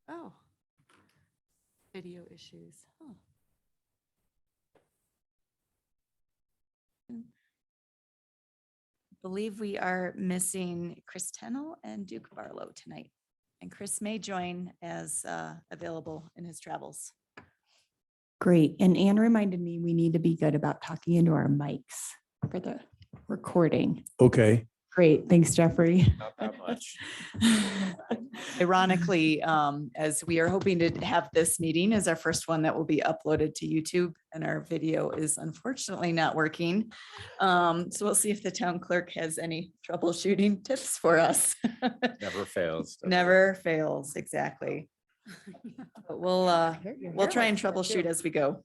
Oh. Video issues. Huh. Believe we are missing Chris Tennell and Duke Barlow tonight. And Chris may join as available in his travels. Great. And Anne reminded me we need to be good about talking into our mics for the recording. Okay. Great. Thanks, Jeffrey. Not that much. Ironically, as we are hoping to have this meeting as our first one that will be uploaded to YouTube, and our video is unfortunately not working. So we'll see if the town clerk has any troubleshooting tips for us. Never fails. does it? Never fails, exactly. But we'll try and troubleshoot as we go.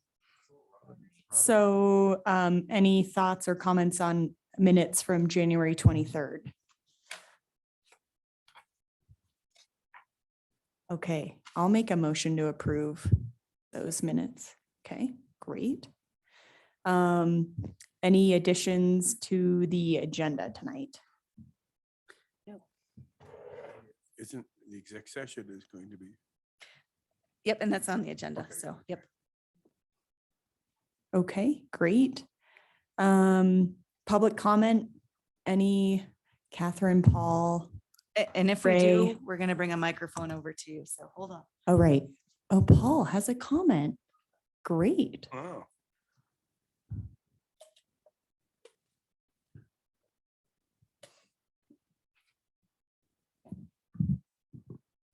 So any thoughts or comments on minutes from January 23rd? Okay, I'll make a motion to approve those minutes. Okay, great. Any additions to the agenda tonight? Isn't the exec session is going to be? Yep, and that's on the agenda. Okay. So, yep. Okay, great. Public comment, any Catherine, Paul? And if we Ray. do, we're going to bring a microphone over to you. So hold on. Oh, right. Oh, Paul has a comment. Great. Oh.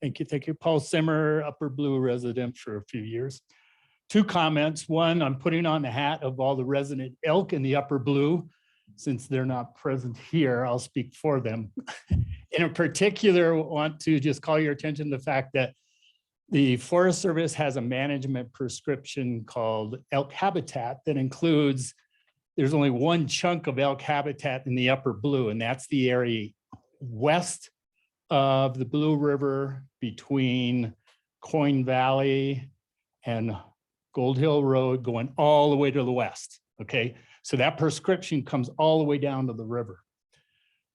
Thank you. Thank you. Paul Simmer, Upper Blue resident for a few years. Two comments. One, I'm putting on the hat of all the resident elk in the Upper Blue. Since they're not present here, I'll speak for them. In particular, want to just call your attention to the fact that the Forest Service has a management prescription called elk habitat that includes, there's only one chunk of elk habitat in the Upper Blue, and that's the area west of the Blue River between Coin Valley and Gold Hill Road going all the way to the west. Okay, so that prescription comes all the way down to the river.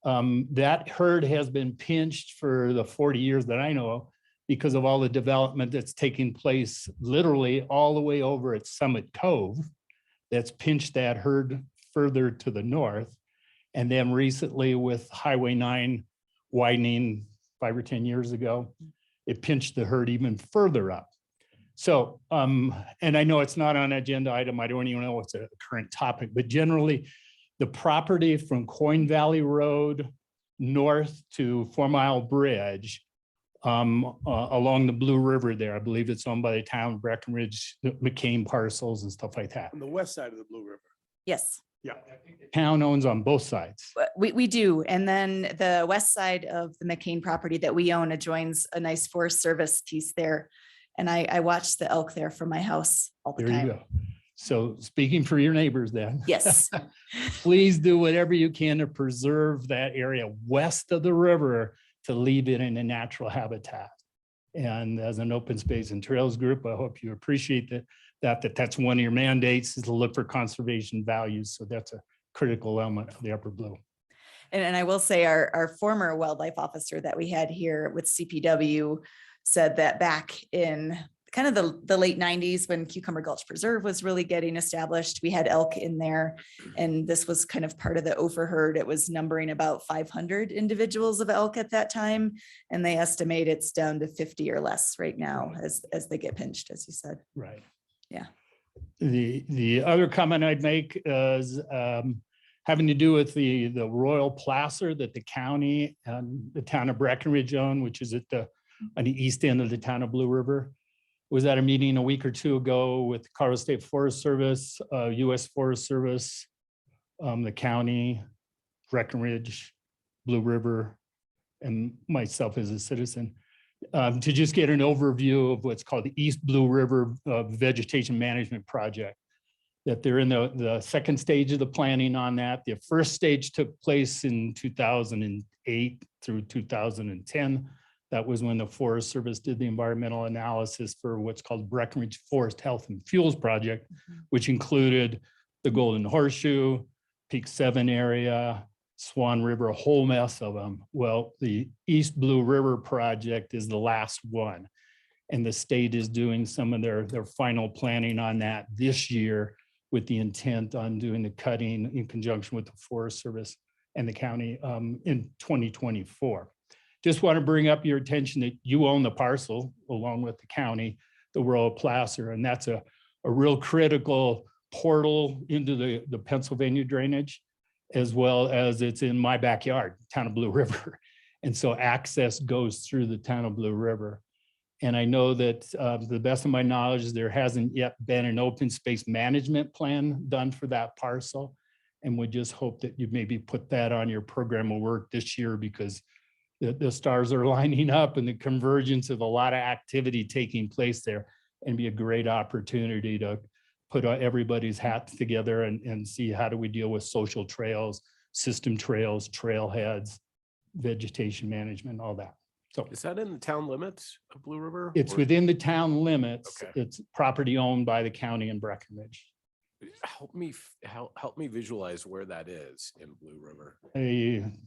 That herd has been pinched for the 40 years that I know of because of all the development that's taking place literally all the way over at Summit Cove. That's pinched that herd further to the north. And then recently with Highway 9 widening 5 or 10 years ago, it pinched the herd even further up. So, and I know it's not on agenda item. I don't even know what's a current topic, but generally the property from Coin Valley Road north to 4 Mile Bridge along the Blue River there, I believe it's owned by the town of Breckenridge, McCain parcels and stuff like that. On the west side of the Blue River. Yes, Yeah. Town owns on both sides. we do. And then the west side of the McCain property that we own adjoins a nice Forest Service piece there. And I watch the elk there from my house all the There you time. go. So speaking for your neighbors then. Yes. Please do whatever you can to preserve that area west of the river to leave it in a natural habitat. And as an open space and trails group, I hope you appreciate that's one of your mandates is to look for conservation values. So that's a critical element of the Upper Blue. And I will say our former wildlife officer that we had here with CPW said that back in kind of the late 90s when Cucumber Gulch Preserve was really getting established, we had elk in there. And this was kind of part of the overherd. It was numbering about 500 individuals of elk at that time. And they estimate it's down to 50 or less right now as they get pinched, as you said. Right. Yeah. The other comment I'd make is having to do with the royal placer that the county and the town of Breckenridge own, which is on the east end of the town of Blue River. Was at a meeting a week or two ago with Colorado State Forest Service, U.S. Forest Service, the county, Breckenridge, Blue River, and myself as a citizen, to just get an overview of what's called the East Blue River Vegetation Management Project. That they're in the second stage of the planning on that. The first stage took place in 2008 through 2010. That was when the Forest Service did the environmental analysis for what's called Breckenridge Forest Health and Fuels Project, which included the Golden Horseshoe, Peak 7 area, Swan River, a whole mess of them. Well, the East Blue River project is the last one. And the state is doing some of their final planning on that this year with the intent on doing the cutting in conjunction with the Forest Service and the county in 2024. Just want to bring up your attention that you own the parcel along with the county, the rural placer, and that's a real critical portal into the Pennsylvania drainage, as well as it's in my backyard, town of Blue River. And so access goes through the town of Blue River. And I know that to the best of my knowledge, there hasn't yet been an open space management plan done for that parcel. And we just hope that you maybe put that on your program of work this year, because the stars are lining up and the convergence of a lot of activity taking place there, and be a great opportunity to put everybody's hats together and see how do we deal with social trails, system trails, trailheads, vegetation management, all that. So Is that in the town limits of Blue River? it's or- within the town limits. Okay. It's property owned by the county in Breckenridge. Help me visualize where that is in Blue River.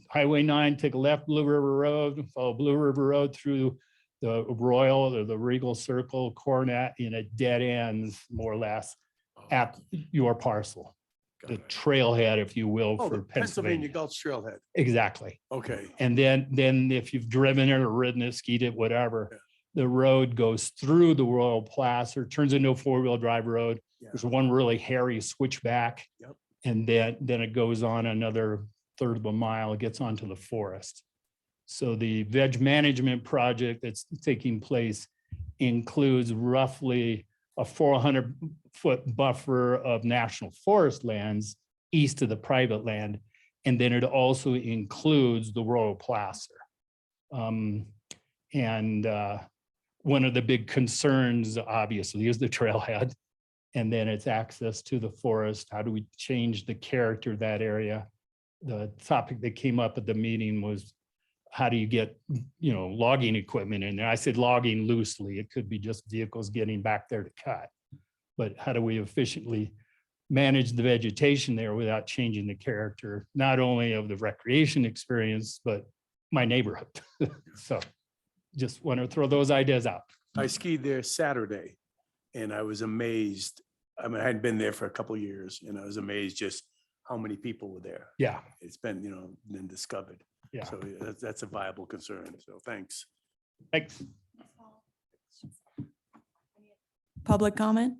Highway 9, take a left, Blue River Road, follow Blue River Road through the Royal or the Regal Circle, Cornet, and it dead ends more or less Oh, at your parcel, got the it. trailhead, if you will, Oh, for the Pennsylvania Pennsylvania. Gulch Trailhead. Exactly. Okay. And then if you've driven it or ridden it, skied it, whatever, Yeah. the road goes through the Royal Placer, turns into a 4-wheel drive road. Yeah. There's one really hairy switchback. Yep. And then it goes on another third of a mile, it gets onto the forest. So the veg management project that's taking place includes roughly a 400-foot buffer of national forest lands east of the private land. And then it also includes the Royal Placer. And one of the big concerns, obviously, is the trailhead. And then it's access to the forest. How do we change the character of that area? The topic that came up at the meeting was, how do you get, logging equipment in there? I said logging loosely. It could be just vehicles getting back there to cut. But how do we efficiently manage the vegetation there without changing the character, not only of the recreation experience, but my neighborhood? So just want to throw those ideas out. I skied there Saturday and I was amazed. I mean, I hadn't been there for a couple of years and I was amazed just how many people were there. Yeah, It's been, been discovered. yeah. So that's a viable concern. So thanks. Thanks. Public comment?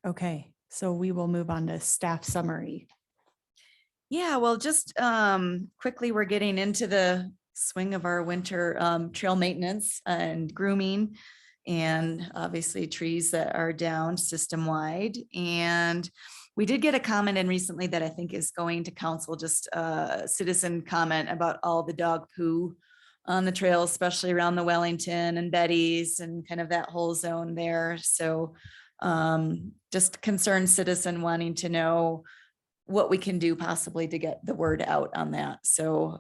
Okay, so we will move on to staff summary. Yeah, well, just quickly, we're getting into the swing of our winter trail maintenance and grooming, and obviously trees that are down system-wide. And we did get a comment in recently that I think is going to council, just a citizen comment about all the dog poo on the trail, especially around the Wellington and Betty's and kind of that whole zone there. So just concerned citizen wanting to know what we can do possibly to get the word out on that. So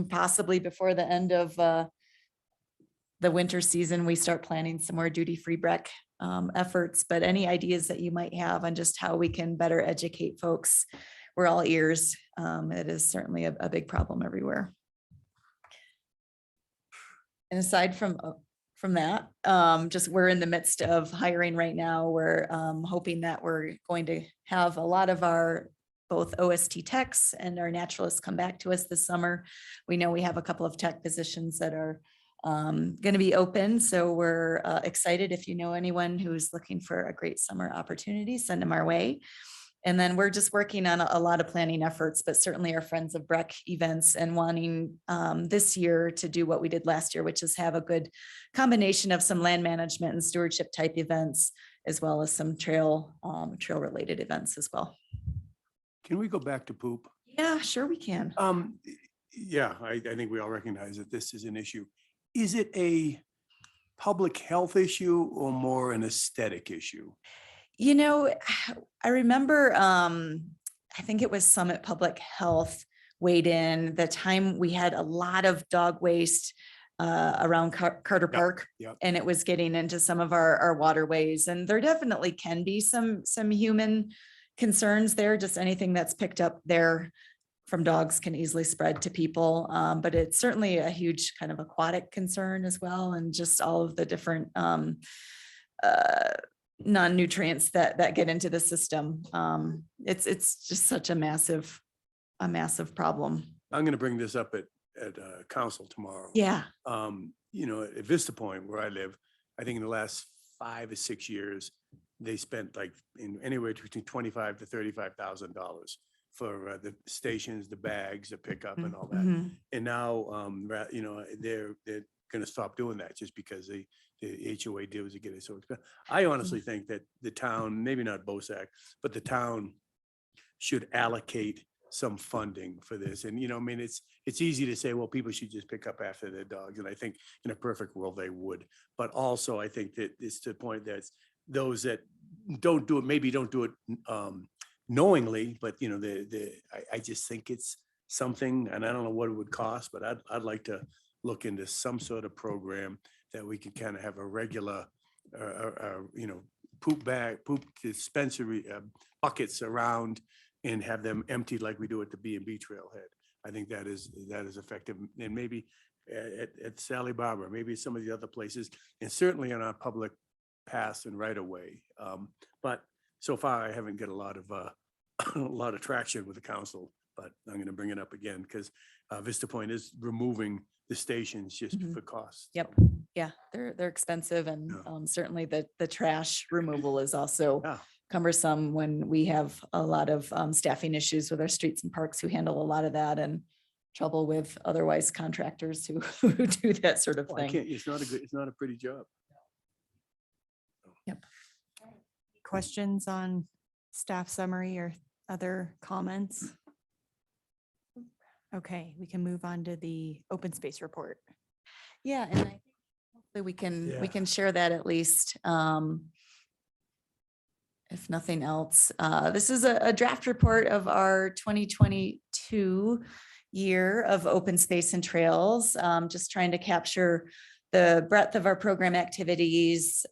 possibly before the end of the winter season, we start planning some more duty-free Breck efforts, but any ideas that you might have on just how we can better educate folks, we're all ears. It is certainly a big problem everywhere. And aside from that, just we're in the midst of hiring right now. We're hoping that we're going to have a lot of our both OST techs and our naturalists come back to us this summer. We know we have a couple of tech positions that are going to be open. So we're excited. If you know anyone who's looking for a great summer opportunity, send them our way. And then we're just working on a lot of planning efforts, but certainly our Friends of Breck events and wanting this year to do what we did last year, which is have a good combination of some land management and stewardship type events, as well as some trail related events as well. Can we go back to poop? Yeah, sure we can. Yeah, I think we all recognize that this is an issue. Is it a public health issue or more an aesthetic issue? I remember, I think it was Summit Public Health weighed in the time we had a lot of dog waste around Carter Park. Yep. And it was getting into some of our waterways, and there definitely can be some human concerns there, just anything that's picked up there from dogs can easily spread to people. But it's certainly a huge kind of aquatic concern as well, and just all of the different non-nutrients that get into the system. It's just such a massive problem. I'm going to bring this up at council tomorrow. Yeah. You know, at Vista Point where I live, I think in the last 5 or 6 years, they spent like anywhere between $25,000 to $35,000 for the stations, the bags, the pickup and all that. Mhm. And now, you know, they're going to stop doing that just because the HOA deals to get it so expensive. I honestly think that the town, maybe not BOSAC, but the town should allocate some funding for this. And, you know, I mean, it's easy to say, well, people should just pick up after their dogs. And I think in a perfect world, they would. But also I think that it's to the point that those that don't do it, maybe don't do it knowingly, but you know, I just think it's something, and I don't know what it would cost, but I'd like to look into some sort of program that we could kind of have a regular, you know, poop dispensary buckets around and have them emptied like we do at the B&B Trailhead. I think that is effective. And maybe at Sally Barbara, maybe some of the other places, and certainly on our public paths and right away. But so far I haven't got a lot of traction with the council, but I'm going to bring it up again because Vista Point is removing the stations just Mhm. for cost. Yep. Yeah, they're expensive, and Yeah. certainly the trash removal is also Yeah. cumbersome when we have a lot of staffing issues with our streets and parks who handle a lot of that, and trouble with otherwise contractors who who do that sort of Well, I thing. can't, it's not a pretty job. Questions on staff summary or other comments? Okay, we can move on to the open space report. Yeah, and I think hopefully we Yeah. can share that at least. If nothing else, this is a draft report of our 2022 year of open space and trails. Just trying to capture the breadth of our program activities,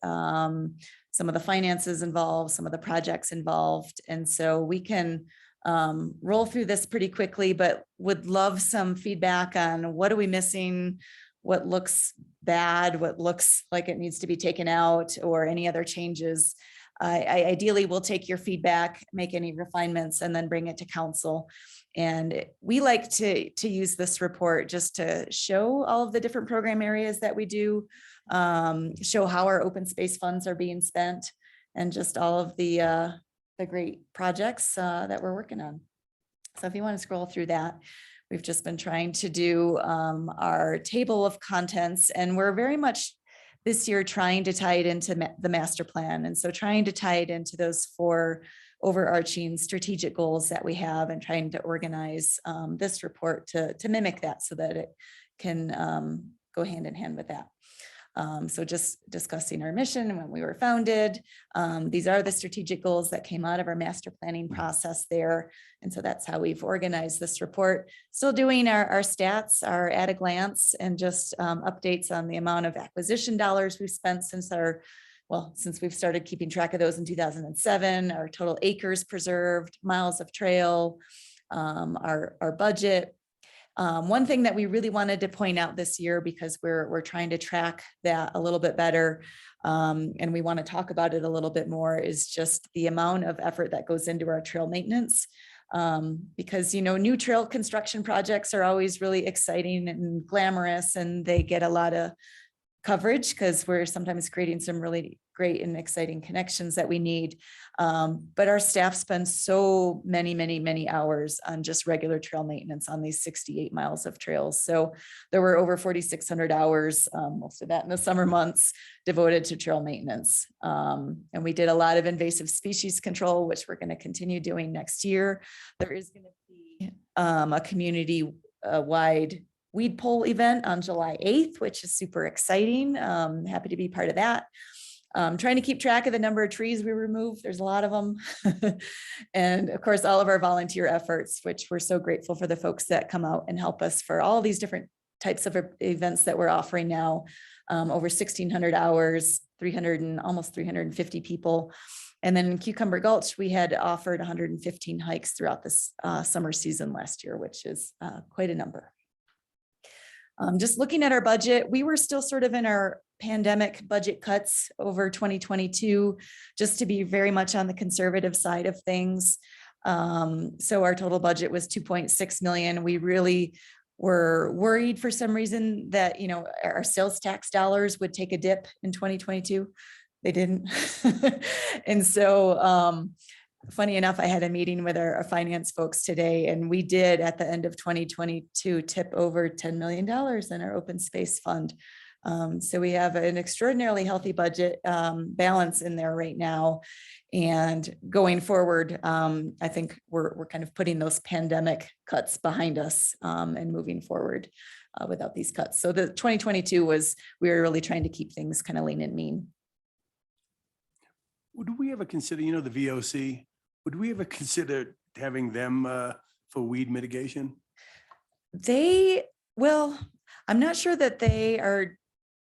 some of the finances involved, some of the projects involved. And so we can roll through this pretty quickly, but would love some feedback on what are we missing, what looks bad, what looks like it needs to be taken out, or any other changes. I ideally will take your feedback, make any refinements, and then bring it to council. And we like to use this report just to show all of the different program areas that we do, show how our open space funds are being spent, and just all of the great projects that we're working on. So if you want to scroll through that, we've just been trying to do our table of contents, and we're very much this year trying to tie it into the master plan. And so trying to tie it into those 4 overarching strategic goals that we have, and trying to organize this report to mimic that so that it can go hand in hand with that. So just discussing our mission and when we were founded. These are the strategic goals that came out of our master planning process there. And so that's how we've organized this report. Still doing our stats, our at a glance, and just updates on the amount of acquisition dollars we've spent since we've started keeping track of those in 2007, our total acres preserved, miles of trail, our budget. One thing that we really wanted to point out this year, because we're trying to track that a little bit better, and we want to talk about it a little bit more, is just the amount of effort that goes into our trail maintenance. Because, you know, new trail construction projects are always really exciting and glamorous, and they get a lot of coverage because we're sometimes creating some really great and exciting connections that we need. But our staff spends so many hours on just regular trail maintenance on these 68 miles of trails. So there were over 4,600 hours, most of that in the summer months, devoted to trail maintenance. And we did a lot of invasive species control, which we're going to continue doing next year. There is going to be a community-wide weed pole event on July 8th, which is super exciting. Happy to be part of that. Trying to keep track of the number of trees we remove. There's a lot of them. And of course, all of our volunteer efforts, which we're so grateful for the folks that come out and help us for all these different types of events that we're offering now. Over 1,600 hours, almost 350 people And then in Cucumber Gulch, we had offered 115 hikes throughout this summer season last year, which is quite a number. Just looking at our budget, we were still sort of in our pandemic budget cuts over 2022, just to be very much on the conservative side of things. So our total budget was 2.6 million. We really were worried for some reason that, you know, our sales tax dollars would take a dip in 2022. They didn't. And so, funny enough, I had a meeting with our finance folks today, and we did at the end of 2022 tip over $10 million in our open space fund. So we have an extraordinarily healthy budget balance in there right now. And going forward, I think we're kind of putting those pandemic cuts behind us and moving forward without these cuts. So the 2022 we were really trying to keep things kind of lean and mean. Would we ever consider, you know, the VOC, would we ever consider having them for weed mitigation? Well, I'm not sure that they are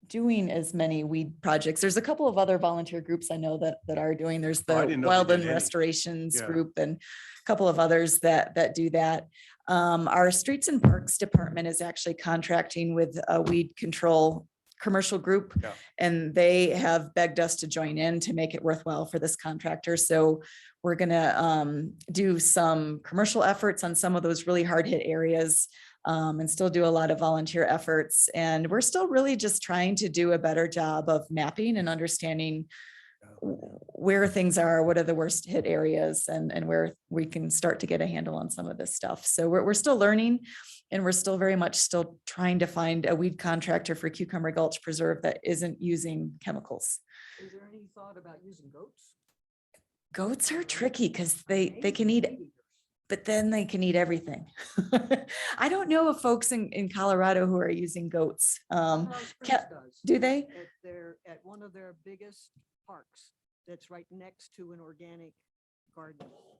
doing as many weed projects. There's a couple of other volunteer groups I know that are doing. There's Oh, I the didn't know they Wildland did any. Restorations Yeah. Group and a couple of others that do that. Our Streets and Parks Department is actually contracting with a weed control commercial group, Yeah. and they have begged us to join in to make it worthwhile for this contractor. So we're gonna do some commercial efforts on some of those really hard hit areas, and still do a lot of volunteer efforts. And we're still really just trying to do a better job of mapping and understanding where things are, what are the worst hit areas, and where we can start to get a handle on some of this stuff. So we're still learning, and we're still very much still trying to find a weed contractor for Cucumber Gulch Preserve that isn't using chemicals. Is there any thought about using goats? Goats are tricky because they can eat, but then they can eat everything. I don't know of folks in Colorado who are using goats. Colorado Springs does. Do they? At one of their biggest parks that's right next to an organic garden.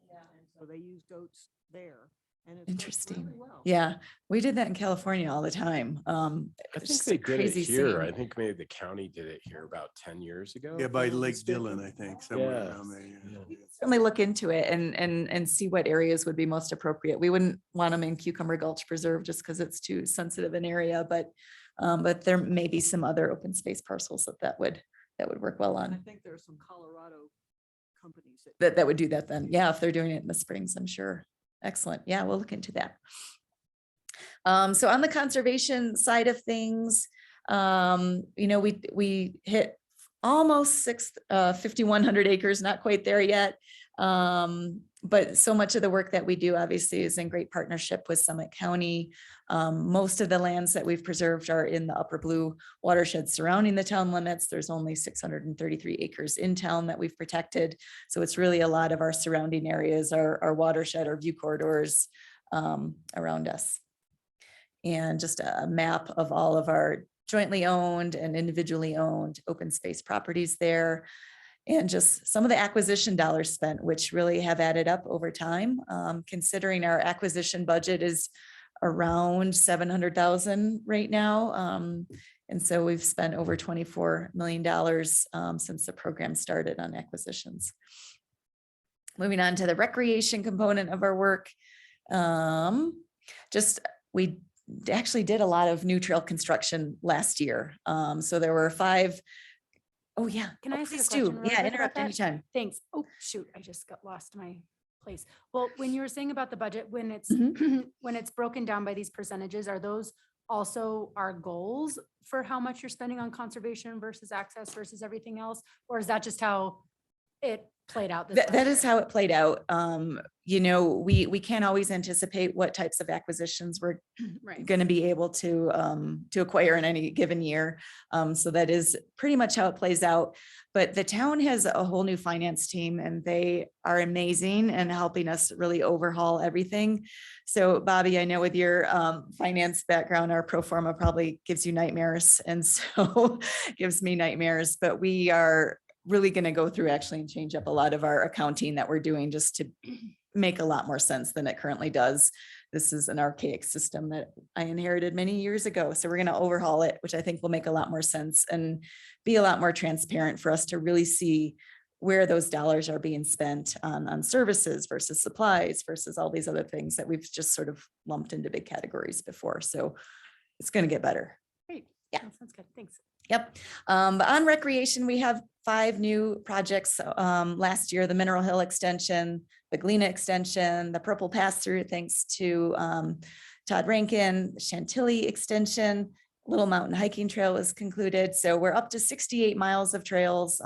And so they use goats there. And it's worked Interesting. really well. Yeah, we did that in California all the time. I It's think just they a did it crazy here. scene. I think maybe the county did it here about 10 years ago. Yeah, if by I'm not Lake mistaken. Dillon, I think, somewhere Yeah. around there. Yeah. Certainly look into it and see what areas would be most appropriate. We wouldn't want them in Cucumber Gulch Preserve just because it's too sensitive an area, but there may be some other open space parcels that would work well And I on. think there are some Colorado companies That would do that then. Yeah, if they're doing it in the springs, I'm sure. Excellent. Yeah, we'll look into that. So on the conservation side of things, you know, we hit almost 5,100 acres, not quite there yet. But so much of the work that we do obviously is in great partnership with Summit County. Most of the lands that we've preserved are in the Upper Blue watershed surrounding the town limits. There's only 633 acres in town that we've protected. So it's really a lot of our surrounding areas, our watershed, our view corridors around us. And just a map of all of our jointly owned and individually owned open space properties there. And just some of the acquisition dollars spent, which really have added up over time, considering our acquisition budget is around 700,000 right now. And so we've spent over $24 million since the program started on acquisitions. Moving on to the recreation component of our work. We actually did a lot of new trail construction last year. So there were 5. Oh, yeah. Can I ask you a Please question do. really Yeah, quick about interrupt that? anytime. Thanks. Oh, shoot, I just got lost my place. Well, when you were saying about the budget, when it's when it's broken down by these percentages, are those also our goals for how much you're spending on conservation versus access versus everything else? Or is that just how it played out? This That last is year? how it played out. You know, we can't always anticipate what types of acquisitions we're Right. going to be able to acquire in any given year. So that is pretty much how it plays out. But the town has a whole new finance team, and they are amazing and helping us really overhaul everything. So Bobby, I know with your finance background, our pro forma probably gives you nightmares, and so gives me nightmares. But we are really going to go through actually and change up a lot of our accounting that we're doing just to make a lot more sense than it currently does. This is an archaic system that I inherited many years ago. So we're going to overhaul it, which I think will make a lot more sense and be a lot more transparent for us to really see where those dollars are being spent on services versus supplies versus all these other things that we've just sort of lumped into big categories before. So it's going to get better. Great. Yeah. That sounds good. Thanks. Yep. But on recreation, we have 5 new projects. Last year, the Mineral Hill extension, the Galena extension, the Purple Pass-Through, thanks to Todd Rankin, Chantilly extension, Little Mountain Hiking Trail was concluded. So we're up to 68 miles of trails.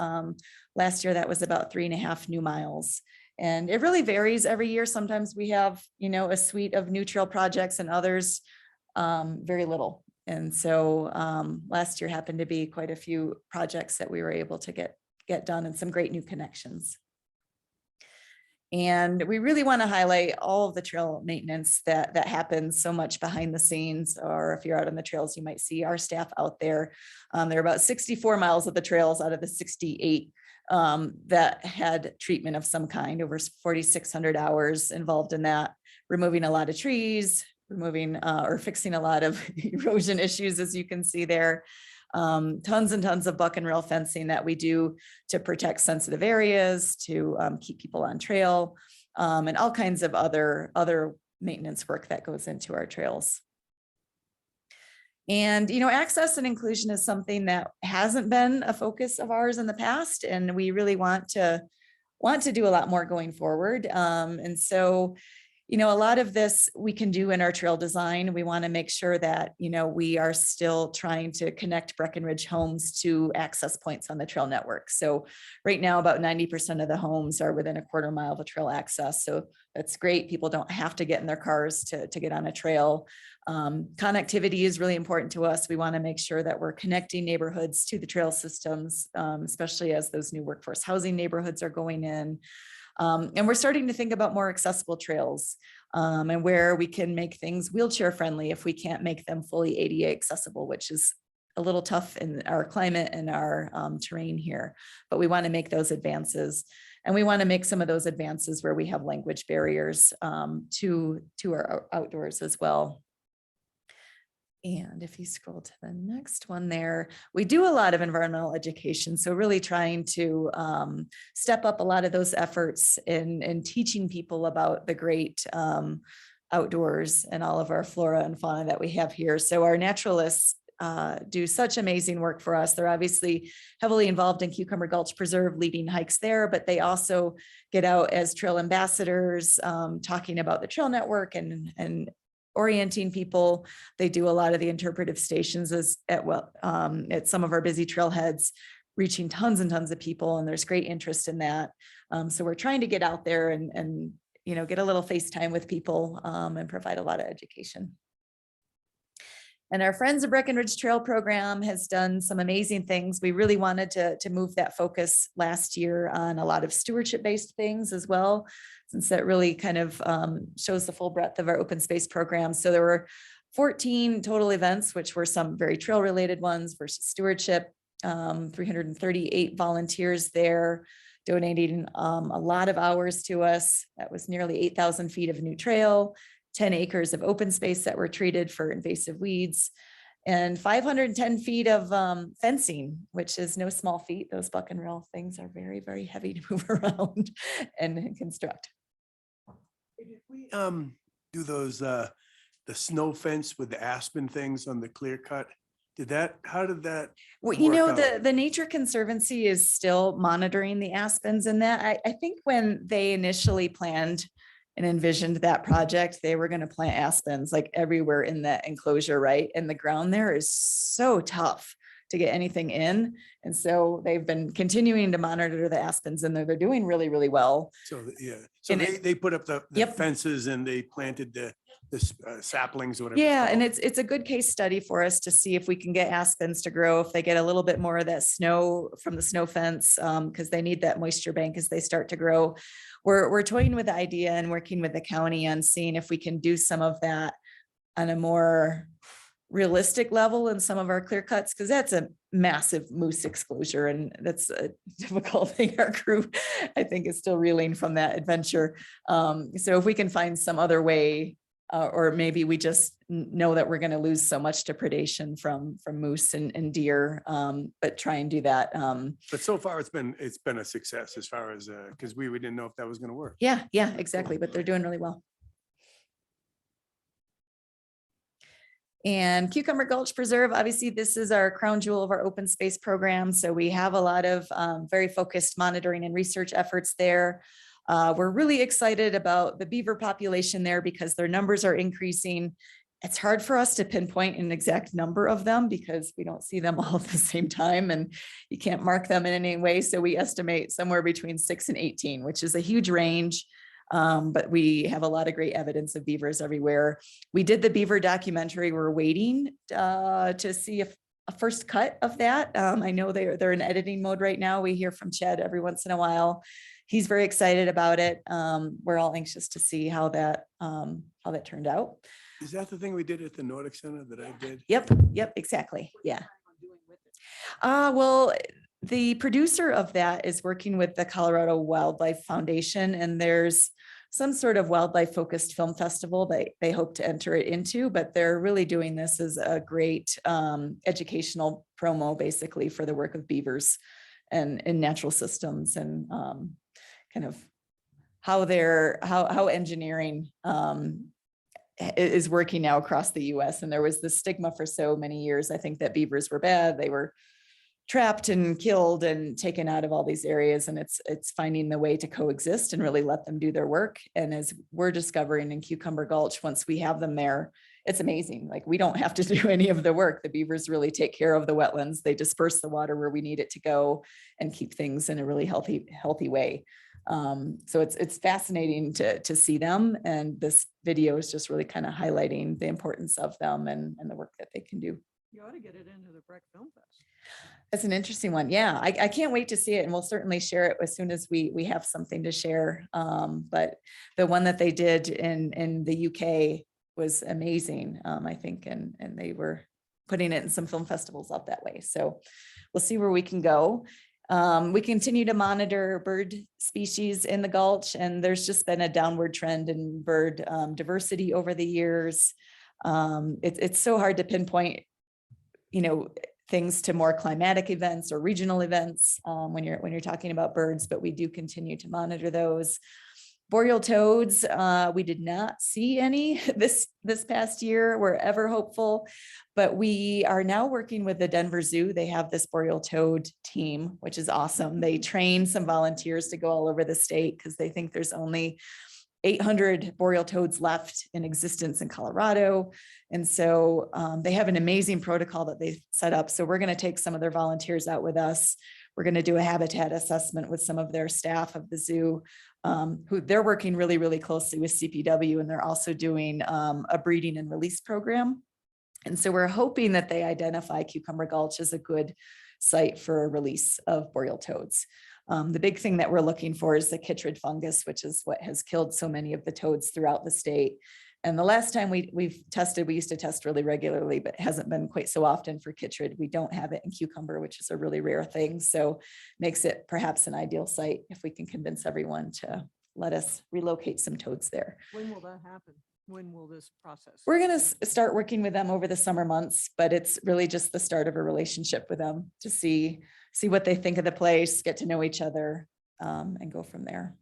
Last year, that was about 3.5 new miles. And it really varies every year. Sometimes we have, a suite of new trail projects and others, very little. And so last year happened to be quite a few projects that we were able to get done and some great new connections. And we really want to highlight all of the trail maintenance that happens so much behind the scenes, or if you're out on the trails, you might see our staff out there. There are about 64 miles of the trails out of the 68 that had treatment of some kind, over 4,600 hours involved in that, removing a lot of trees, removing or fixing a lot of erosion issues, as you can see there. Tons and tons of buck and rail fencing that we do to protect sensitive areas, to keep people on trail, and all kinds of other maintenance work that goes into our trails. And, access and inclusion is something that hasn't been a focus of ours in the past, and we really want to do a lot more going forward. And so, a lot of this we can do in our trail design. We want to make sure that, we are still trying to connect Breckenridge homes to access points on the trail network. So right now, about 90% of the homes are within a 1/4 mile of a trail access. So that's great. People don't have to get in their cars to get on a trail. Connectivity is really important to us. We want to make sure that we're connecting neighborhoods to the trail systems, especially as those new workforce housing neighborhoods are going in. And we're starting to think about more accessible trails and where we can make things wheelchair friendly if we can't make them fully ADA accessible, which is a little tough in our climate and our terrain here. But we want to make those advances, and we want to make some of those advances where we have language barriers to our outdoors as well. And if you scroll to the next one there, we do a lot of environmental education. So really trying to step up a lot of those efforts in teaching people about the great outdoors and all of our flora and fauna that we have here. So our naturalists do such amazing work for us. They're obviously heavily involved in Cucumber Gulch Preserve, leading hikes there, but they also get out as trail ambassadors, talking about the trail network and orienting people. They do a lot of the interpretive stations at some of our busy trailheads, reaching tons and tons of people, and there's great interest in that. So we're trying to get out there and get a little FaceTime with people and provide a lot of education. And our Friends of Breckenridge Trail program has done some amazing things. We really wanted to move that focus last year on a lot of stewardship-based things as well, since that really kind of shows the full breadth of our open space program. So there were 14 total events, which were some very trail-related ones versus stewardship, 338 volunteers there, donating a lot of hours to us. That was nearly 8,000 feet of new trail, 10 acres of open space that were treated for invasive weeds, and 510 feet of fencing, which is no small feat. Those buck and rail things are very, very heavy to move around and construct. Did we do those the snow fence with the aspen things on the clear cut? How did that? Well, work out? the Nature Conservancy is still monitoring the aspens in that. I think when they initially planned and envisioned that project, they were going to plant aspens like everywhere in that enclosure, right? And the ground there is so tough to get anything in. And so they've been continuing to monitor the aspens, and they're doing really, really well. So, yeah, so And they put up the Yep. fences and they planted the saplings or whatever. Yeah, and called. it's a good case study for us to see if we can get aspens to grow, if they get a little bit more of that snow from the snow fence, because they need that moisture bank as they start to grow. We're toying with the idea and working with the county on seeing if we can do some of that on a more realistic level in some of our clear cuts, because that's a massive moose exposure, and that's a difficult thing. Our crew, I think, is still reeling from that adventure. So if we can find some other way or maybe we just know that we're going to lose so much to predation from moose and deer, but try and do that. But so far it's been a success as far as, because we didn't know if that was going to work. Yeah, exactly. But they're doing really well. And Cucumber Gulch Preserve, obviously, this is our crown jewel of our open space program. So we have a lot of very focused monitoring and research efforts there. We're really excited about the beaver population there because their numbers are increasing. It's hard for us to pinpoint an exact number of them because we don't see them all at the same time and you can't mark them in any way. So we estimate somewhere between 6 and 18, which is a huge range. But we have a lot of great evidence of beavers everywhere. We did the beaver documentary. We're waiting to see if a first cut of that. I know they're in editing mode right now. We hear from Chad every once in a while. He's very excited about it. We're all anxious to see how that turned out. Is that the thing we did at the Nordic Center that I did? Yep, exactly. Yeah. Well, the producer of that is working with the Colorado Wildlife Foundation, and there's some sort of wildlife focused film festival that they hope to enter it into, but they're really doing this as a great educational promo basically for the work of beavers and in natural systems and kind of how engineering is working now across the US. And there was this stigma for so many years, I think, that beavers were bad. They were trapped and killed and taken out of all these areas. And it's finding the way to coexist and really let them do their work. And as we're discovering in Cucumber Gulch, once we have them there, it's amazing. Like, we don't have to do any of the work. The beavers really take care of the wetlands. They disperse the water where we need it to go and keep things in a really healthy way. So it's fascinating to see them. And this video is just really kind of highlighting the importance of them and the work that they can do. You ought to get it into the Breck Film Fest. That's an interesting one. Yeah, I can't wait to see it, and we'll certainly share it as soon as we have something to share. But the one that they did in the UK was amazing, I think, and they were putting it in some film festivals out that way. So we'll see where we can go. We continue to monitor bird species in the Gulch, and there's just been a downward trend in bird diversity over the years. It's so hard to pinpoint, things to more climatic events or regional events when you're talking about birds, but we do continue to monitor those. Boreal toads, we did not see any this past year. We're ever hopeful, but we are now working with the Denver Zoo. They have this boreal toad team, which is awesome. They train some volunteers to go all over the state because they think there's only 800 boreal toads left in existence in Colorado. And so they have an amazing protocol that they set up. So we're going to take some of their volunteers out with us. We're going to do a habitat assessment with some of their staff of the zoo, who they're working really, really closely with CPW, and they're also doing a breeding and release program. And so we're hoping that they identify Cucumber Gulch as a good site for a release of boreal toads. The big thing that we're looking for is the chytrid fungus, which is what has killed so many of the toads throughout the state. And the last time we've tested, we used to test really regularly, but it hasn't been quite so often for chytrid. We don't have it in cucumber, which is a really rare thing. So makes it perhaps an ideal site if we can convince everyone to let us relocate some toads there. When will that happen? When will this process? We're going to start working with them over the summer months, but it's really just the start of a relationship with them to see what they think of the place, get to know each other, and go from there.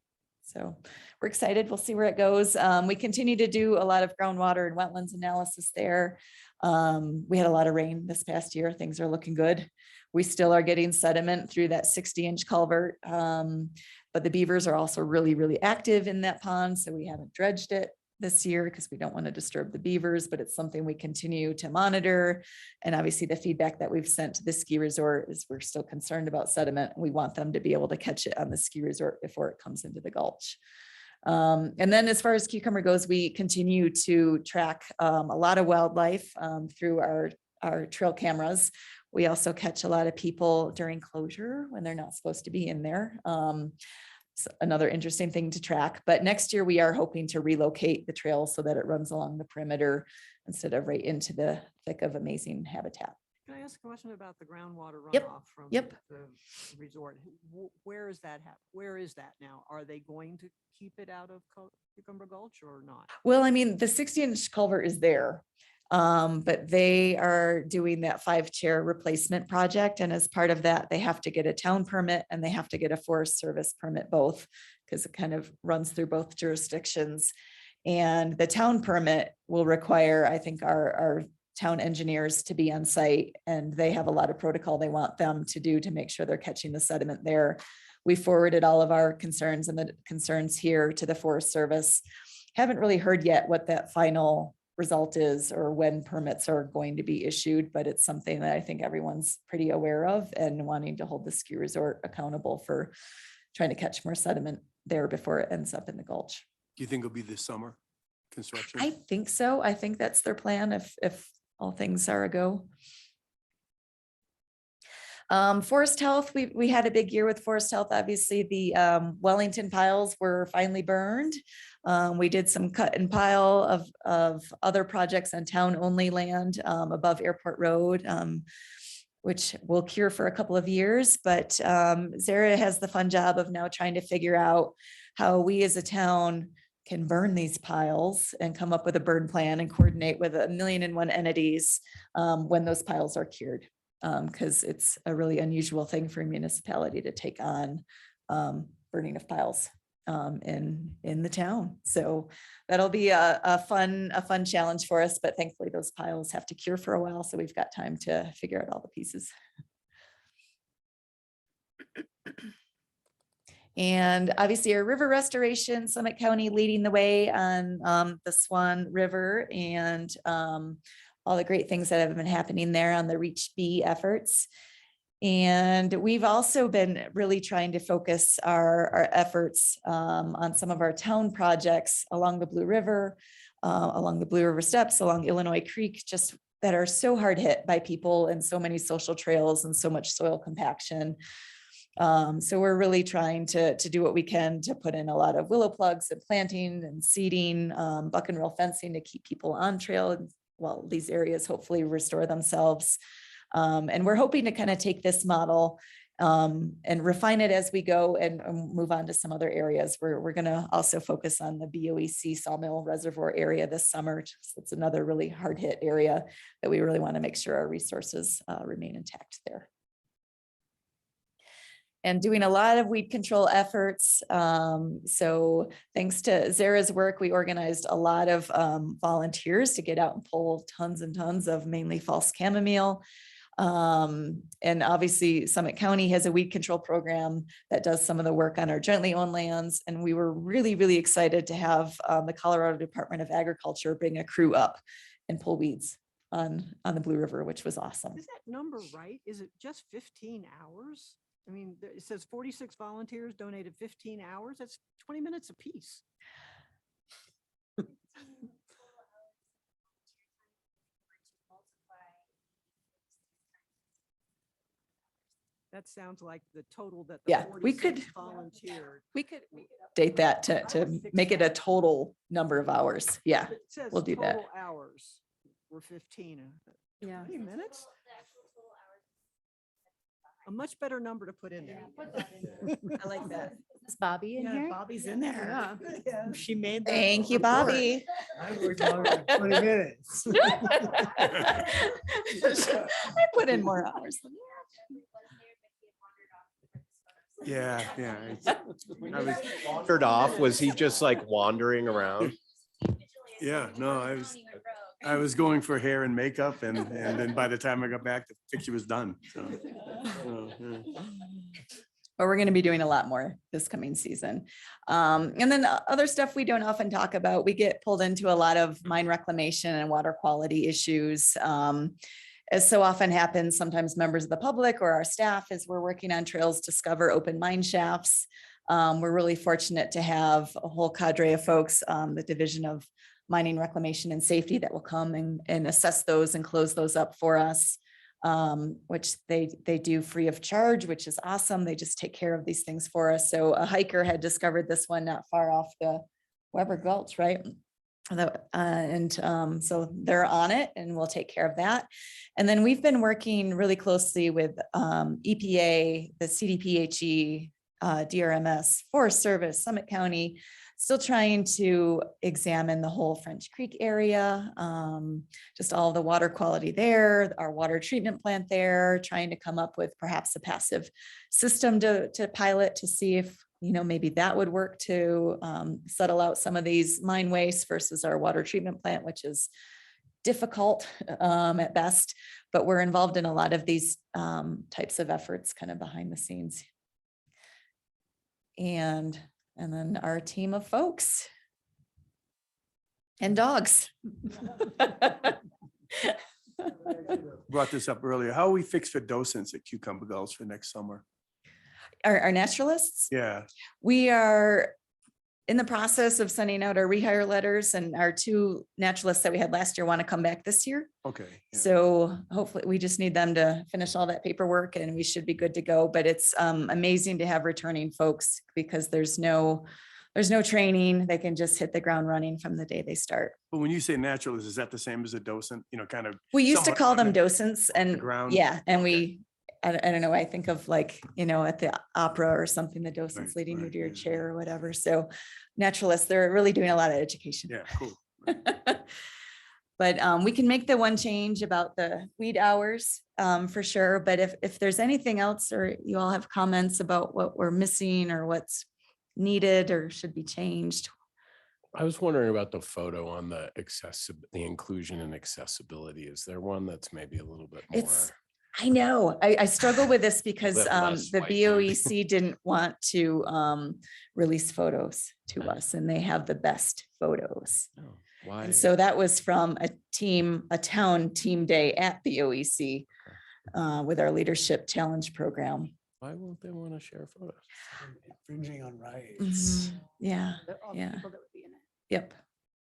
So we're excited. We'll see where it goes. We continue to do a lot of groundwater and wetlands analysis there. We had a lot of rain this past year. Things are looking good. We still are getting sediment through that 60-inch culvert. But the beavers are also really, really active in that pond. So we haven't dredged it this year because we don't want to disturb the beavers, but it's something we continue to monitor. And obviously the feedback that we've sent to the ski resort is we're still concerned about sediment. We want them to be able to catch it on the ski resort before it comes into the Gulch. And then as far as cucumber goes, we continue to track a lot of wildlife through our trail cameras. We also catch a lot of people during closure when they're not supposed to be in there. So another interesting thing to track. But next year we are hoping to relocate the trail so that it runs along the perimeter instead of right into the thick of amazing habitat. Can I ask a question about the groundwater Yep, runoff from yep. the resort? Where is that where is that now? Are they going to keep it out of Cucumber Gulch or not? Well, I mean, the 60-inch culvert is there. But they are doing that 5-chair replacement project. And as part of that, they have to get a town permit and they have to get a Forest Service permit both, because it kind of runs through both jurisdictions. And the town permit will require, I think, our town engineers to be on site, and they have a lot of protocol they want them to do to make sure they're catching the sediment there. We forwarded all of our concerns and the concerns here to the Forest Service. Haven't really heard yet what that final result is or when permits are going to be issued, but it's something that I think everyone's pretty aware of and wanting to hold the ski resort accountable for trying to catch more sediment there before it ends up in the gulch. Do you think it'll be this summer construction? I think so. I think that's their plan if all things are a go. Forest Health, we had a big year with Forest Health. Obviously, the Wellington piles were finally burned. We did some cut and pile of other projects on town-only land above Airport Road, which will cure for a couple of years. But Zara has the fun job of now trying to figure out how we as a town can burn these piles and come up with a burn plan and coordinate with 1,000,001 entities when those piles are cured. Because it's a really unusual thing for a municipality to take on burning of piles in the town. So that'll be a fun challenge for us, but thankfully those piles have to cure for a while. So we've got time to figure out all the pieces. And obviously our river restoration, Summit County leading the way on the Swan River and all the great things that have been happening there on the Reach B efforts. And we've also been really trying to focus our efforts on some of our town projects along the Blue River, along the Blue River Steps, along Illinois Creek, just that are so hard hit by people and so many social trails and so much soil compaction. So we're really trying to do what we can to put in a lot of willow plugs and planting and seeding, buck and rail fencing to keep people on trail while these areas hopefully restore themselves. And we're hoping to kind of take this model and refine it as we go and move on to some other areas. We're going to also focus on the BOEC Sawmill Reservoir area this summer. It's another really hard hit area that we really want to make sure our resources remain intact there. And doing a lot of weed control efforts. So thanks to Zara's work, we organized a lot of volunteers to get out and pull tons and tons of mainly false chamomile. And obviously Summit County has a weed control program that does some of the work on our jointly owned lands. And we were really, really excited to have the Colorado Department of Agriculture bring a crew up and pull weeds on the Blue River, which was awesome. Is that number right? Is it just 15 hours? I mean, it says 46 volunteers donated 15 hours. That's 20 minutes apiece. That sounds like the total that the Yeah, we 46 could- volunteered. We could update that to make it a total number of hours. Yeah, It says we'll do that. total hours were 15. Yeah. 20 minutes? A much better number to put in there. I like that. Is Bobby in here? Bobby's in there. Yeah. She made that. Thank you, report. Bobby. I worked longer than 20 minutes. I put in more hours. than Yeah, yeah. I was, Wandered off. Was he just like wandering around? yeah, no, I was going for hair and makeup and then by the time I got back, the picture was done. So, yeah. But we're going to be doing a lot more this coming season. And then other stuff we don't often talk about, we get pulled into a lot of mine reclamation and water quality issues. As so often happens, sometimes members of the public or our staff, as we're working on trails, discover open mine shafts. We're really fortunate to have a whole cadre of folks, the Division of Mining Reclamation and Safety, that will come and assess those and close those up for us, which they do free of charge, which is awesome. They just take care of these things for us. So a hiker had discovered this one not far off the Weber Gulch, right? So they're on it and we'll take care of that. And then we've been working really closely with EPA, the CDPHE, DRMS, Forest Service, Summit County, still trying to examine the whole French Creek area, just all the water quality there, our water treatment plant there, trying to come up with perhaps a passive system to pilot to see if, maybe that would work to settle out some of these mine wastes versus our water treatment plant, which is difficult at best. But we're involved in a lot of these types of efforts kind of behind the scenes. And then our team of folks and dogs. Brought this up earlier. How are we fixed for docents at Cucumber Gulch for next summer? Our naturalists, Yeah, we are in the process of sending out our rehire letters, and our 2 naturalists that we had last year want to come back this year. okay. yeah. So hopefully we just need them to finish all that paperwork and we should be good to go. But it's amazing to have returning folks because there's no training. They can just hit the ground running from the day they start. But when you say naturalist, is that the same as a docent, kind of? We used to somewhat call on them the- docents and ground? yeah, and Okay. I don't know, I think of like, at the opera or something, the docents Right, leading you right, to your yeah, chair or whatever. So naturalists, they're really doing a lot of education. Yeah, cool. But we can make the one change about the weed hours for sure. But if there's anything else or you all have comments about what we're missing or what's needed or should be changed. I was wondering about the photo on the the inclusion and accessibility. Is there one that's maybe a little bit more? I know, I struggle with this because Bit less the white dude. BOEC didn't want to release photos to Nice. us and they have the best photos. Oh, why? And so that was from a town team day at the OEC with our leadership challenge program. Why won't they want to share photos? Infringing on rights. Yeah, All the yeah. people that would be in it. Yep.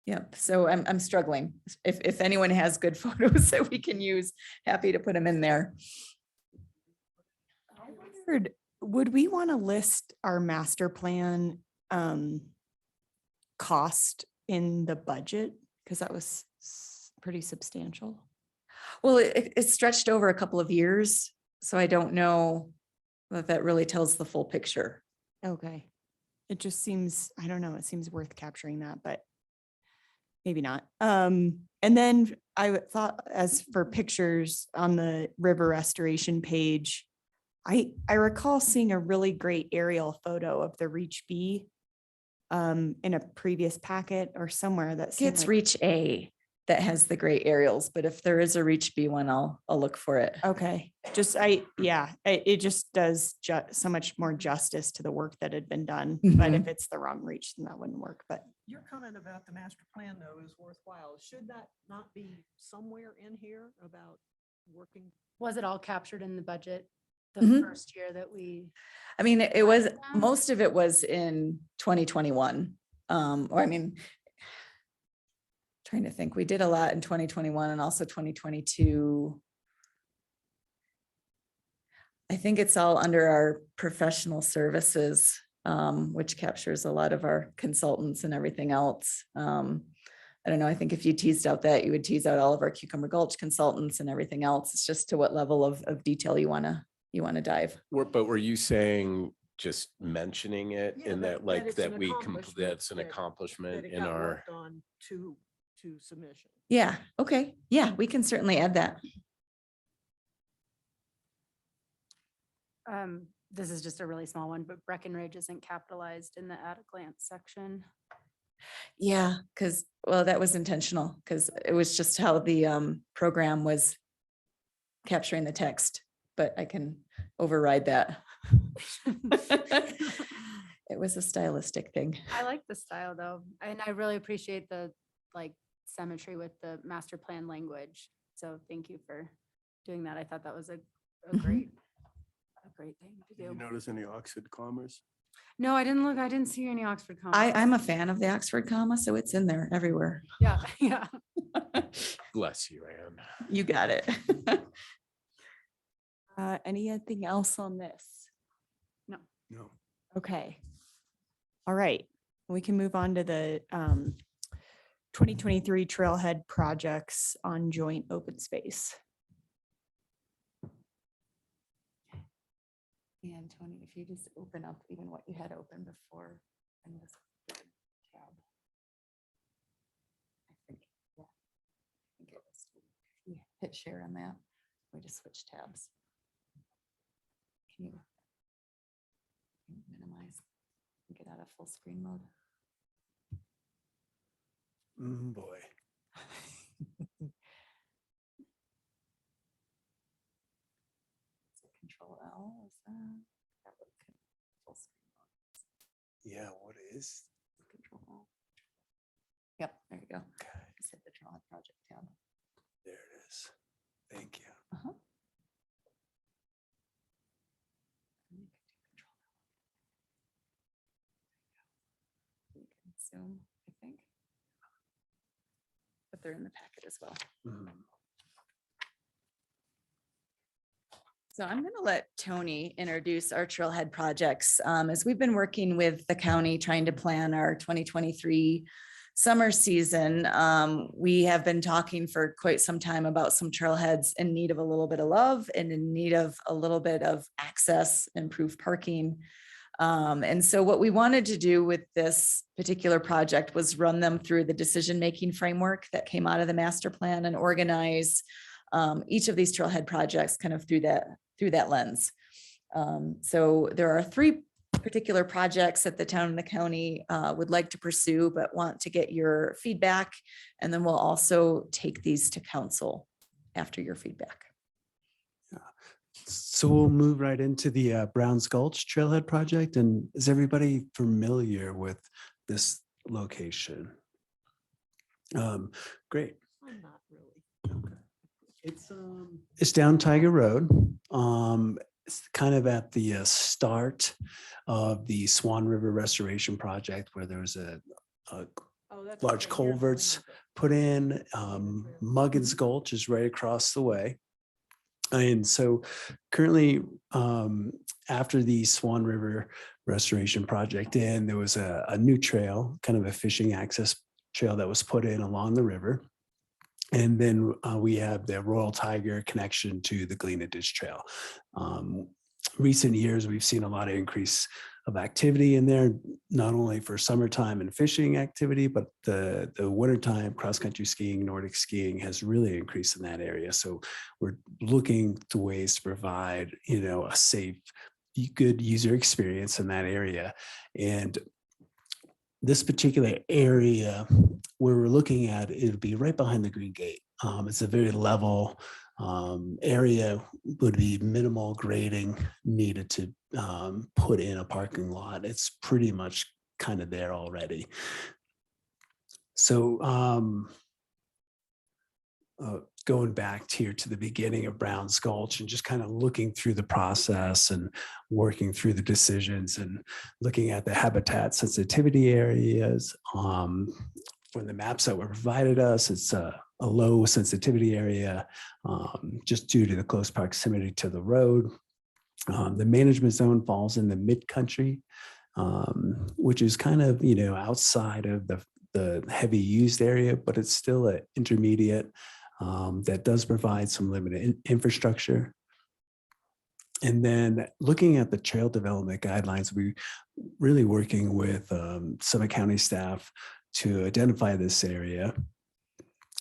Yep. So I'm struggling. If anyone has good photos that we can use, happy to put them in there. I wondered, would we want to list our master plan cost in the budget? Because that was pretty substantial. Well, it stretched over a couple of years, so I don't know if that really tells the full picture. Okay. It just seems, I don't know, it seems worth capturing that, but maybe not. And then I thought as for pictures on the river restoration page, I recall seeing a really great aerial photo of the Reach B in a previous packet or somewhere that seemed It's like- Reach A that has the gray aerials, but if there is a Reach B one, I'll look for it. Okay, it just does so much more justice to the work that had been done. But if it's the wrong reach, then that wouldn't work, but. Your comment about the master plan, though, is worthwhile. Should that not be somewhere in here about working? Was it all captured in the budget the Mhm. first year that we? I mean, it was, Yeah. most of it was in 2021. Trying to think, we did a lot in 2021 and also 2022. I think it's all under our professional services, which captures a lot of our consultants and everything else. I don't know, I think if you teased out that, you would tease out all of our Cucumber Gulch consultants and everything else. It's just to what level of detail you wanna dive. But were you saying just mentioning it Yeah, in that, like, it's that an we, accomplishment that's an that accomplishment it in got our, worked on to submission. Yeah, okay, yeah, we can certainly add that. This is just a really small one, but Breckenridge isn't capitalized in the at a glance section. Yeah, because, well, that was intentional, because it was just how the program was capturing the text, but I can override that. It was a stylistic thing. I like the style though, and I really appreciate the symmetry with the master plan language. So thank you for doing that. I thought that was a Mhm. great thing to Did you do. notice any Oxford commas? No, I didn't look. I didn't see any Oxford comments. I'm a fan of the Oxford comma, so it's in there everywhere. Yeah, yeah. bless you, Anne. You got it. Anything else on this? No. Okay. All right, we can move on to the 2023 trailhead projects on joint open space. And Tony, if you just open up even what you had open before and this tab. I think, yeah. I think it was, you hit share on that. We just switch tabs. Can you minimize, get out of full screen mode? Boy. Is it Control L? Is that would full screen mode? Yeah, what is? Control L. Yep, there you go. Just hit the Draw Project tab. There it is. Thank you. Uh-huh. You can zoom, I think. But they're in the packet as well. Mhm. So I'm going to let Tony introduce our trailhead projects. As we've been working with the county trying to plan our 2023 summer season, we have been talking for quite some time about some trailheads in need of a little bit of love and in need of a little bit of access, improved parking. And so what we wanted to do with this particular project was run them through the decision-making framework that came out of the master plan and organize each of these trailhead projects kind of through that lens. So there are 3 particular projects that the town and the county would like to pursue, but want to get your feedback. And then we'll also take these to council after your feedback. So we'll move right into the Browns Gulch Trailhead project. And is everybody familiar with this location? Great. I'm not really. It's down Tiger Road. It's kind of at the start of the Swan River Restoration Project, where there's a Oh, that's large right here, culverts Breckenridge. put in. Muggins Gulch is right across the way. And so currently, after the Swan River Restoration Project, there was a new trail, kind of a fishing access trail that was put in along the river. And then we have the Royal Tiger connection to the Galena Ditch Trail. Recent years, we've seen a lot of increase of activity in there, not only for summertime and fishing activity, but the wintertime cross-country skiing, Nordic skiing has really increased in that area. So we're looking to ways to provide, a safe, good user experience in that area. And this particular area where we're looking at, it'll be right behind the Green Gate. It's a very level area, would be minimal grading needed to put in a parking lot. It's pretty much kind of there already. So going back here to the beginning of Browns Gulch and just kind of looking through the process and working through the decisions and looking at the habitat sensitivity areas. From the maps that were provided us, it's a low sensitivity area just due to the close proximity to the road. The management zone falls in the mid-country, which is kind of, outside of the heavy used area, but it's still an intermediate that does provide some limited infrastructure. And then looking at the trail development guidelines, we really working with Summit County staff to identify this area.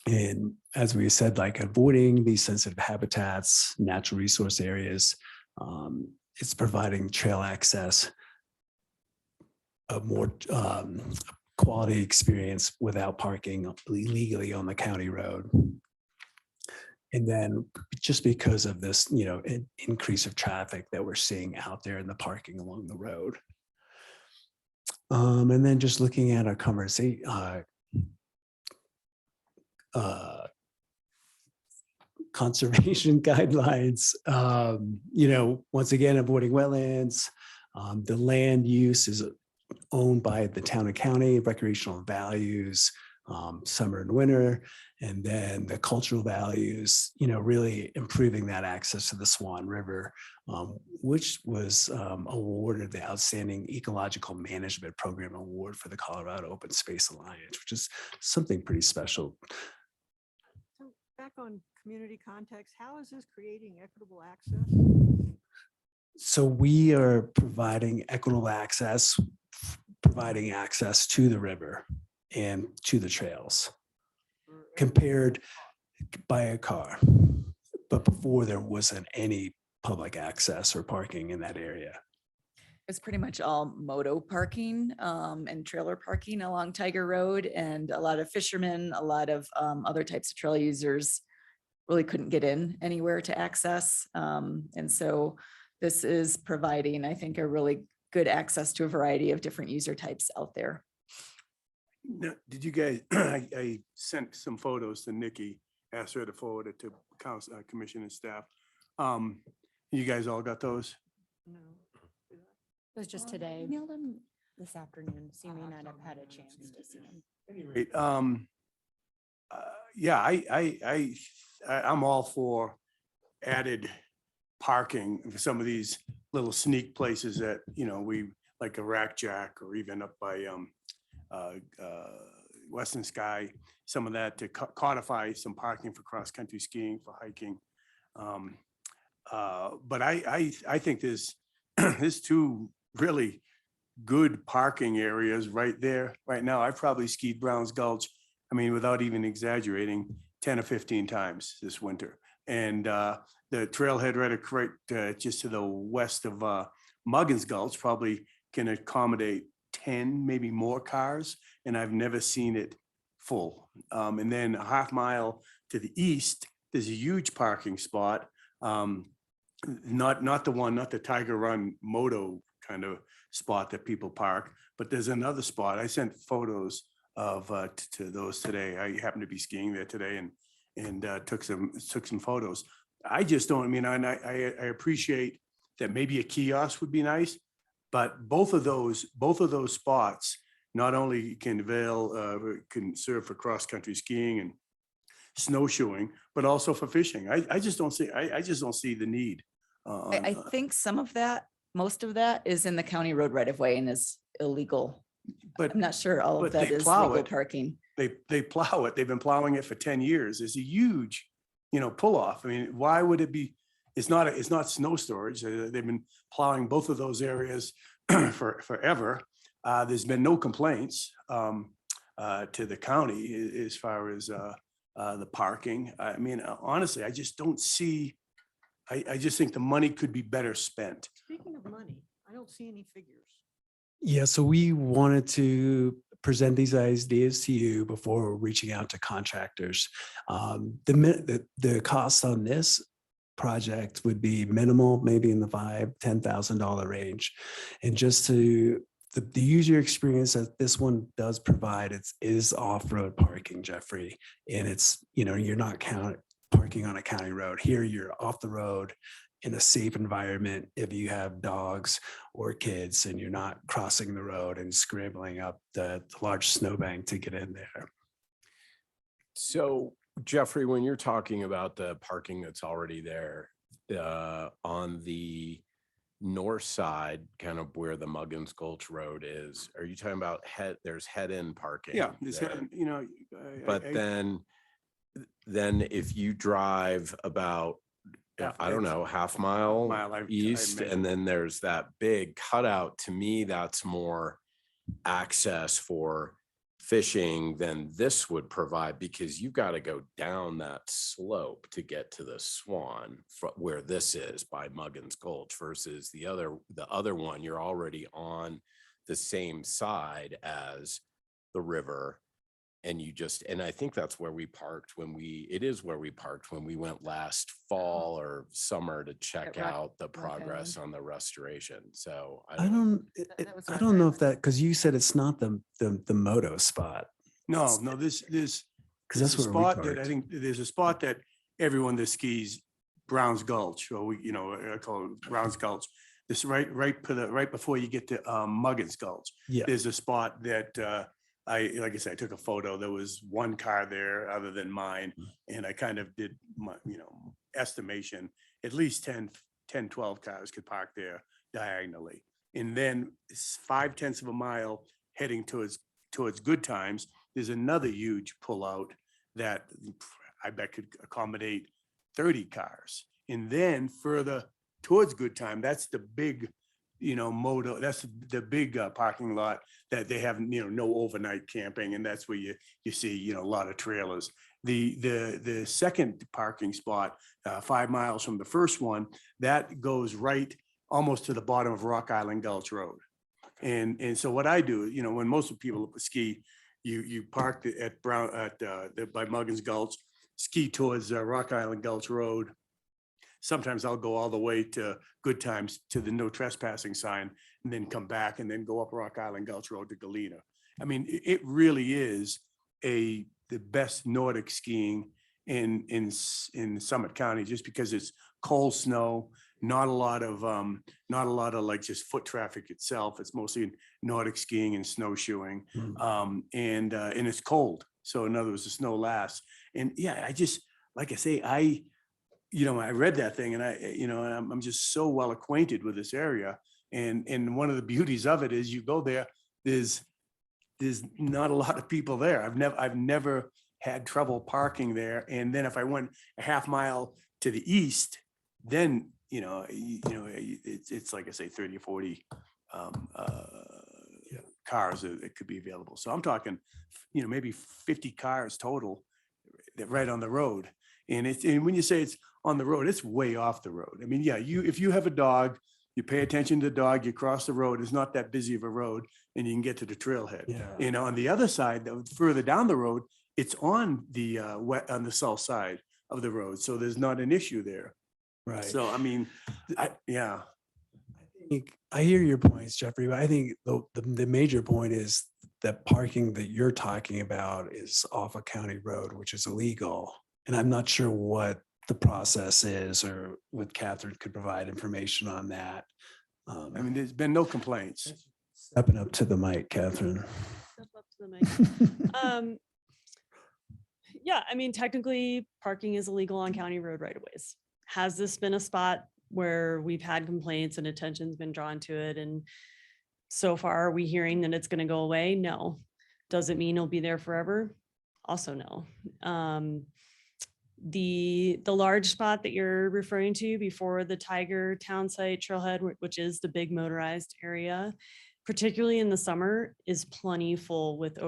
And as we said, like avoiding these sensitive habitats, natural resource areas, it's providing trail access, a more quality experience without parking illegally on the county road. And then just because of this, increase of traffic that we're seeing out there in the parking along the road. And then just looking at our conversation, conservation guidelines, once again, avoiding wetlands. The land use is owned by the town and county, recreational values, summer and winter. And then the cultural values, really improving that access to the Swan River, which was awarded the Outstanding Ecological Management Program Award for the Colorado Open Space Alliance, which is something pretty special. So back on community context, how is this creating equitable access? So we are providing equitable access, providing access to the river and to the trails compared by a car. But before there wasn't any public access or parking in that area. It's pretty much all moto parking and trailer parking along Tiger Road, and a lot of fishermen, a lot of other types of trail users really couldn't get in anywhere to access. And so this is providing, I think, a really good access to a variety of different user types out there. Now, did you guys, I sent some photos to Nikki, asked her to forward it to council, commission and staff. You guys all got those? No. It was just today. Emailed them this afternoon, so you may not have had a chance to see them. Great. Yeah, I'm all for added parking for some of these little sneak places that, we like a Rack Jack, or even up by Western Sky, some of that to codify some parking for cross-country skiing, for hiking. But I think there's two really good parking areas right there. Right now, I've probably skied Browns Gulch, without even exaggerating, 10 or 15 times this winter. And the trailhead right just to the west of Muggins Gulch probably can accommodate 10, maybe more cars, and I've never seen it full. And then a half mile to the east, there's a huge parking spot. Not the Tiger Run moto kind of spot that people park, but there's another spot. I sent photos of to those today. I happened to be skiing there today and took some photos. I just don't, I appreciate that maybe a kiosk would be nice, but both of those spots not only can serve for cross-country skiing and snowshoeing, but also for fishing. I just don't see the need. I think most of that is in the county road right of way and is illegal. But I'm not sure all but of that they is plow legal it. parking. They plow it. They've been plowing it for 10 years. It's a huge, pull off. Why would it be? It's not snow storage. They've been plowing both of those areas for forever. There's been no complaints to the county as far as the parking. Honestly, I just don't see. I just think the money could be better spent. Speaking of money, I don't see any figures. Yeah, so we wanted to present these ideas to you before reaching out to contractors. The cost on this project would be minimal, maybe in the $5,000-$10,000 range. And just to the user experience that this one does provide, is off-road parking, Jeffrey. And it's, you're not parking on a county road. Here you're off the road in a safe environment if you have dogs or kids, and you're not crossing the road and scrambling up the large snowbank to get in there. So Jeffrey, when you're talking about the parking that's already there, on the north side, kind of where the Muggins Gulch Road is, are you talking about there's head-in parking? Yeah, this, there? But I- then if you drive about, I don't know, half mile I east, measured. and then there's that big cutout, to me, that's more access for fishing than this would provide, because you've got to go down that slope to get to the Swan where this is by Muggins Gulch, versus the other one, you're already on the same side as the river. And I think that's where we parked when we went last fall or summer to check Rock- out the Rock progress on the restoration. So I don't was I Rock don't know if Island. that, because you said it's not the moto spot, No, this because there's that's a where we spot that I parked. think there's a spot that everyone that skis Browns Gulch, or I call it Browns Gulch. This right before you get to Muggins Gulch. Yeah. There's a spot that like I said, I took a photo. There was one car there other than mine. And I kind of did my, estimation, at least 10, 12 cars could park there diagonally. And then 5/10 of a mile heading towards Good Times, there's another huge pullout that I bet could accommodate 30 cars. And then further towards Good Time, that's the big, moto, that's the big parking lot that they have, no overnight camping. And that's where you see, a lot of trailers. The second parking spot, 5 miles from the first one, that goes right almost to the bottom of Rock Island Gulch Road. And so what I do, when most people ski, you park at by Muggins Gulch, ski towards Rock Island Gulch Road. Sometimes I'll go all the way to Good Times to the no trespassing sign and then come back and then go up Rock Island Gulch Road to Galena. I mean, it really is the best Nordic skiing in Summit County, just because it's cold snow, not a lot of like just foot traffic itself. It's mostly Nordic skiing and snowshoeing. And it's cold. So in other words, the snow lasts. And yeah, I just, like I say, I read that thing and I'm just so well acquainted with this area. And one of the beauties of it is you go there, there's not a lot of people there. I've never had trouble parking there. And then if I went a half mile to the east, then, it's like I say, 30 or 40 cars that could be available. So I'm talking, maybe 50 cars total that right on the road. And when you say it's on the road, it's way off the road. I mean, yeah, if you have a dog, you pay attention to the dog, you cross the road, it's not that busy of a road and you can get to the trailhead. Yeah. On the other side, further down the road, it's on the south side of the road. So there's not an issue there. Right. So, I mean, yeah. I hear your points, Jeffrey, but I think the major point is that parking that you're talking about is off a county road, which is illegal. And I'm not sure what the process is, or what Catherine could provide information on that. I mean, there's been no complaints. Stepping up to the mic, Catherine. Step up to the mic. Yeah, I mean, technically parking is illegal on county road right of ways. Has this been a spot where we've had complaints and attention's been drawn to it? And so far, are we hearing that it's going to go away? No. Does it mean it'll be there forever? Also no. The large spot that you're referring to before the Tiger Town Site Trailhead, which is the big motorized area, particularly in the summer, is plenty full with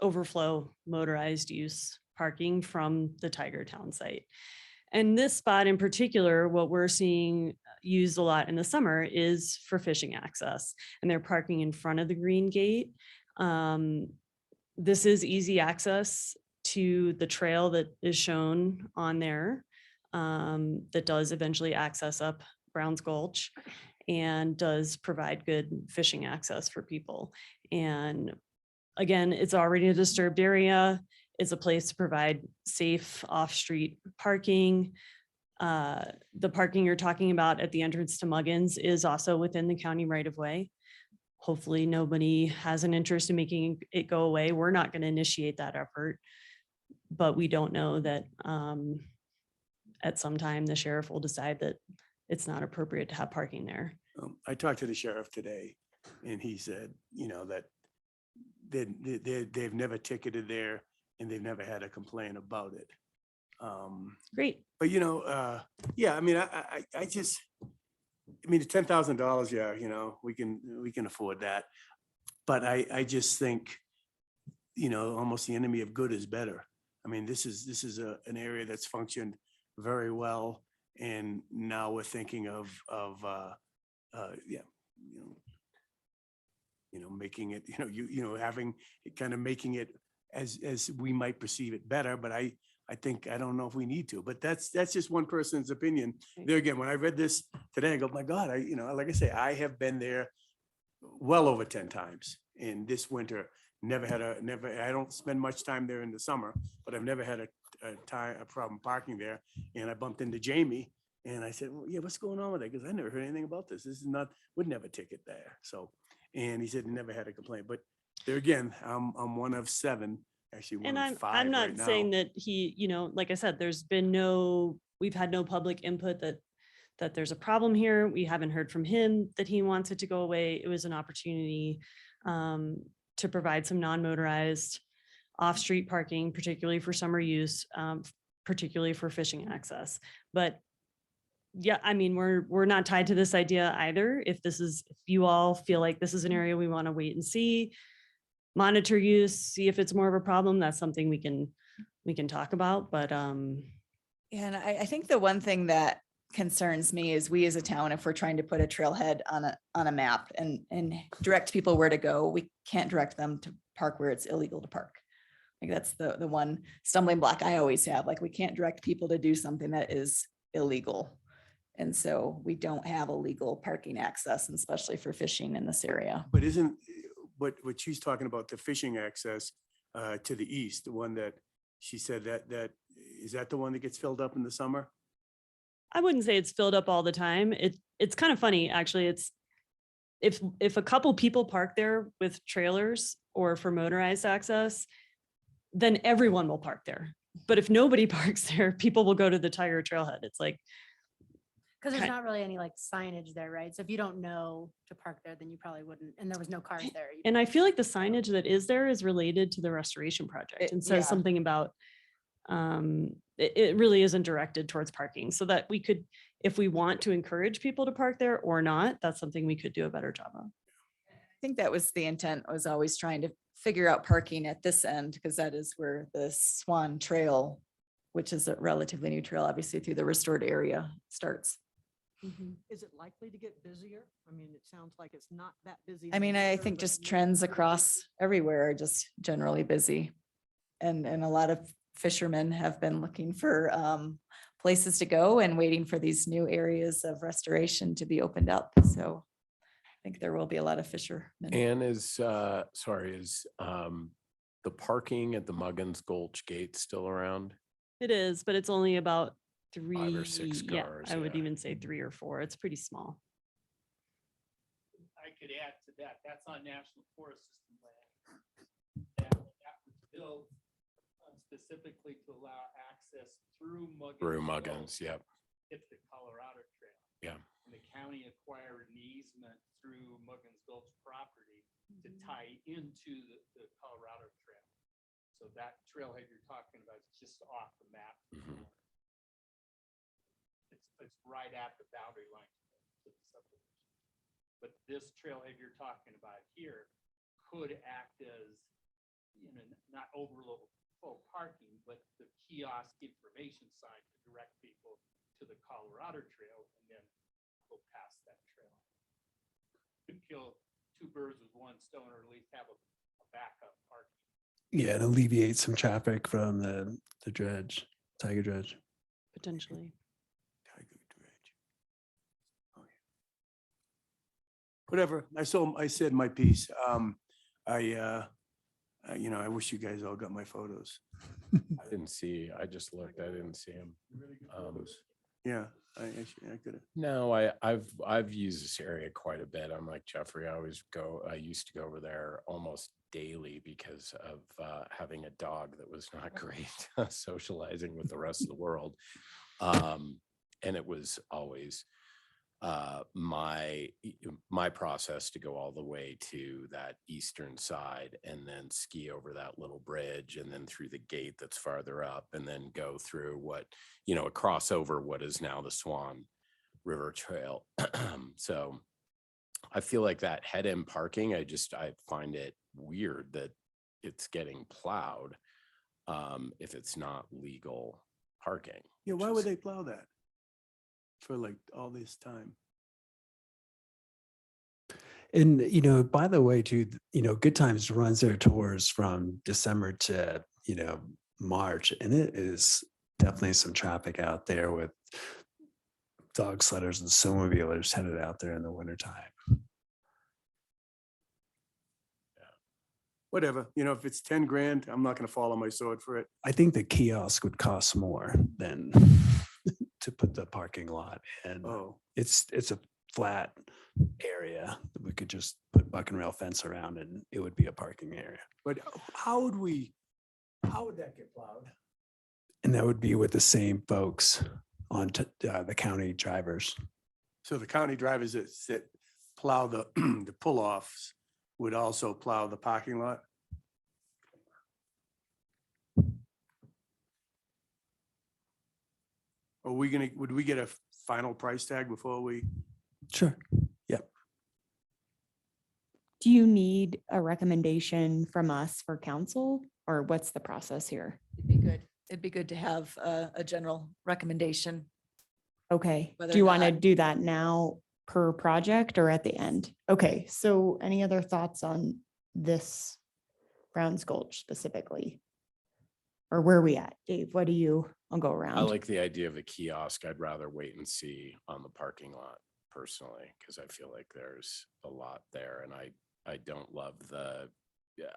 overflow motorized use parking from the Tiger Town Site. And this spot in particular, what we're seeing used a lot in the summer is for fishing access, and they're parking in front of the green gate. This is easy access to the trail that is shown on there, that does eventually access up Browns Gulch and does provide good fishing access for people. And again, it's already a disturbed area. It's a place to provide safe off-street parking. The parking you're talking about at the entrance to Muggins is also within the county right-of-way. Hopefully nobody has an interest in making it go away. We're not going to initiate that effort, but we don't know that at some time the sheriff will decide that it's not appropriate to have parking there. I talked to the sheriff today and he said, that they've never ticketed there and they've never had a complaint about it. Great. But yeah, I mean, I just, the $10,000, yeah, we can afford that. But I just think, almost the enemy of good is better. I mean, this is an area that's functioned very well, and now we're thinking of making it, having kind of making it as we might perceive it better. But I don't know if we need to, but that's just one person's opinion. There again, when I read this today, I go, my God, like I say, I have been there well over 10 times in this winter. I don't spend much time there in the summer, but I've never had a problem parking there. And I bumped into Jamie and I said, well, yeah, what's going on with that? Because I never heard anything about this. This is not, would never ticket there. So, and he said he never had a complaint, but There again, I'm one of 7, actually And one of 5 I'm right not saying now. that he, like I said, we've had no public input that there's a problem here. We haven't heard from him that he wants it to go away. It was an opportunity to provide some non-motorized off-street parking, particularly for summer use, particularly for fishing access. But yeah, I mean, we're not tied to this idea either. If you all feel like this is an area we want to wait and see, monitor use, see if it's more of a problem, that's something we can talk about. But Yeah, and I think the one thing that concerns me is we as a town, if we're trying to put a trailhead on a map and direct people where to go, we can't direct them to park where it's illegal to park. Like that's the one stumbling block I always have, like we can't direct people to do something that is illegal. And so we don't have a legal parking access, and especially for fishing in this area. But isn't what she's talking about, the fishing access to the east, the one that she said that is that the one that gets filled up in the summer? I wouldn't say it's filled up all the time. It's kind of funny, actually. It's if a couple people park there with trailers or for motorized access, then everyone will park there. But if nobody parks there, people will go to the Tiger Trailhead. It's like, Because there's Kind- not really any like signage there, right? So if you don't know to park there, then you probably wouldn't, and there was no cars there. you and I feel like the signage that is there is related to the restoration project It- and says yeah. something about it really isn't directed towards parking, so that we could, if we want to encourage people to park there or not, that's something we could do a better job of. I think that was the intent, was always trying to figure out parking at this end, because that is where the Swan Trail, which is a relatively new trail, obviously through the restored area, starts. Is it likely to get busier? I mean, it sounds like it's not that busy. I mean, I anymore, think but just maybe trends it could be. across everywhere are just generally busy. And a lot of fishermen have been looking for places to go and waiting for these new areas of restoration to be opened up. So I think there will be a lot of fishermen. And is the parking at the Muggins Gulch Gate still around? It is, but it's only about 5 or 6 yeah, cars, I would yeah. even say 3 or 4. It's pretty small. I could add to that, that's on National Forest System land. That was built specifically to allow access through Muggins. Through Gulch Muggins, yep. Hit the Colorado Trail. Yeah. And the county acquired an easement through Muggins Gulch property to tie into the Colorado Trail. So that trailhead you're talking about is just off the map. Mhm. It's right at the boundary line to the subdivision. But this trailhead you're talking about here could act as, not overload full parking, but the kiosk information sign to direct people to the Colorado Trail and then go past that trail. Could kill 2 birds with 1 stone, or at least have a backup parking. Yeah, and alleviate some traffic from the dredge, Tiger Dredge. Potentially. Tiger Dredge. Oh, yeah. Whatever, I said my piece. I wish you guys all got my photos. I didn't see, I just looked, I didn't see him. Yeah, I could have. No, I've used this area quite a bit. I'm like Jeffrey, I used to go over there almost daily because of having a dog that was not great socializing with the rest of the world. And it was always my process to go all the way to that eastern side and then ski over that little bridge and then through the gate that's farther up and then go through cross over what is now the Swan River Trail. So I feel like that head end parking, I find it weird that it's getting plowed if it's not legal parking. Yeah, which why is- would they plow that? For like all this time? And, by the way, too, Good Times runs their tours from December to, March, and it is definitely some traffic out there with dog sledders and snowmobilers headed out there in the wintertime. Whatever, if it's 10 grand, I'm not gonna fall on my sword for it. I think the kiosk would cost more than to put the parking lot in. Oh, It's a flat area that we could just put buck and rail fence around and it would be a parking area. But how would that get plowed? And that would be with the same folks on the county drivers. So the county drivers that plow the, the pull-offs would also plow the parking lot? Are we gonna, would we get a final price tag before we? Sure. Do you need a recommendation from us for council or what's the process here? It'd be good. It'd be good to have a general recommendation. Okay, Whether do you or want to not- do that now per project or at the end? Okay, so any other thoughts on this Browns Gulch specifically? Or where are we at? Dave, what do you, I'll go around. I like the idea of a kiosk. I'd rather wait and see on the parking lot personally, because I feel like there's a lot there and I don't love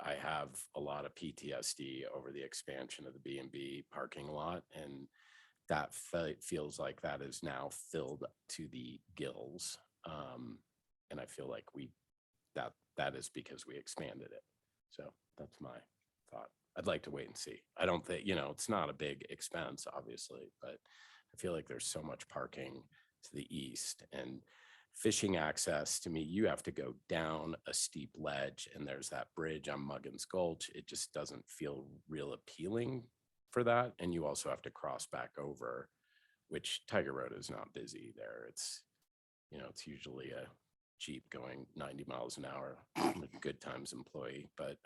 I have a lot of PTSD over the expansion of the B&B parking lot, and that feels like that is now filled to the gills. And I feel like that is because we expanded it. So that's my thought. I'd like to wait and see. I don't think, it's not a big expense, obviously, but I feel like there's so much parking to the east, and fishing access, to me, you have to go down a steep ledge and there's that bridge on Muggins Gulch. It just doesn't feel real appealing for that. And you also have to cross back over, which Tiger Road is not busy there. It's usually a Jeep going 90 miles an hour, like a Good Times employee, but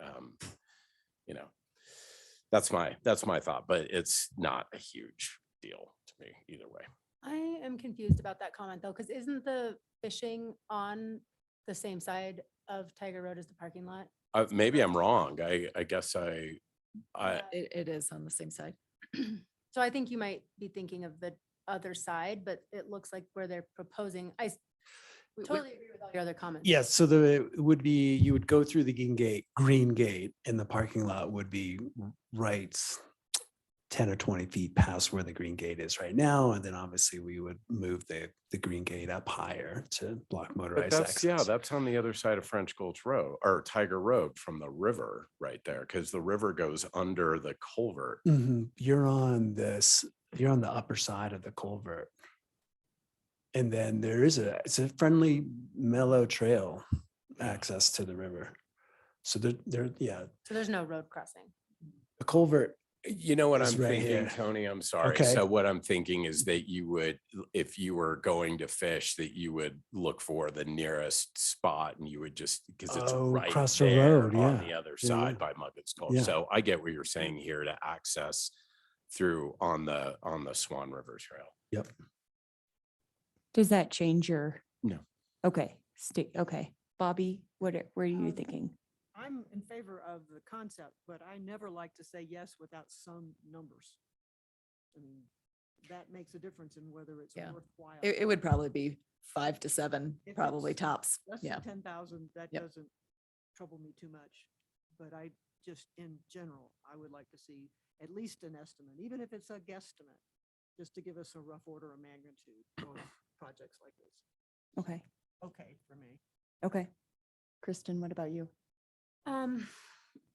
that's my thought, but it's not a huge deal to me either way. I am confused about that comment though, because isn't the fishing on the same side of Tiger Road as the parking lot? Maybe I'm wrong. I guess I It is on the same side. So I think you might be thinking of the other side, but it looks like where they're proposing, totally agree with all your other comments. Yes, so it would be, you would go through the green gate and the parking lot would be right 10 or 20 feet past where the green gate is right now. And then obviously we would move the green gate up higher to block But motorized that's, access. that's on the other side of French Gulch Road or Tiger Road from the river right there, because the river goes under the culvert. You're on the upper side of the culvert. And then it's a friendly, mellow trail access to the river. So yeah, So there's no road crossing. the culvert. You know what It's I'm right thinking, here. Tony? I'm sorry. Okay. So what I'm thinking is that you would, if you were going to fish, that you would look for the nearest spot and you would just, because it's right across the there road, on yeah. the other Yeah, side yeah. by Muggins Gulch. Yeah. So I get what you're saying here to access through on the Swan River Trail. Yep. Does that change your? No. Okay, okay. Bobby, what are you thinking? I'm in favor of the concept, but I never like to say yes without some numbers. I mean, that makes a difference in whether it's Yeah. worthwhile. It would probably be 5 to 7, If probably it's tops. Less Yeah. than 10,000, that Yep. doesn't trouble me too much. But I just, in general, I would like to see at least an estimate, even if it's a guesstimate, just to give us a rough order of magnitude for projects like this. Okay, Okay, for me. okay. Kristen, what about you?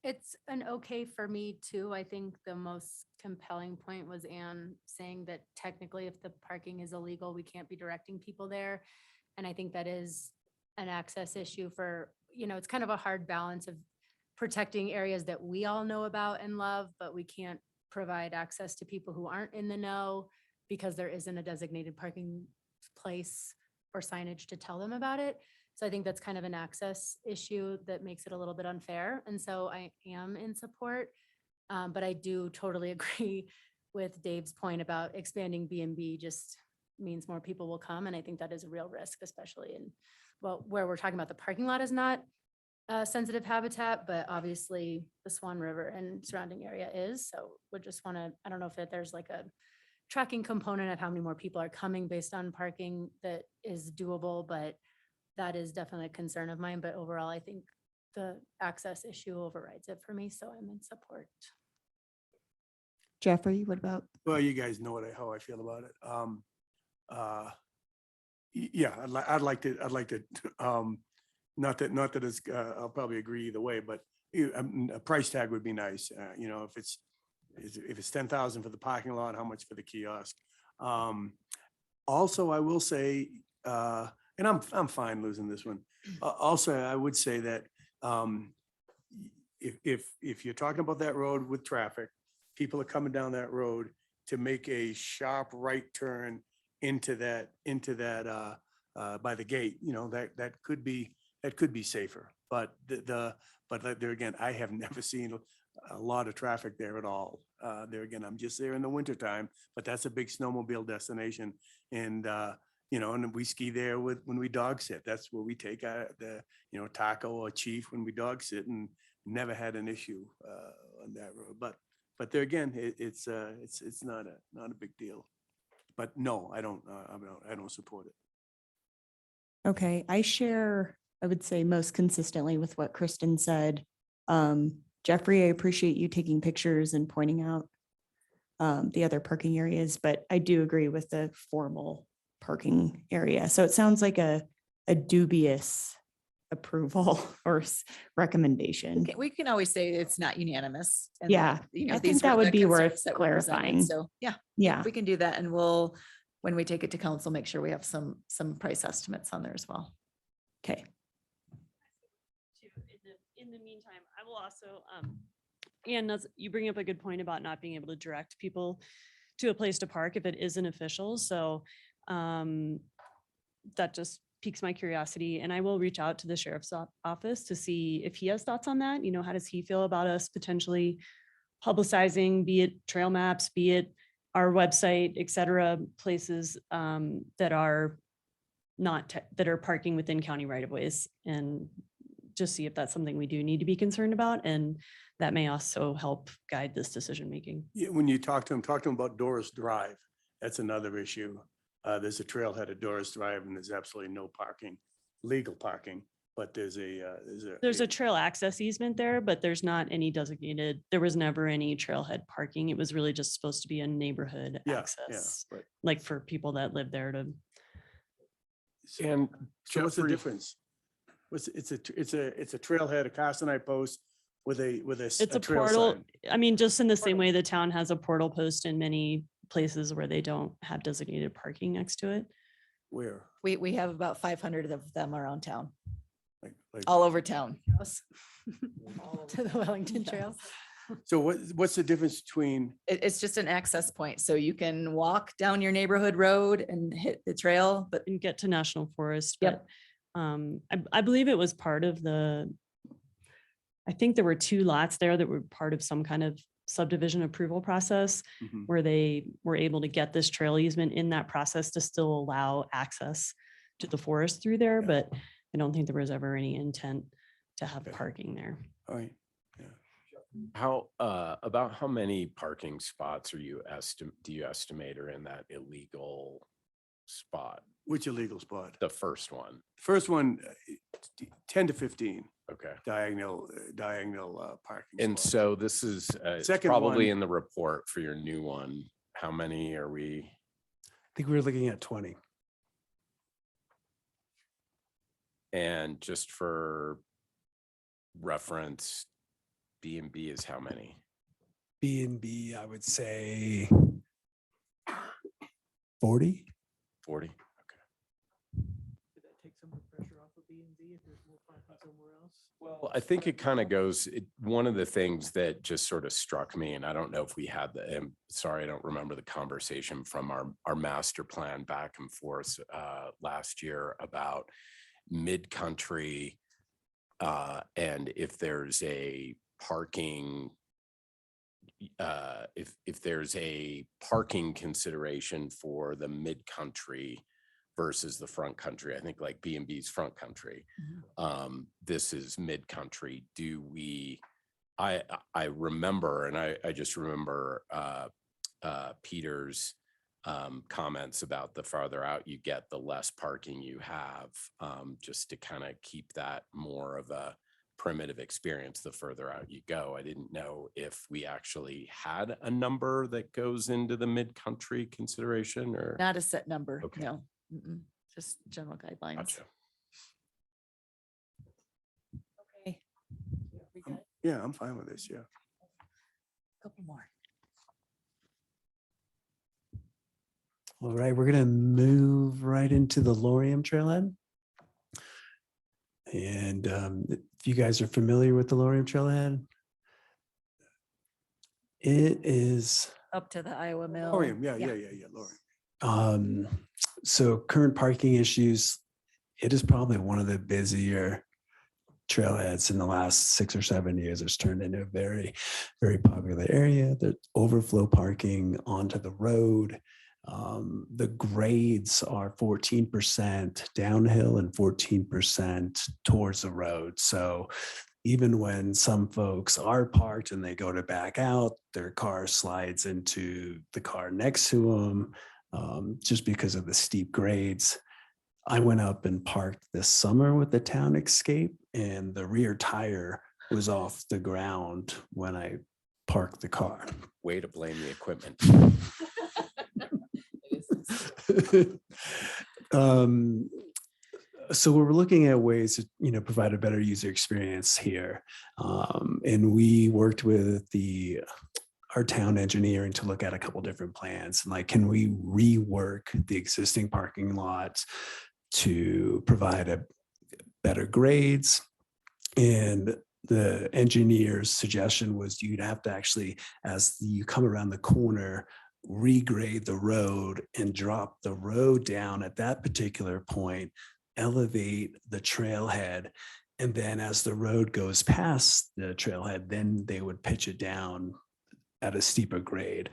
It's an okay for me too. I think the most compelling point was Anne saying that technically if the parking is illegal, we can't be directing people there. And I think that is an access issue for, it's kind of a hard balance of protecting areas that we all know about and love, but we can't provide access to people who aren't in the know because there isn't a designated parking place or signage to tell them about it. So I think that's kind of an access issue that makes it a little bit unfair. And so I am in support. But I do totally agree with Dave's point about expanding B&B just means more people will come. And I think that is a real risk, especially in, where we're talking about the parking lot is not sensitive habitat, but obviously the Swan River and surrounding area is. So we just want to, I don't know if there's like a tracking component of how many more people are coming based on parking that is doable, but that is definitely a concern of mine. But overall, I think the access issue overrides it for me. So I'm in support. Jeffrey, what about? Well, you guys know how I feel about it. Yeah, I'd like to, not that it's, I'll probably agree either way, but a price tag would be nice. You know, if it's 10,000 for the parking lot, how much for the kiosk? Also, I will say, and I'm fine losing this one. Also, I would say that, if you're talking about that road with traffic, people are coming down that road to make a sharp right turn into that, by the gate, you know, that could be safer. But but there again, I have never seen a lot of traffic there at all. There again, I'm just there in the wintertime, but that's a big snowmobile destination. And, you know, and we ski there when we dog sit. That's where we take Taco or Chief when we dog sit, and never had an issue on that road. But there again, it's not a big deal. But no, I don't support it. Okay, I share, I would say most consistently with what Kristen said. Jeffrey, I appreciate you taking pictures and pointing out the other parking areas, but I do agree with the formal parking area. So it sounds like a dubious approval or recommendation. Okay, we can always say it's not unanimous. And Yeah, that, you know, I these think that were would the be worth concerns that were presented. clarifying. So yeah, Yeah, we can do that, and we'll, when we take it to council, make sure we have some price estimates on there as well. okay. In the meantime, I will also, and you bring up a good point about not being able to direct people to a place to park if it isn't official. So that just piques my curiosity, and I will reach out to the sheriff's office to see if he has thoughts on that. You know, how does he feel about us potentially publicizing, be it trail maps, be it our website, et cetera, places that are that are parking within county right of ways, and just see if that's something we do need to be concerned about. And that may also help guide this decision making. Yeah, when you talk to him about Doris Drive, that's another issue. There's a trailhead at Doris Drive, and there's absolutely no parking, legal parking, but there's a trail access easement there, but there's not any designated, there was never any trailhead parking. It was really just supposed to be a neighborhood access, right. like for people that live there to. And So what's the Jeffrey- difference? It's a trailhead, a Carson post with a It's a trail portal. sign. I mean, just in the same way the town has a portal post in many places where they don't have designated parking next to it. Where? We have about 500 of them around town, Like, all over town. To the Wellington Yeah. Trails. so what's the difference between, It's just an access point. So you can walk down your neighborhood road and hit the trail, but And get to National Forest. Yep. But I believe it was part of I think there were 2 lots there that were part of some kind of subdivision approval process Mhm. where they were able to get this trail easement in that process to still allow access to the forest through there. Yeah. But I don't think there was ever any intent to have Okay. parking there. all right, How, about how many parking spots do you estimate are in that illegal spot? which illegal spot? The first one. First one, 10 to 15 Okay. diagonal parking. And spots. so this is it's Second probably one- in the report for your new one. How many are we? I think we were looking at 20. And just for reference, B&B is how many? B&B, I would say 40. 40? Could that take some of the pressure off of B&B if there's more parking somewhere else? Well, I think it kind of goes, one of the things that just sort of struck me, and I don't know if we had I'm sorry, I don't remember the conversation from our master plan back and forth last year about mid-country and if there's a parking if there's a parking consideration for the mid-country versus the front country. I think like B&B's front country. This is mid-country. I remember, and I just remember Peter's comments about the farther out you get, the less parking you have, just to kind of keep that more of a primitive experience the further out you go. I didn't know if we actually had a number that goes into the mid-country consideration or. not a set number. Okay. No. Mm-mm. just general guidelines. Gotcha. Okay. We good? Yeah, I'm fine with this, yeah. Couple more. All right, we're gonna move right into the Lorium Trailhead. And if you guys are familiar with the Lorium Trailhead, it is Up to the Iowa Mill. Lorium, yeah, Lorium. so current parking issues. It is probably one of the busier trailheads in the last 6 or 7 years. It's turned into a very, very popular area. The overflow parking onto the road. The grades are 14% downhill and 14% towards the road. So even when some folks are parked and they go to back out, their car slides into the car next to them just because of the steep grades. I went up and parked this summer with the Town Escape, and the rear tire was off the ground when I parked the car. Way to blame the equipment. So we're looking at ways to, provide a better user experience here. And we worked with our town engineering to look at a couple different plans. Like, can we rework the existing parking lots to provide a better grades? And the engineer's suggestion was you'd have to actually, as you come around the corner, regrade the road and drop the road down at that particular point, elevate the trailhead. And then as the road goes past the trailhead, then they would pitch it down at a steeper grade,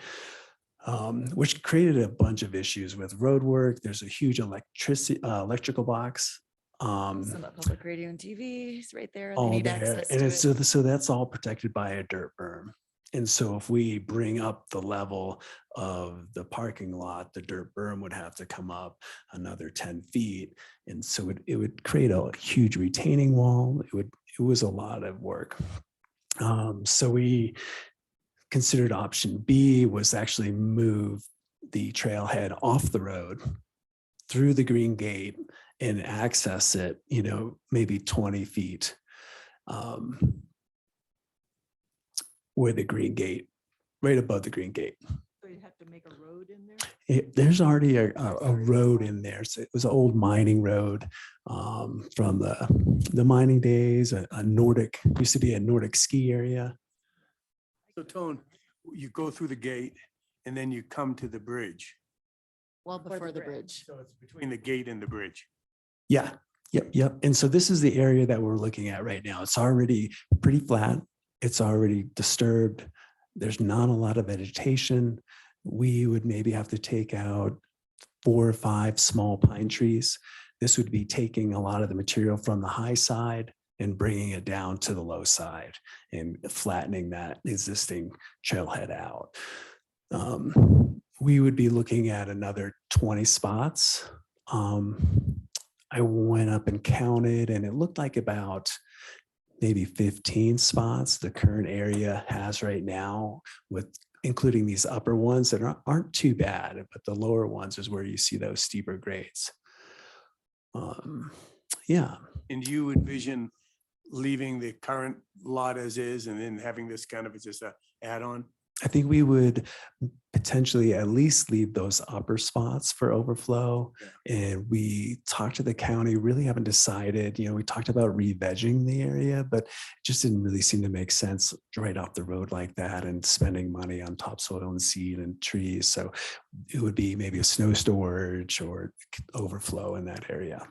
which created a bunch of issues with road work. There's a huge electrical box. Some public radio and TV is right there. They All need there. access And to it's it. so that's all protected by a dirt berm. And so if we bring up the level of the parking lot, the dirt berm would have to come up another 10 feet. And so it would create a huge retaining wall. It was a lot of work. So we considered option B was actually move the trailhead off the road through the green gate and access it, maybe 20 feet where the green gate, right above the green gate. So you have to make a road in there? There's already a road in there. So it was an old mining road from the mining days, used to be a Nordic ski area. So Tone, you go through the gate and then you come to the bridge. Well, before the bridge. So it's between the gate and the bridge. Yeah, yep. And so this is the area that we're looking at right now. It's already pretty flat. It's already disturbed. There's not a lot of vegetation. We would maybe have to take out 4 or 5 small pine trees. This would be taking a lot of the material from the high side and bringing it down to the low side and flattening that existing trailhead out. We would be looking at another 20 spots. I went up and counted, and it looked like about maybe 15 spots the current area has right now, with including these upper ones that aren't too bad, but the lower ones is where you see those steeper grades. Yeah. And do you envision leaving the current lot as is and then having this kind of just a add-on? I think we would potentially at least leave those upper spots for overflow. And we talked to the county, really haven't decided, we talked about re-vegging the area, but it just didn't really seem to make sense right off the road like that and spending money on topsoil and seed and trees. So it would be maybe a snow storage or overflow in that area.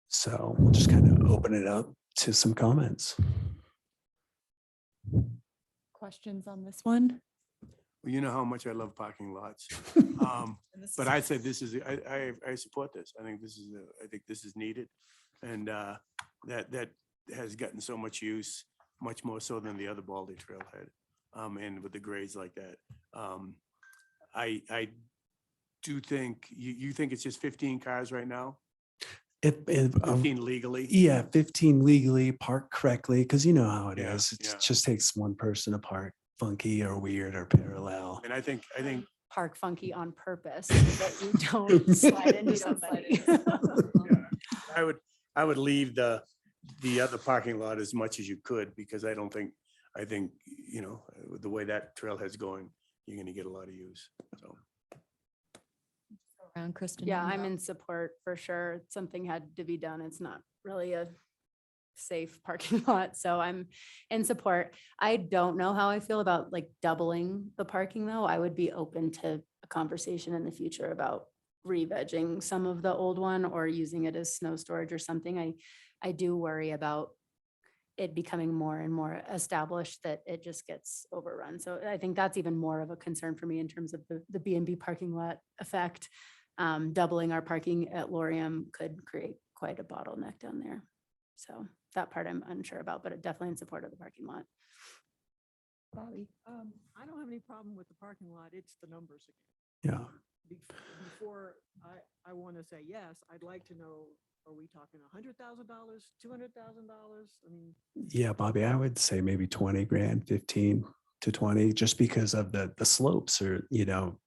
So we'll just kind of open it up to some comments. Questions on this one? Well, you know how much I love parking lots. But I said, I support this. I think this is needed. And that has gotten so much use, much more so than the other Baldy Trailhead. And with the grades like that. I do think, you think it's just 15 cars right now? 15 legally? Yeah, 15 legally, parked correctly, because you know how it is. It yeah. just takes one person to park funky or weird or parallel. And I think park funky on purpose so that you don't slide into You don't slide somebody. into I would leave the other parking lot as much as you could, because I think, you know, with the way that trailhead's going, you're gonna get a lot of use, so. Around Kristen. Yeah, I'm in support for sure. Something had to be done. It's not really a safe parking lot, so I'm in support. I don't know how I feel about like doubling the parking though. I would be open to a conversation in the future about re-vegging some of the old one or using it as snow storage or something. I do worry about it becoming more and more established that it just gets overrun. So I think that's even more of a concern for me in terms of the B and B parking lot effect. Doubling our parking at Lorium could create quite a bottleneck down there. So that part I'm unsure about, but definitely in support of the parking lot. Bobby. I don't have any problem with the parking lot. It's the numbers again. Yeah. Before I want to say yes, I'd like to know, are we talking $100,000, $200,000? I mean, Yeah, Bobby, I would say maybe 20 grand, 15 to 20, just because of the slopes are, you know,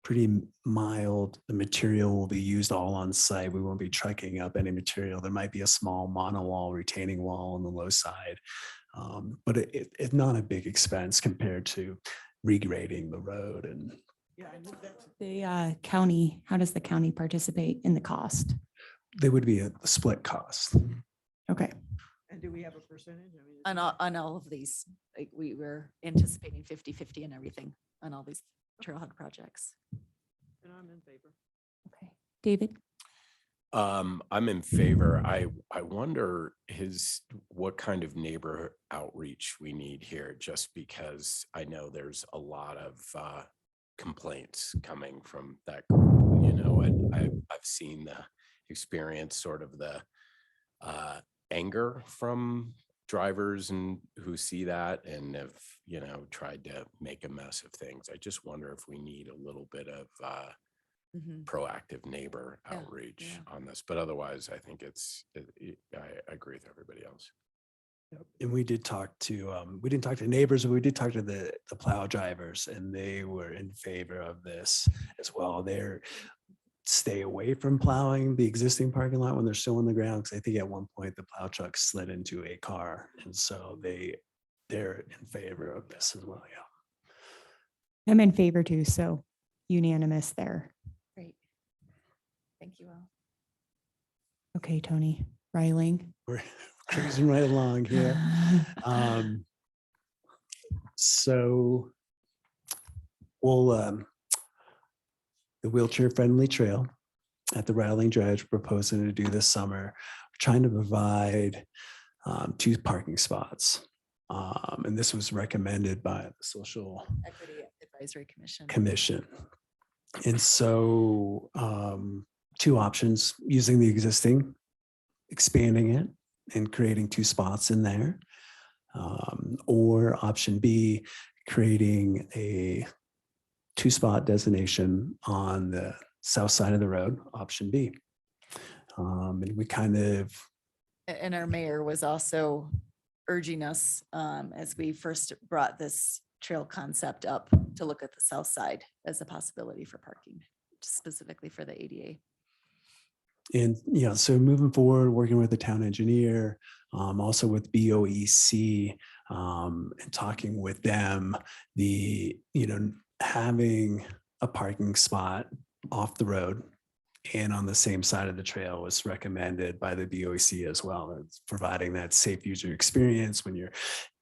pretty mild. The material will be used all on site. We won't be trucking up any material. There might be a small monowall retaining wall on the low side, but it's not a big expense compared to regrading the road. And yeah, I knew that's, The county, how does the county participate in the cost? they would be a split cost. Okay. and do we have a percentage? I mean, is On it- on all of these, like we were anticipating 50-50 and everything on all these trailhead projects. And I'm in favor. Okay. David? I'm in favor. I wonder what kind of neighbor outreach we need here, just because I know there's a lot of complaints coming from that group, you know, and I've seen the experience, sort of the anger from drivers and who see that and have, you know, tried to make a mess of things. I just wonder if we need a little bit of proactive neighbor Yeah, outreach yeah. on this, but otherwise I think I agree with everybody else. Yep. And we did talk to, we didn't talk to neighbors, but we did talk to the plow drivers, and they were in favor of this as well. They're stay away from plowing the existing parking lot when they're still on the ground, because I think at one point the plow truck slid into a car, and so they're in favor of this as well. Yeah. I'm in favor too, so unanimous there. Great. Thank you all. Okay, Tony, Ryling. We're cruising right along here. So we'll the wheelchair friendly trail at the Rattling Dredge, we're proposing to do this summer. We're trying to provide 2 parking spots. And this was recommended by the Social Equity Advisory Commission. Commission. And so 2 options: using the existing, expanding it and creating 2 spots in there. Or option B, creating a 2-spot designation on the south side of the road, option B. And we kind of, And our mayor was also urging us, as we first brought this trail concept up, to look at the south side as a possibility for parking, specifically for the ADA. and yeah, so moving forward, working with the town engineer, also with BOEC, and talking with them, having a parking spot off the road and on the same side of the trail was recommended by the BOEC as well. It's providing that safe user experience when you're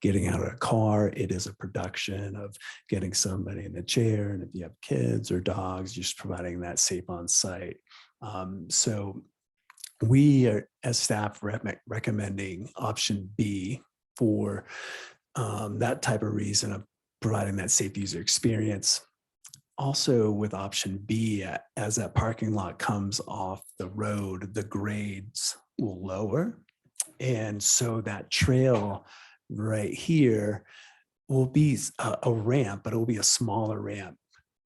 getting out of a car. It is a production of getting somebody in a chair, and if you have kids or dogs, just providing that safe on site. So we are, as staff, recommending option B for that type of reason of providing that safe user experience. Also with option B, as that parking lot comes off the road, the grades will lower. And so that trail right here will be a ramp, but it will be a smaller ramp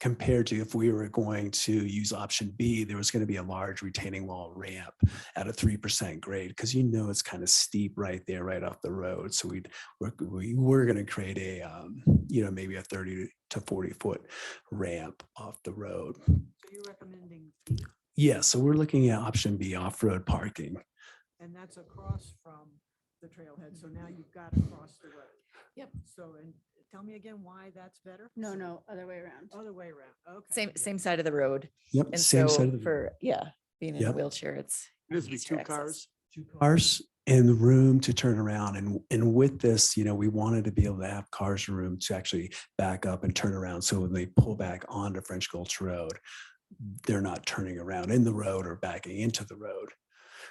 compared to if we were going to use option B, there was going to be a large retaining wall ramp at a 3% grade, because it's kind of steep right there, right off the road. So we were going to create a, maybe a 30 to 40 foot ramp off the road. So you're recommending B, Yeah, so we're looking at option B, off-road parking. and that's across from the trailhead. So now you've got to cross the road. Yep. So, and tell me again why that's better? No, other way around. Other way around. Okay. Same side of the road. Yep, And same so side of the for, being in a Yep. wheelchair, it's. There's be easier two access. cars. cars and room to turn around. And with this, we wanted to be able to have cars and room to actually back up and turn around. So when they pull back onto French Gulch Road, they're not turning around in the road or backing into the road.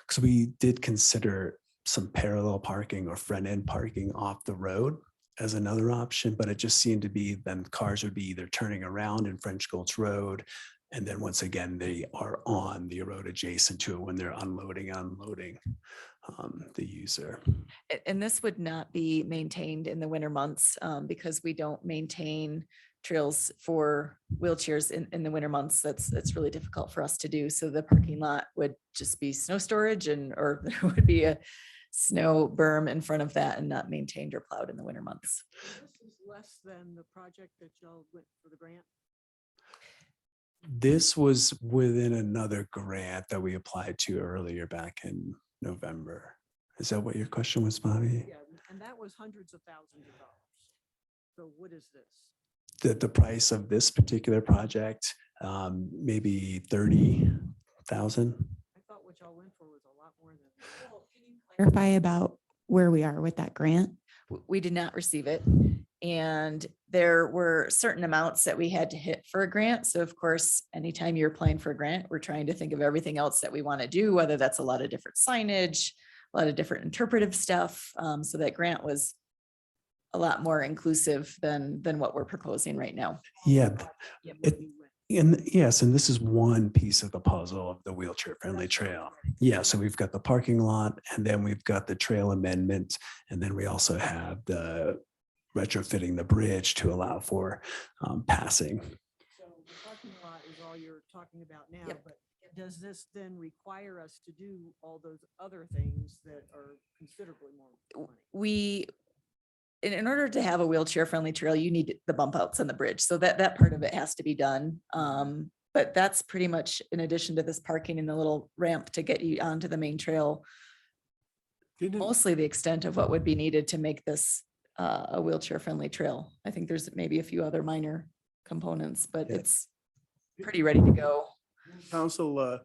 Because we did consider some parallel parking or front end parking off the road as another option, but it just seemed to be then cars would be either turning around in French Gulch Road, and then once again, they are on the road adjacent to it when they're unloading the user. And this would not be maintained in the winter months because we don't maintain trails for wheelchairs in the winter months. That's really difficult for us to do. So the parking lot would just be snow storage or there would be a snow berm in front of that and not maintained or plowed in the winter months. This is less than the project that y'all went for the grant. This was within another grant that we applied to earlier back in November. Is that what your question was, Bobby? Yeah, and that was hundreds of thousands of dollars. So what is this? The price of this particular project, maybe 30,000. I thought what y'all went for was a lot more than. Clarify about where we are with that grant. We did not receive it. And there were certain amounts that we had to hit for a grant. So of course, anytime you're applying for a grant, we're trying to think of everything else that we want to do, whether that's a lot of different signage, a lot of different interpretive stuff. So that grant was a lot more inclusive than what we're proposing right now. Yeah. Yep. And yes, and this is one piece of the puzzle of the wheelchair friendly trail. Yeah, so we've got the parking lot, and then we've got the trail amendment, and then we also have the retrofitting the bridge to allow for passing. So the parking lot is all you're talking about now, Yep. but does this then require us to do all those other things that are considerably more money? In order to have a wheelchair friendly trail, you need the bump outs on the bridge. So that part of it has to be done. But that's pretty much in addition to this parking and the little ramp to get you onto the main trail, mostly the extent of what would be needed to make this a wheelchair friendly trail. I think there's maybe a few other minor components, but Yeah. it's pretty ready to go. Council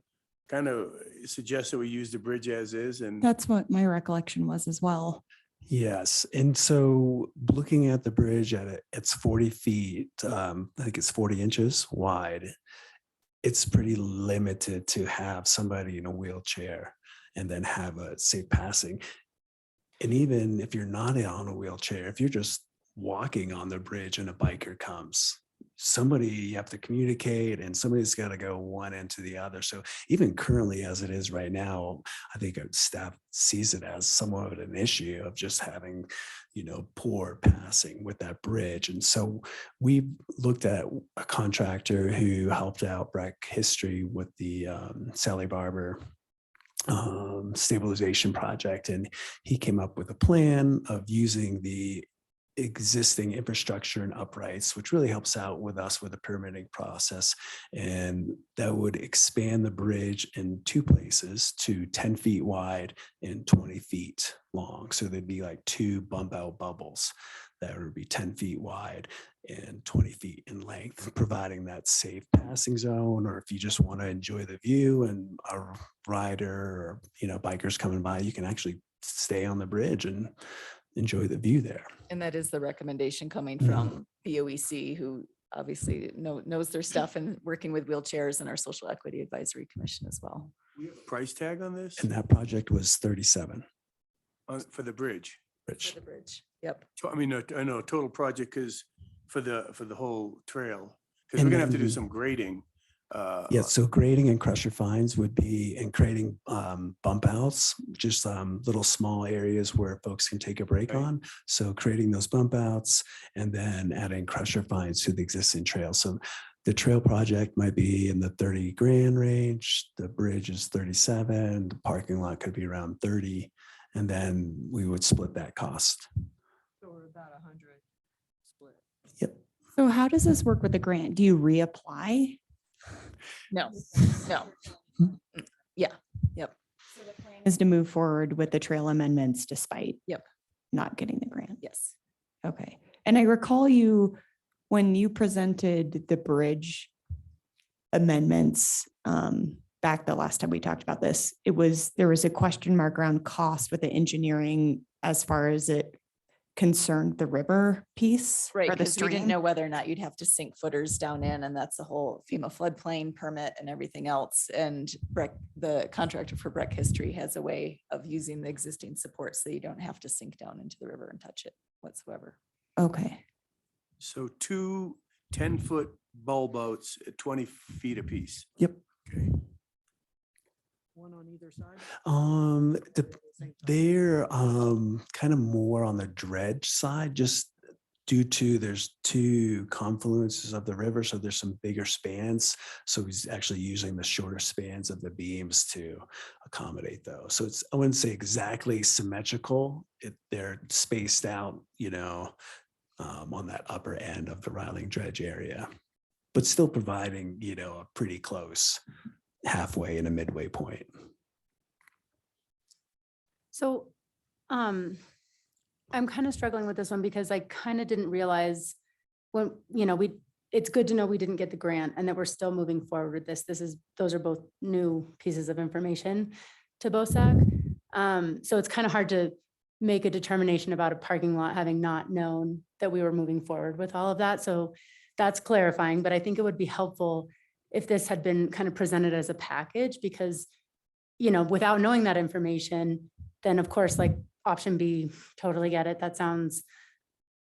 kind of suggests that we use the bridge as is, and That's what my recollection was as well. Yes, and so looking at the bridge it's 40 feet, I think it's 40 inches wide. It's pretty limited to have somebody in a wheelchair and then have a safe passing. And even if you're not on a wheelchair, if you're just walking on the bridge and a biker comes, you have to communicate, and somebody's got to go one end to the other. So even currently as it is right now, I think our staff sees it as somewhat of an issue of just having, poor passing with that bridge. And so we looked at a contractor who helped out Breck History with the Sally Barber stabilization project. And he came up with a plan of using the existing infrastructure and uprights, which really helps out with us with the permitting process. And that would expand the bridge in two places to 10 feet wide and 20 feet long. So there'd be like two bump out bubbles that would be 10 feet wide and 20 feet in length, providing that safe passing zone. Or if you just want to enjoy the view and a rider or, bikers coming by, you can actually stay on the bridge and enjoy the view there. And that is the recommendation coming from BOEC, who obviously knows their stuff and working with wheelchairs, and our Social Equity Advisory Commission as well. we have a price tag on this And that project was 37. for the bridge. For Rich. the bridge. Yep. I mean, I know total project because for the whole trail, because we're gonna have to do then- some grading. Yeah, so grading and crusher fines would be, and creating bump outs, just little small areas where folks can take a break Right. on. So creating those bump outs and then adding crusher fines to the existing trail. So The trail project might be in the 30 grand range. The bridge is 37. The parking lot could be around 30. And then we would split that cost. So we're about 100 split. Yep. So how does this work with the grant? Do you reapply? No, no. Is to move forward with the trail amendments despite Yep. not getting the grant? Yes. Okay. And I recall you, when you presented the bridge amendments, back the last time we talked about this, there was a question mark around cost with the engineering as far as it concerned the river piece. Right, or the because we didn't stream. know whether or not you'd have to sink footers down in, and that's the whole FEMA floodplain permit and everything else. And the contractor for Breck History has a way of using the existing support so you don't have to sink down into the river and touch it whatsoever. Okay. So 2 10-foot bowl boats at 20 feet apiece. Yep. Okay. One on either side? Same time. They're kind of more on the dredge side, just due to there's 2 confluences of the river. So there's some bigger spans. So he's actually using the shorter spans of the beams to accommodate those. So I wouldn't say exactly symmetrical. They're spaced out, on that upper end of the Riling dredge area, but still providing, a pretty close halfway and a midway point. So, I'm kind of struggling with this one because I kind of didn't realize when, it's good to know we didn't get the grant and that we're still moving forward with this. Those are both new pieces of information to BOSAC. So it's kind of hard to make a determination about a parking lot, having not known that we were moving forward with all of that. So that's clarifying, but I think it would be helpful if this had been kind of presented as a package, because, without knowing that information, then of course, like option B, totally get it. That sounds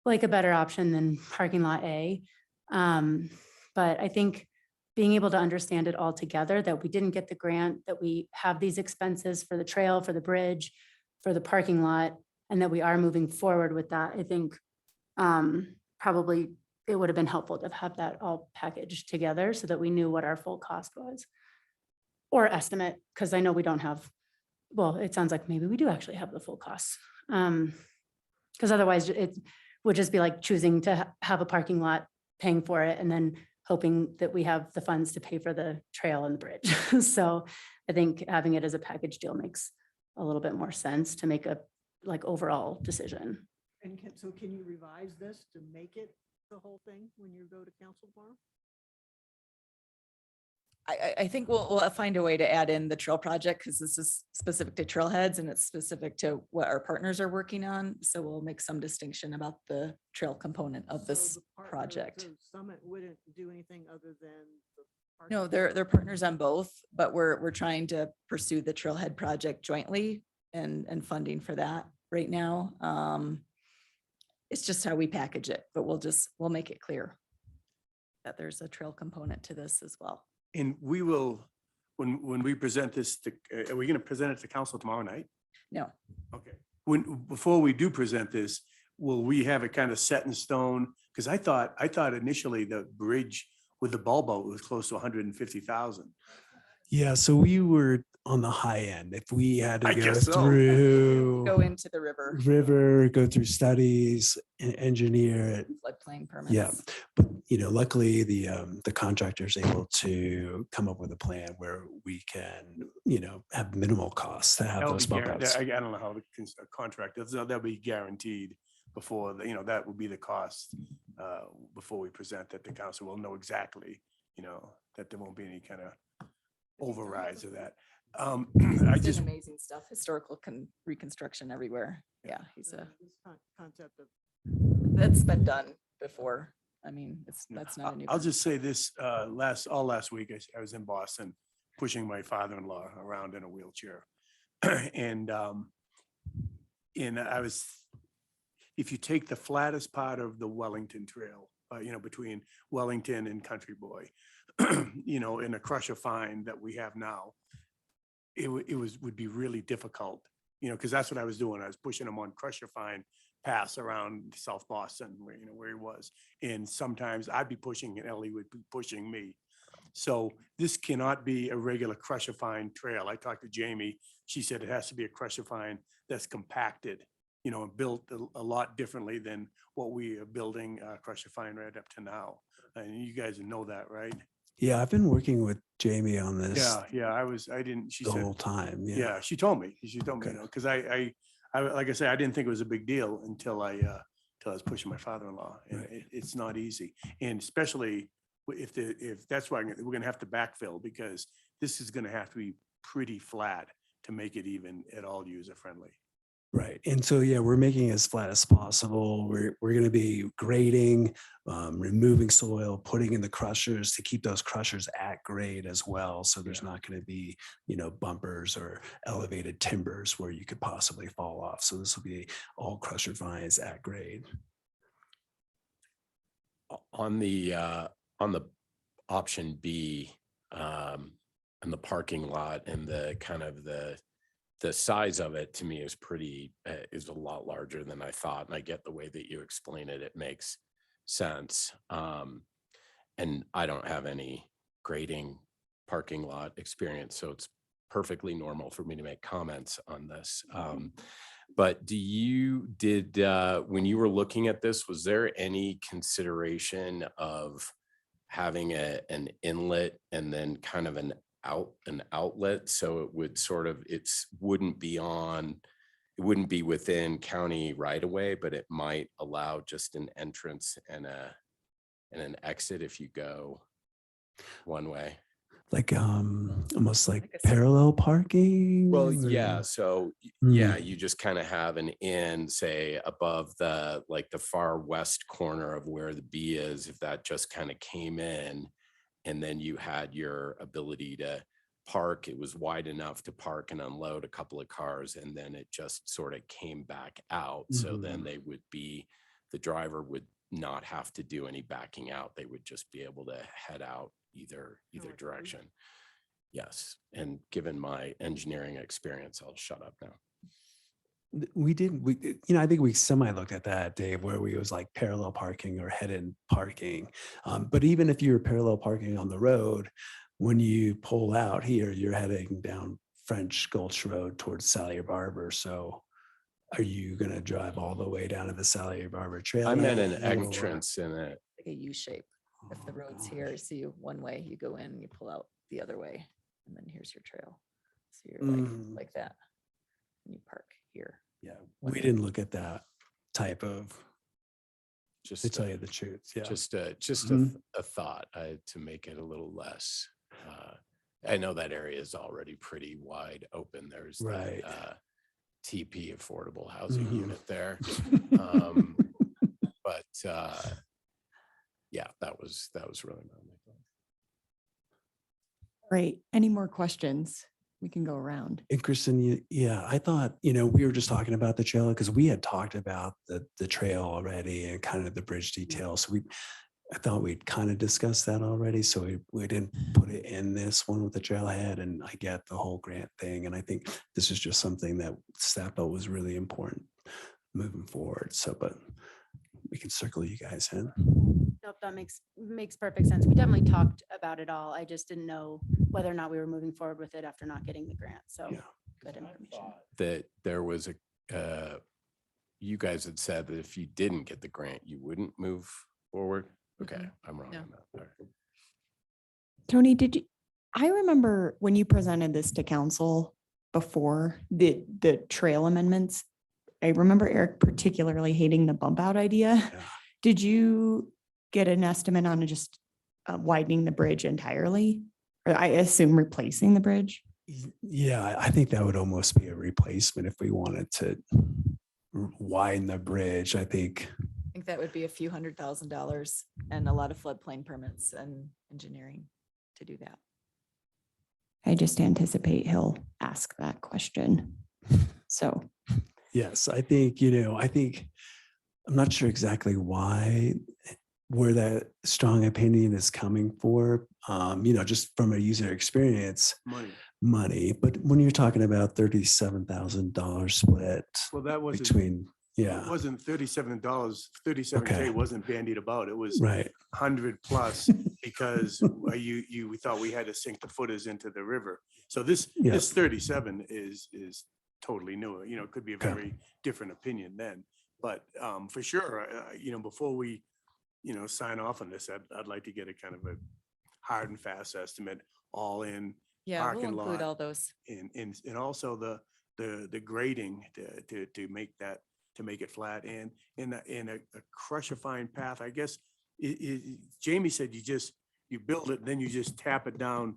like a better option than parking lot A. But I think being able to understand it all together, that we didn't get the grant, that we have these expenses for the trail, for the bridge, for the parking lot, and that we are moving forward with that, I think probably it would have been helpful to have that all packaged together so that we knew what our full cost was. Or estimate, because I know we don't have, well, it sounds like maybe we do actually have the full costs. Because otherwise it would just be like choosing to have a parking lot, paying for it, and then hoping that we have the funds to pay for the trail and the bridge. So I think having it as a package deal makes a little bit more sense to make a overall decision. And can you revise this to make it the whole thing when you go to council tomorrow? I think we'll find a way to add in the trail project because this is specific to trailheads and it's specific to what our partners are working on. So we'll make some distinction about the trail component of this So the project. so Summit wouldn't do anything other than the parking No, lot? they're partners on both, but we're trying to pursue the trailhead project jointly and funding for that right now. It's just how we package it, but we'll make it clear that there's a trail component to this as well. And we will, when we present this are we going to present it to council tomorrow night? No, Okay. Before we do present this, will we have it kind of set in stone? Because I thought initially the bridge with the ball boat was close to 150,000. Yeah, so we were on the high end. If we had to I go guess so. through go into the river go through studies, engineer it. floodplain permits. Yeah, but luckily the contractor is able to come up with a plan where we can, have minimal costs to have That'll those be bump outs. I don't know how the contract, that'll be guaranteed before, that will be the cost before we present that the council will know exactly, that there won't be any kind of overrides of that. I He's just, doing amazing stuff, historical reconstruction everywhere. Yeah, This concept of that's been done before. I mean, that's not a new. I'll just say this, last week, I was in Boston pushing my father-in-law around in a wheelchair. And if you take the flattest part of the Wellington Trail, between Wellington and Country Boy, in a crusher fine that we have now, would be really difficult, because that's what I was doing. I was pushing them on crusher fine paths around South Boston, where, you know, where he was. And sometimes I'd be pushing and Ellie would be pushing me. So this cannot be a regular crusher fine trail. I talked to Jamie. She said it has to be a crusher fine that's compacted, you know, and built a lot differently than what we are building crusher fine right up to now. And you guys know that, right? Yeah, I've been working with Jamie on this Yeah, I didn't, she the said, whole time. yeah, she told me, you Okay. know, because like I say, I didn't think it was a big deal until I was pushing my father-in-law. And Right. it's not easy. And especially if that's why we're gonna have to backfill, because this is gonna have to be pretty flat to make it even at all user-friendly. Right. And so, yeah, we're making it as flat as possible. We're going to be grading, removing soil, putting in the crushers to keep those crushers at grade as well. So there's not going to be, you know, bumpers or elevated timbers where you could possibly fall off. So this will be all crusher vines at grade. On the option B, and the parking lot and the kind of the size of it, to me, is is a lot larger than I thought. And I get the way that you explain it. It makes sense. And I don't have any grading parking lot experience, so it's perfectly normal for me to make comments on this. But when you were looking at this, was there any consideration of having an inlet and then kind of an outlet, so it would sort of, it wouldn't be within county right away, but it might allow just an entrance and an exit if you go one way? Like almost like Like a parallel parking? Well, or- yeah. So Mm. yeah, you just kind of have an in, say, above the far west corner of where the B is, if that just kind of came in, and then you had your ability to park. It was wide enough to park and unload a couple of cars, and then it just sort of came back out. So then the driver would not have to do any backing out. They would just be able to head out either direction. Yes. And given my engineering experience, I'll shut up now. We you know, I think we semi looked at that, Dave, where we was like parallel parking or head-in parking. But even if you're parallel parking on the road, when you pull out here, you're heading down French Gulch Road towards Sally Barber. So are you going to drive all the way down to the Sally Barber Trail? I meant an or- entrance in it. Like a U shape. If the road's here, so you one way, you go in, you pull out the other way, and then here's your trail. So you're Mhm. like that. And you park here. Yeah, one we way. didn't look at that type of, Just to tell you the truth. Yeah. just Mhm. a thought to make it a little less. I know that area is already pretty wide open. There's Right. that TP affordable housing Mhm. unit there. But yeah, that was really my only thought. Great. Any more questions? We can go around. And Kristen, yeah, I thought, you know, we were just talking about the trail because we had talked about the trail already and kind of the bridge detail. So I thought we'd kind of discussed that already. So we didn't put it in this one with the trailhead, and I get the whole grant thing. And I think this is just something that staff felt was really important moving forward. So, but we can circle you guys in. Nope, that makes perfect sense. We definitely talked about it all. I just didn't know whether or not we were moving forward with it after not getting the grant. So Yeah. good information. That there was you guys had said that if you didn't get the grant, you wouldn't move forward. Okay, I'm wrong No. on that. All right. Tony, I remember when you presented this to council before the trail amendments, I remember Eric particularly hating the bump out idea. Yeah. Did you get an estimate on just widening the bridge entirely? Or I assume replacing the bridge? Yeah, I think that would almost be a replacement if we wanted to widen the bridge. I think. I think that would be a few $100,000 and a lot of floodplain permits and engineering to do that. I just anticipate he'll ask that question. So. Yes, I think, you know, I'm not sure exactly where that strong opinion is coming for, you know, just from a user experience, money. But when you're talking about $37,000 split Well, that was between Yeah, It wasn't $37, 37K Okay. wasn't bandied about. It was right. 100 plus because we thought we had to sink the footers into the river. So this Yeah. 37 is totally new. You know, it could be a Okay. very different opinion then. But for sure, you know, before we, you know, sign off on this, I'd like to get a kind of a hard and fast estimate, all in Yeah, we'll parking include lot all those. and also the grading to make that, to make it flat and in a crusher fine path, I guess. Jamie said you build it, then you just tap it down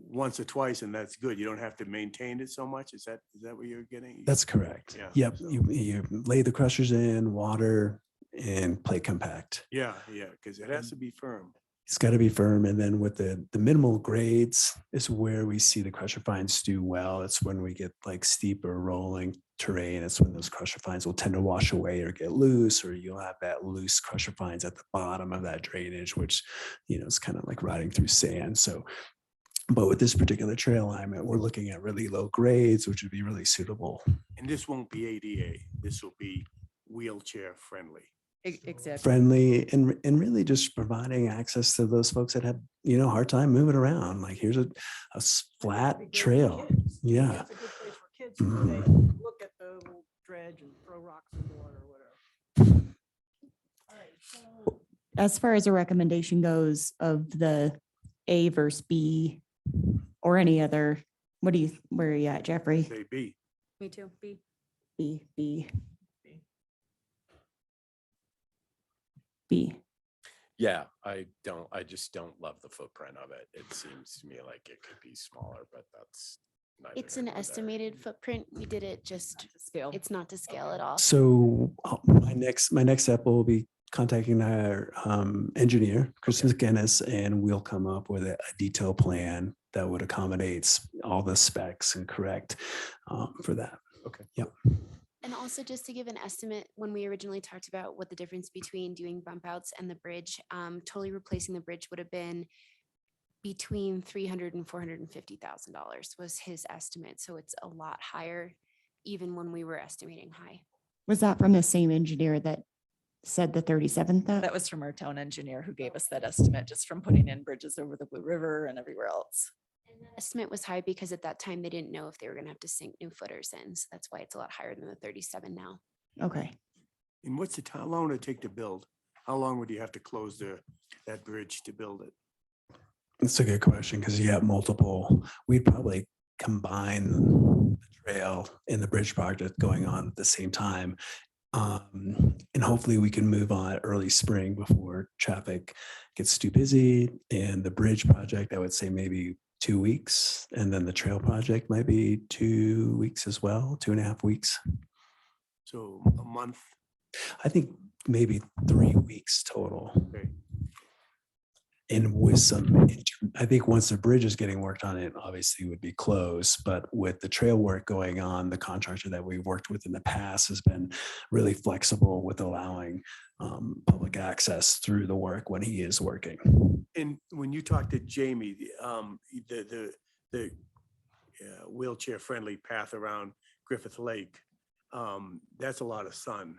once or twice and that's good. You don't have to maintain it so much. Is that what you're getting? That's correct. Yeah, Yep. so- You lay the crushers in, water, and plate compact. Yeah, because it has to be firm. It's got to be firm. And then with the minimal grades is where we see the crusher fines do well. It's when we get like steeper rolling terrain. It's when those crusher fines will tend to wash away or get loose, or you'll have that loose crusher fines at the bottom of that drainage, which, you know, is kind of like riding through sand. So, but with this particular trail alignment, we're looking at really low grades, which would be really suitable. And this won't be ADA. This will be wheelchair friendly. Exactly. Friendly and really just providing access to those folks that have, you know, hard time moving around. Like here's a flat Be great for trail. kids. Yeah. It's a good place for kids where they Mhm. look at the little dredge and throw rocks in the water or whatever. All right, so As far as a recommendation goes of the A versus B or any other, where are you at, Jeffrey? Say B. Me too. B. B. Yeah, I just don't love the footprint of it. It seems to me like it could be smaller, but that's. neither It's here an nor there. estimated footprint. We did it just, Scale. it's not to scale at all. So my next step will be contacting our engineer, Chris McGinnis, and we'll come up with a detailed plan that would accommodate all the specs and correct for that. Okay. Yep. And also just to give an estimate, when we originally talked about what the difference between doing bump outs and the bridge, totally replacing the bridge would have been between $300,000 and $450,000 was his estimate. So it's a lot higher, even when we were estimating high. Was that from the same engineer that said the 37th? That was from our town engineer who gave us that estimate just from putting in bridges over the Blue River and everywhere else. Estimate was high because at that time they didn't know if they were going to have to sink new footers in. So that's why it's a lot higher than the 37 now. Okay. And how long would it take to build? How long would you have to close that bridge to build it? That's a good question because you have multiple. We'd probably combine the trail and the bridge project going on at the same time. And hopefully we can move on early spring before traffic gets too busy. And the bridge project, I would say maybe 2 weeks. And then the trail project might be 2 weeks as well, 2.5 weeks. So a month. I think maybe 3 weeks total. Okay. And with I think once the bridge is getting worked on, it obviously would be closed. But with the trail work going on, the contractor that we've worked with in the past has been really flexible with allowing public access through the work when he is working. And when you talk to Jamie, the wheelchair friendly path around Griffith Lake, that's a lot of sun.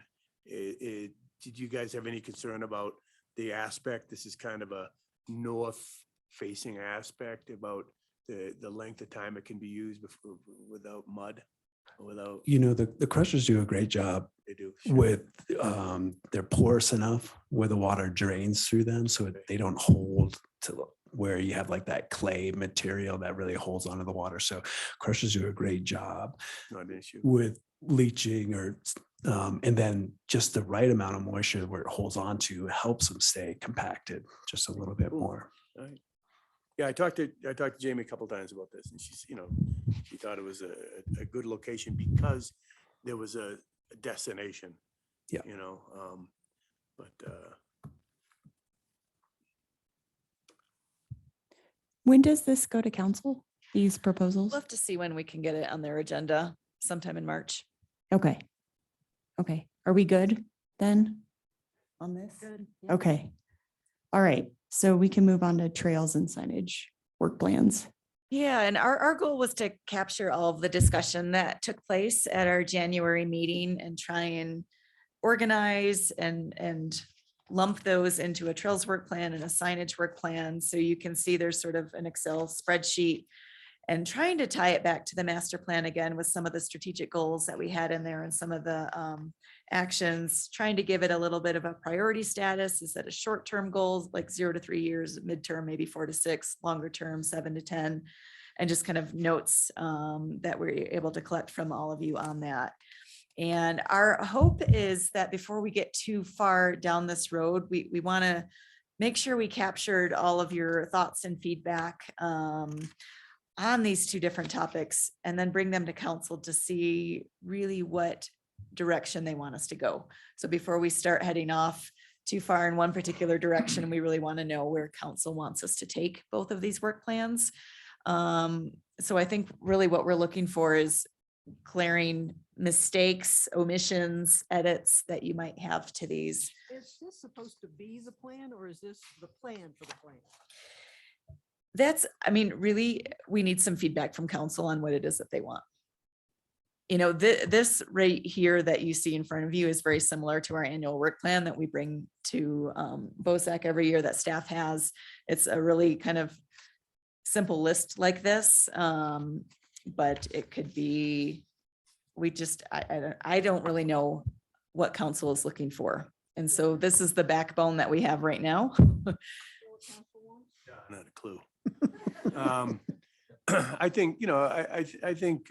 Did you guys have any concern about the aspect? This is kind of a north facing aspect about the length of time it can be used without mud, without. You know, the crushers do a great job They do. Sure. with they're porous enough where the water drains through them so they don't hold to where you have like that clay material that really holds onto the water. So crushers do a great job Not an issue. with leaching and then just the right amount of moisture where it holds on to helps them stay compacted just a little bit Cool. more. Right. Yeah, I talked to Jamie a couple times about this, and she's, she thought it was a good location because there was a destination. Yeah. When does this go to council? These proposals? We'll have to see when we can get it on their agenda sometime in March. Okay. Okay. Are we good then on this? Good. Okay. All right. So we can move on to trails and signage work plans. Yeah, and our goal was to capture all of the discussion that took place at our January meeting and try and organize and lump those into a trails work plan and a signage work plan. So you can see there's sort of an Excel spreadsheet, and trying to tie it back to the master plan again with some of the strategic goals that we had in there and some of the actions, trying to give it a little bit of a priority status. Is that a short-term goals like 0 to 3 years, midterm, maybe 4 to 6, longer term, 7 to 10, and just kind of notes that we're able to collect from all of you on that. And our hope is that before we get too far down this road, we want to make sure we captured all of your thoughts and feedback on these two different topics, and then bring them to council to see really what direction they want us to go. So before we start heading off too far in one particular direction, we really want to know where council wants us to take both of these work plans. So I think really what we're looking for is clearing mistakes, omissions, edits that you might have to these. Is this supposed to be the plan, or is this the plan for the plan? That's, I mean, really, we need some feedback from council on what it is that they want. You know, this right here that you see in front of you is very similar to our annual work plan that we bring to BOSAC every year that staff has. It's a really kind of simple list like this, but it could be, I don't really know what council is looking for. And so this is the backbone that we have right now. Not a clue. I think, you know, I think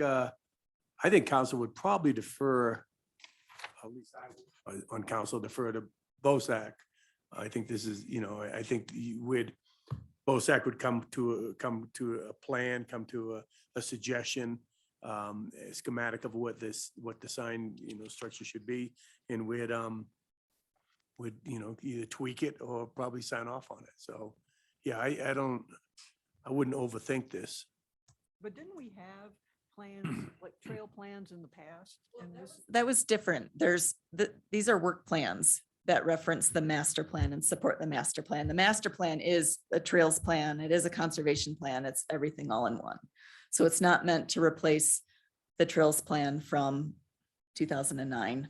council would probably defer, at least I would, on council defer to BOSAC. I think this is, you know, I think BOSAC would come to a plan, come to a suggestion, a schematic of what the sign, you know, structure should be, and would, you know, either tweak it or probably sign off on it. So, yeah, I wouldn't overthink this. But didn't we have plans, like trail plans in the past? And this, That was different. These are work plans that reference the master plan and support the master plan. The master plan is a trails plan. It is a conservation plan. It's everything all in one. So it's not meant to replace the trails plan from 2009.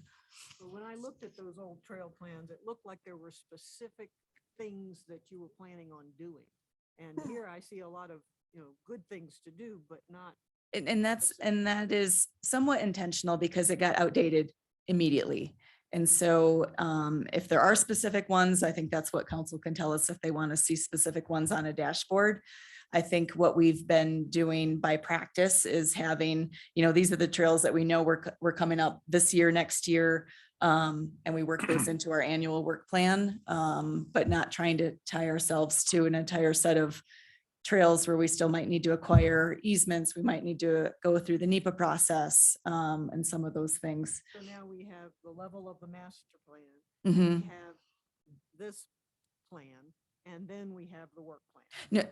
but when I looked at those old trail plans, it looked like there were specific things that you were planning on doing. And here I see a lot of, you know, good things to do, but not. And that is somewhat intentional because it got outdated immediately. And so if there are specific ones, I think that's what council can tell us if they want to see specific ones on a dashboard. I think what we've been doing by practice is having, you know, these are the trails that we know we're coming up this year, next year. And we work those into our annual work plan, but not trying to tie ourselves to an entire set of trails where we still might need to acquire easements. We might need to go through the NEPA process and some of those things. So now we have the level of the master plan. Mhm. We have this plan, and then we have the work plan. No,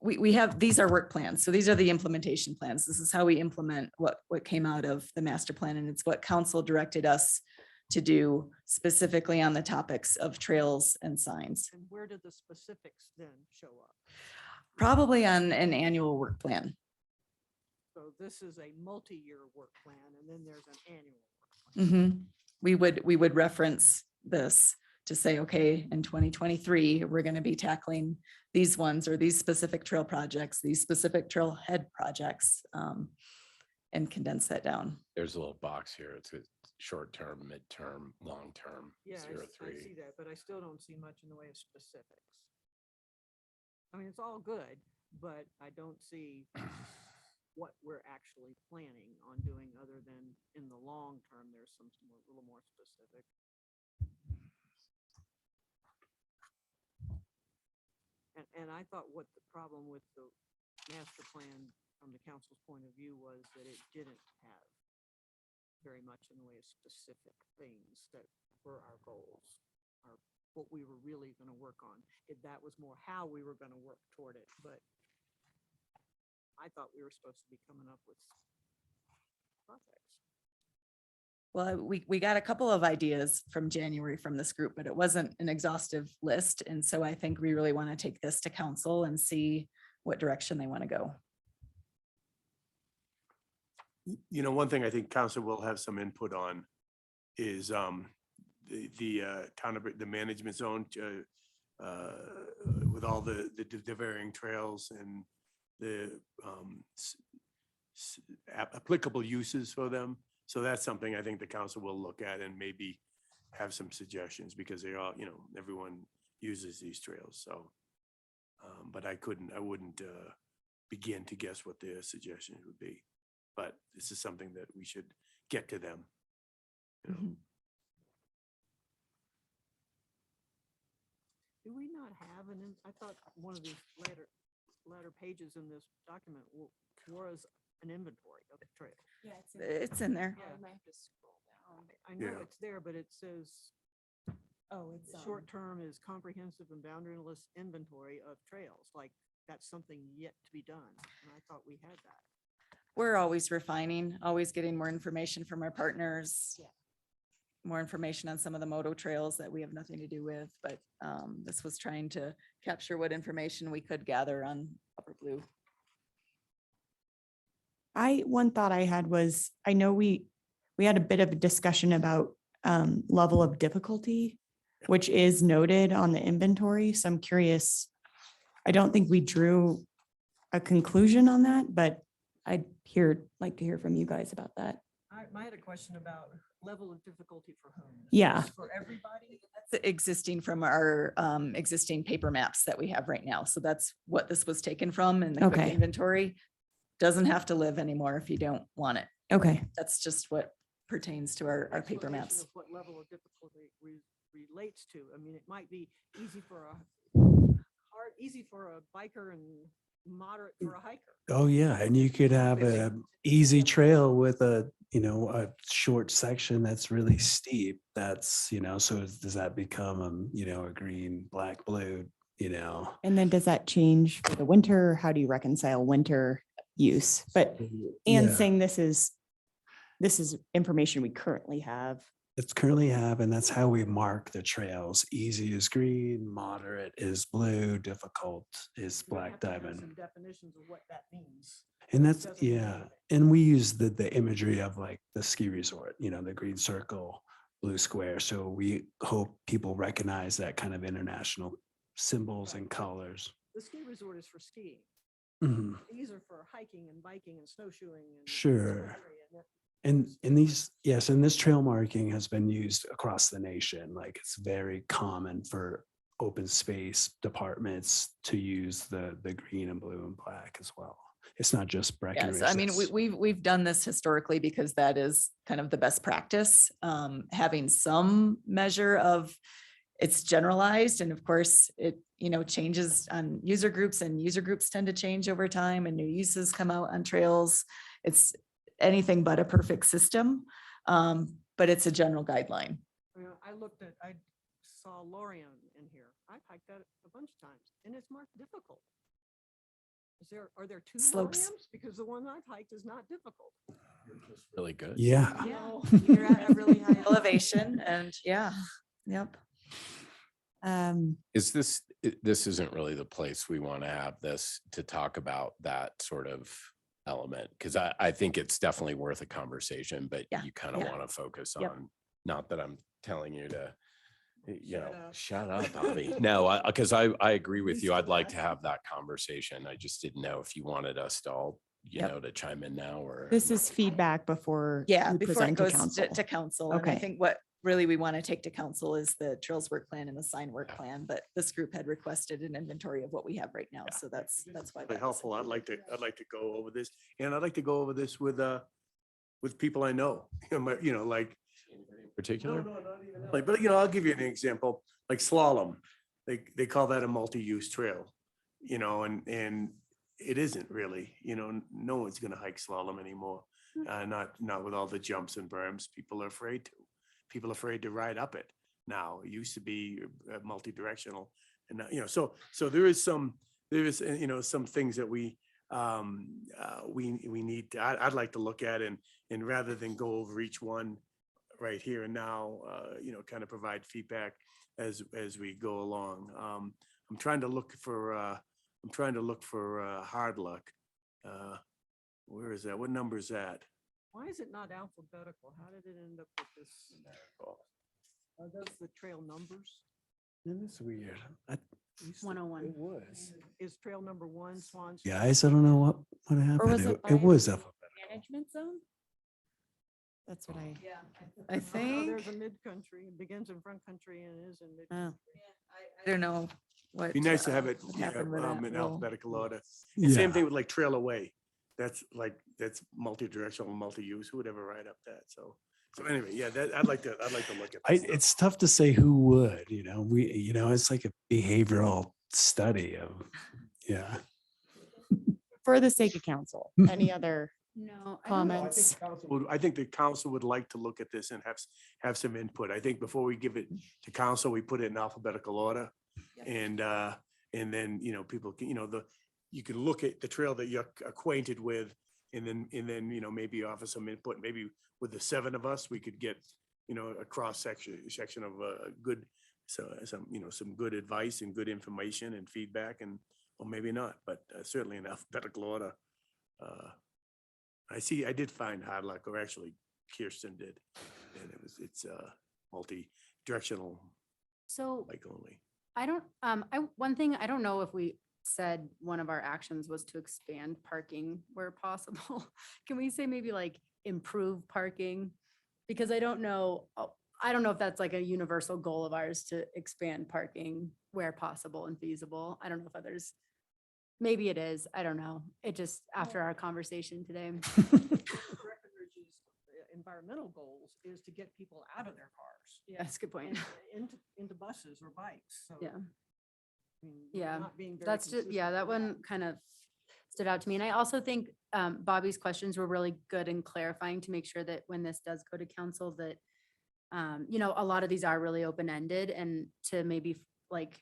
we have, these are work plans. So these are the implementation plans. This is how we implement what came out of the master plan. And it's what council directed us to do specifically on the topics of trails and signs. And where do the specifics then show up? Probably on an annual work plan. So this is a multi-year work plan, and then there's an annual work plan. Mhm. We would reference this to say, okay, in 2023, we're going to be tackling these ones or these specific trail projects, these specific trailhead projects, and condense that down. There's a little box here. It's a short-term, midterm, long-term, Yeah, 0, I 3. see that, but I still don't see much in the way of specifics. I mean, it's all good, but I don't see what we're actually planning on doing other than in the long term, there's some a little more specific. And I thought what the problem with the master plan from the council's point of view was that it didn't have very much in the way of specific things that were our goals, or what we were really going to work on. That was more how we were going to work toward it, but I thought we were supposed to be coming up with projects. Well, we got a couple of ideas from January from this group, but it wasn't an exhaustive list. And so I think we really want to take this to council and see what direction they want to go. You know, one thing I think council will have some input on is town of, the management zone, with all the varying trails and the applicable uses for them. So that's something I think the council will look at and maybe have some suggestions, because they all, everyone uses these trails, so. But I wouldn't begin to guess what their suggestions would be. But this is something that we should get to them. you know. Mhm. Do we not have I thought one of these latter pages in this document was an inventory of the trail. Yeah, It's in there. Yeah. I might have to scroll down. I know Yeah. it's there, but it says Oh, it's. short term is comprehensive and boundaryless inventory of trails. Like that's something yet to be done. And I thought we had that. We're always refining, always getting more information from our partners. Yeah. More information on some of the moto trails that we have nothing to do with, but this was trying to capture what information we could gather on Upper Blue. One thought I had was, I know we had a bit of a discussion about level of difficulty, which is noted on the inventory. So I'm curious. I don't think we drew a conclusion on that, but I'd like to hear from you guys about that. I had a question about level of difficulty for whom? Yeah. For everybody? That's existing from our existing paper maps that we have right now. So that's what this was taken from, and the quick Okay. inventory doesn't have to live anymore if you don't want it. Okay. That's just what pertains to our paper Explanation maps. of what level of difficulty relates to. I mean, it might be easy for a biker and moderate for a hiker. Oh, yeah. And you could have a easy trail with a short section that's really steep. That's, so does that become, a green, black, blue, And then does that change for the winter? Or how do you reconcile winter use? But and Yeah. saying this is information we currently have. It's currently have, and that's how we mark the trails. Easy is green, moderate is blue, difficult is We're gonna black have to have diamond. Some definitions of what that means. And that's, doesn't mean yeah. anything. And we use the imagery of like the ski resort, the green circle, blue square. So we hope people recognize that kind of international symbols and colors. The ski resort is for skiing. Mhm. These are for hiking and biking and snowshoeing and. Sure. cross-country and that- And these, yes, and this trail marking has been used across the nation. Like it's very common for open space departments to use the green and blue and black as well. It's not just Breckenridge. Yes, I mean, that's- we've done this historically because that is kind of the best practice. Having some measure of, it's generalized, and of course, it, changes on user groups, and user groups tend to change over time, and new uses come out on trails. It's anything but a perfect system, but it's a general guideline. I saw Lorient in here. I've hiked that a bunch of times and it's marked difficult. Are there two Slopes. Lorients? Because the one I've hiked is not difficult. Really good. Yeah. No. You're at a really high elevation, and yep. Is this isn't really the place we want to have this to talk about that sort of element? Because I think it's definitely worth a conversation, but Yeah, you kind of yeah. want to focus Yep. on, not that I'm telling you to, Shut up. shut up, Bobby. No, because I agree with you. I'd like to have that conversation. I just didn't know if you wanted us to all, Yep. to chime in now or. This is feedback before. Yeah, you before it present to goes council. to council. And I Okay. think what really we want to take to council is the trails work plan and the sign work plan, but this group had requested an inventory of what we have right now. So that's why. Very that was helpful. I'd like included. to go over this, and I'd like to go over this with people I know, like. Particular? No, not even that. Like, but I'll give you an example, like slalom. They call that a multi-use trail, and it isn't really, no one's gonna hike slalom anymore. Not with all the jumps and berms. People are afraid to. People are afraid to ride up it now. It used to be multi-directional, and now, so there is some things that we need to, I'd like to look at, and rather than go over each one right here and now, kind of provide feedback as we go along. I'm trying to look for hard luck. Where is that? What number is that? Why is it not alphabetical? How did it end up with this? Are those the trail numbers? That's weird. It 101. was. Is trail number 1 Swan Street? Guys, I don't know what happened. was it It was by- up. Management zone? That's what I I No, think, there's a mid-country, it begins in front country and is in mid. oh. I don't know what. Be nice to have it what happened with that in rule. alphabetical order. And same Yeah. thing with like trail away. That's multi-directional, multi-use, who would ever write up that? So anyway, yeah, I'd like to look at. that stuff. It's tough to say who would, it's like a behavioral study of, yeah. For the sake of council, any other No. comments? I think the council would like to look at this and have some input. I think before we give it to council, we put it in alphabetical order. And then, people can, you can look at the trail that you're acquainted with and then, maybe offer some input. Maybe with the 7 of us, we could get, a cross section of good, some good advice and good information and feedback or maybe not, but certainly in alphabetical order. I did find Hardlock, or actually Kirsten did, and it's multi-directional, So like only. one thing, I don't know if we said one of our actions was to expand parking where possible. Can we say maybe like improve parking? Because I don't know if that's like a universal goal of ours to expand parking where possible and feasible. I don't know if others, maybe it is. I don't know. It just, after our conversation today. Breckenridge's environmental goals is to get people out of their cars. Yeah, that's a good point. and into buses or bikes, so. Yeah. I mean, Yeah, not being very That's just, yeah, consistent that with one kind of stood out to me. And I also think Bobby's questions were really good in clarifying to make sure that when this does go to council that, a lot of these are really open-ended and to maybe like,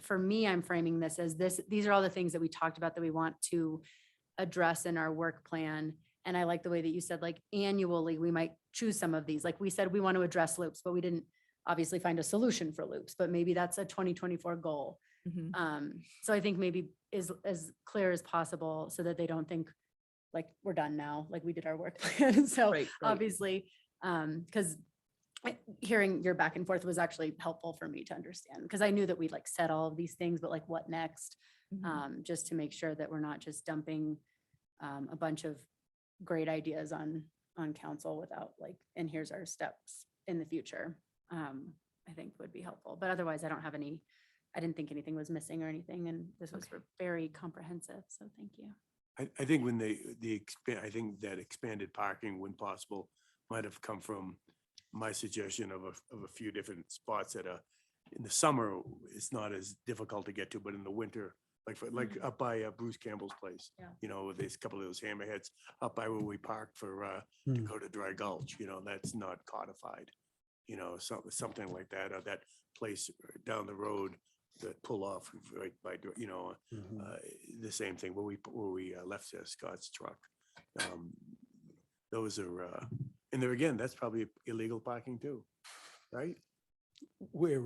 for me, I'm framing this as these are all the things that we talked about that we want to address in our work plan. And I like the way that you said, like annually, we might choose some of these. Like we said, we want to address loops, but we didn't obviously find a solution for loops, but maybe that's a 2024 goal. So I think maybe is as clear as possible so that they don't think like we're done now, like we did our work plan. So Right, right. obviously, because hearing your back and forth was actually helpful for me to understand, because I knew that we'd like said all of these things, but like what next? Just to make sure that we're not just dumping a bunch of great ideas on council without like, and here's our steps in the future. I think would be helpful, but otherwise I didn't think anything was missing or anything, and this was very comprehensive, so thank you. I think when I think that expanded parking, when possible, might have come from my suggestion of a few different spots that in the summer, it's not as difficult to get to, but in the winter, like up by Bruce Campbell's place, Yeah. there's a couple of those hammerheads up by where we parked for Dakota Dry Gulch, that's not codified. Something like that, or that place down the road that pull off right by, the same thing where we left Scott's truck. Those are, and there again, that's probably illegal parking too, right? Where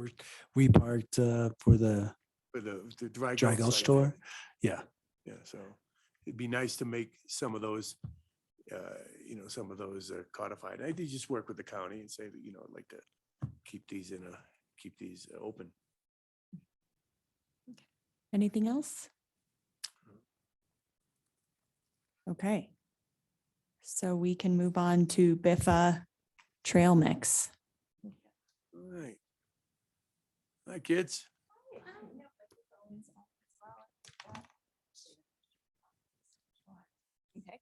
we parked for the For the Dry Dry Gulch Gulch site. store. Yeah. Yeah, so it'd be nice to make some of those, codified. I did just work with the county and say that, I'd like to keep these open. Anything else? Okay. So we can move on to BIFA trail mix. All right. Hi, kids. Okay.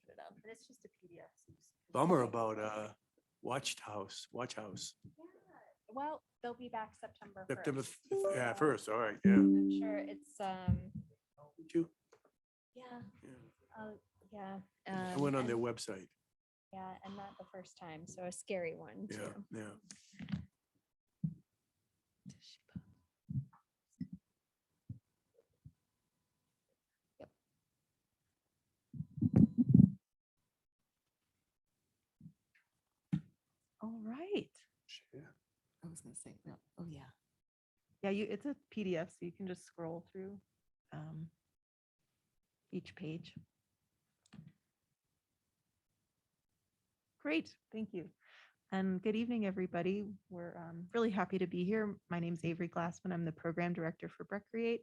But it's just a PDF. Bummer about Watch House. Well, they'll be back September September 1st. 1st, all right, yeah. I'm sure it's, Did you? yeah, Yeah. yeah. I went on their and- website. Yeah, and not the first time, so a scary one Yeah, too. yeah. All right. I was gonna say, no, oh, yeah. Yeah, it's a PDF, so you can just scroll through each page. Great, thank you. And good evening, everybody. We're really happy to be here. My name is Avery Glassman. I'm the program director for Breckenridge.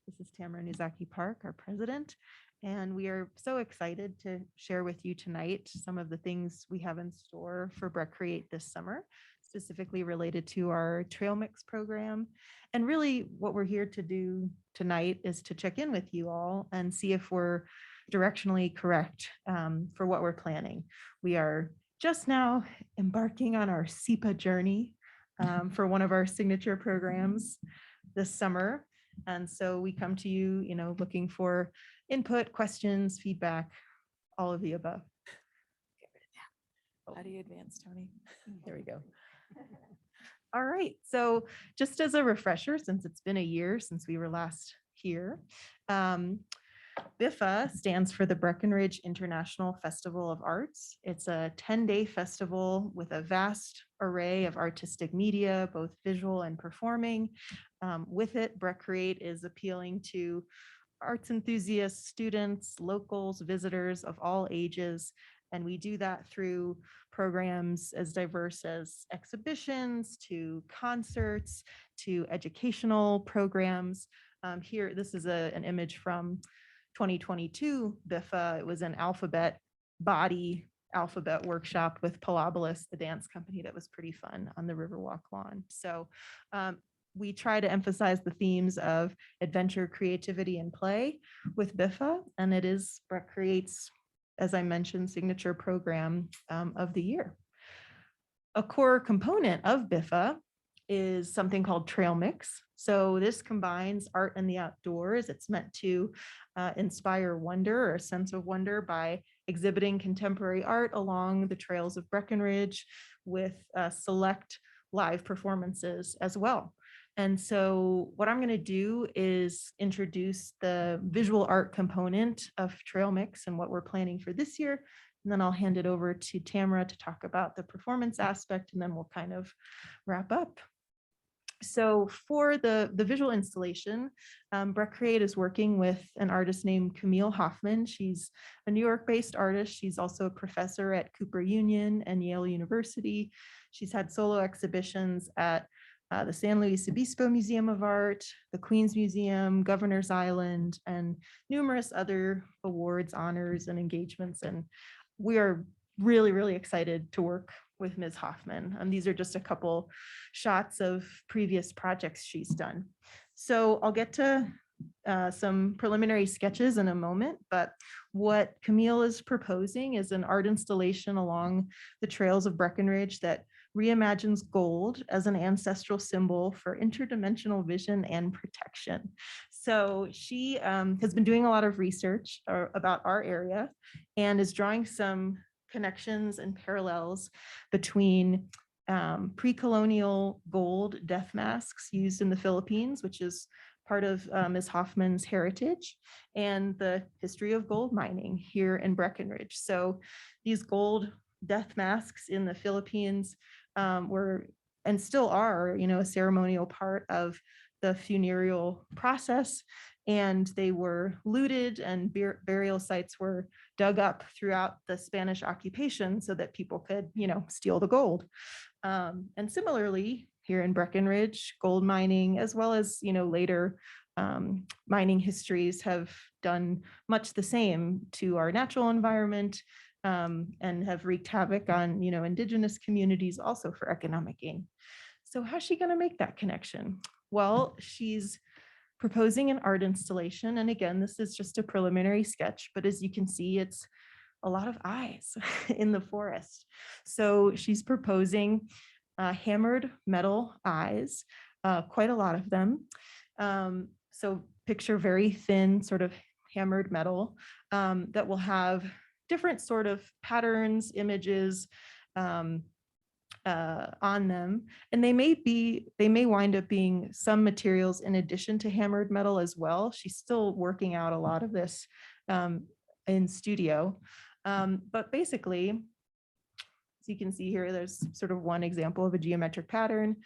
This is Tamara Nuzaki Park, our president. And we are so excited to share with you tonight some of the things we have in store for Breckenridge this summer, specifically related to our trail mix program. And really what we're here to do tonight is to check in with you all and see if we're directionally correct for what we're planning. We are just now embarking on our SEPA journey for one of our signature programs this summer. And so we come to you, looking for input, questions, feedback, all of the above. How do you advance, Tony? There we go. All right. So just as a refresher, since it's been a year since we were last here, BIFA stands for the Breckenridge International Festival of Arts. It's a 10-day festival with a vast array of artistic media, both visual and performing. With it, Breckenridge is appealing to arts enthusiasts, students, locals, visitors of all ages. And we do that through programs as diverse as exhibitions, to concerts, to educational programs. Here, this is an image from 2022 BIFA. It was an alphabet workshop with Palobolis, the dance company, that was pretty fun on the Riverwalk lawn. So we try to emphasize the themes of adventure, creativity, and play with BIFA, and it is Breckenridge's, as I mentioned, signature program of the year. A core component of BIFA is something called Trail Mix. So this combines art and the outdoors. It's meant to inspire wonder or a sense of wonder by exhibiting contemporary art along the trails of Breckenridge with select live performances as well. And so what I'm going to do is introduce the visual art component of Trail Mix and what we're planning for this year. And then I'll hand it over to Tamara to talk about the performance aspect, and then we'll kind of wrap up. So for the visual installation, Breckenridge is working with an artist named Camille Hoffman. She's a New York-based artist. She's also a professor at Cooper Union and Yale University. She's had solo exhibitions at the San Luis Obispo Museum of Art, the Queens Museum, Governor's Island, and numerous other awards, honors, and engagements. And we are really, really excited to work with Ms. Hoffman. These are just a couple shots of previous projects she's done. So I'll get to some preliminary sketches in a moment, but what Camille is proposing is an art installation along the trails of Breckenridge that reimagines gold as an ancestral symbol for interdimensional vision and protection. So she has been doing a lot of research about our area and is drawing some connections and parallels between pre-colonial gold death masks used in the Philippines, which is part of Ms. Hoffman's heritage, and the history of gold mining here in Breckenridge. So these gold death masks in the Philippines were and still are, a ceremonial part of the funereal process. And they were looted and burial sites were dug up throughout the Spanish occupation so that people could, steal the gold. And similarly, here in Breckenridge, gold mining, as well as, later mining histories, have done much the same to our natural environment and have wreaked havoc on, indigenous communities also for economic gain. So how's she going to make that connection? Well, she's proposing an art installation. And again, this is just a preliminary sketch, but as you can see, it's a lot of eyes in the forest. So she's proposing hammered metal eyes, quite a lot of them. So picture very thin, sort of hammered metal that will have different sort of patterns, images on them. And they may wind up being some materials in addition to hammered metal as well. She's still working out a lot of this in studio. But basically, as you can see here, there's sort of one example of a geometric pattern.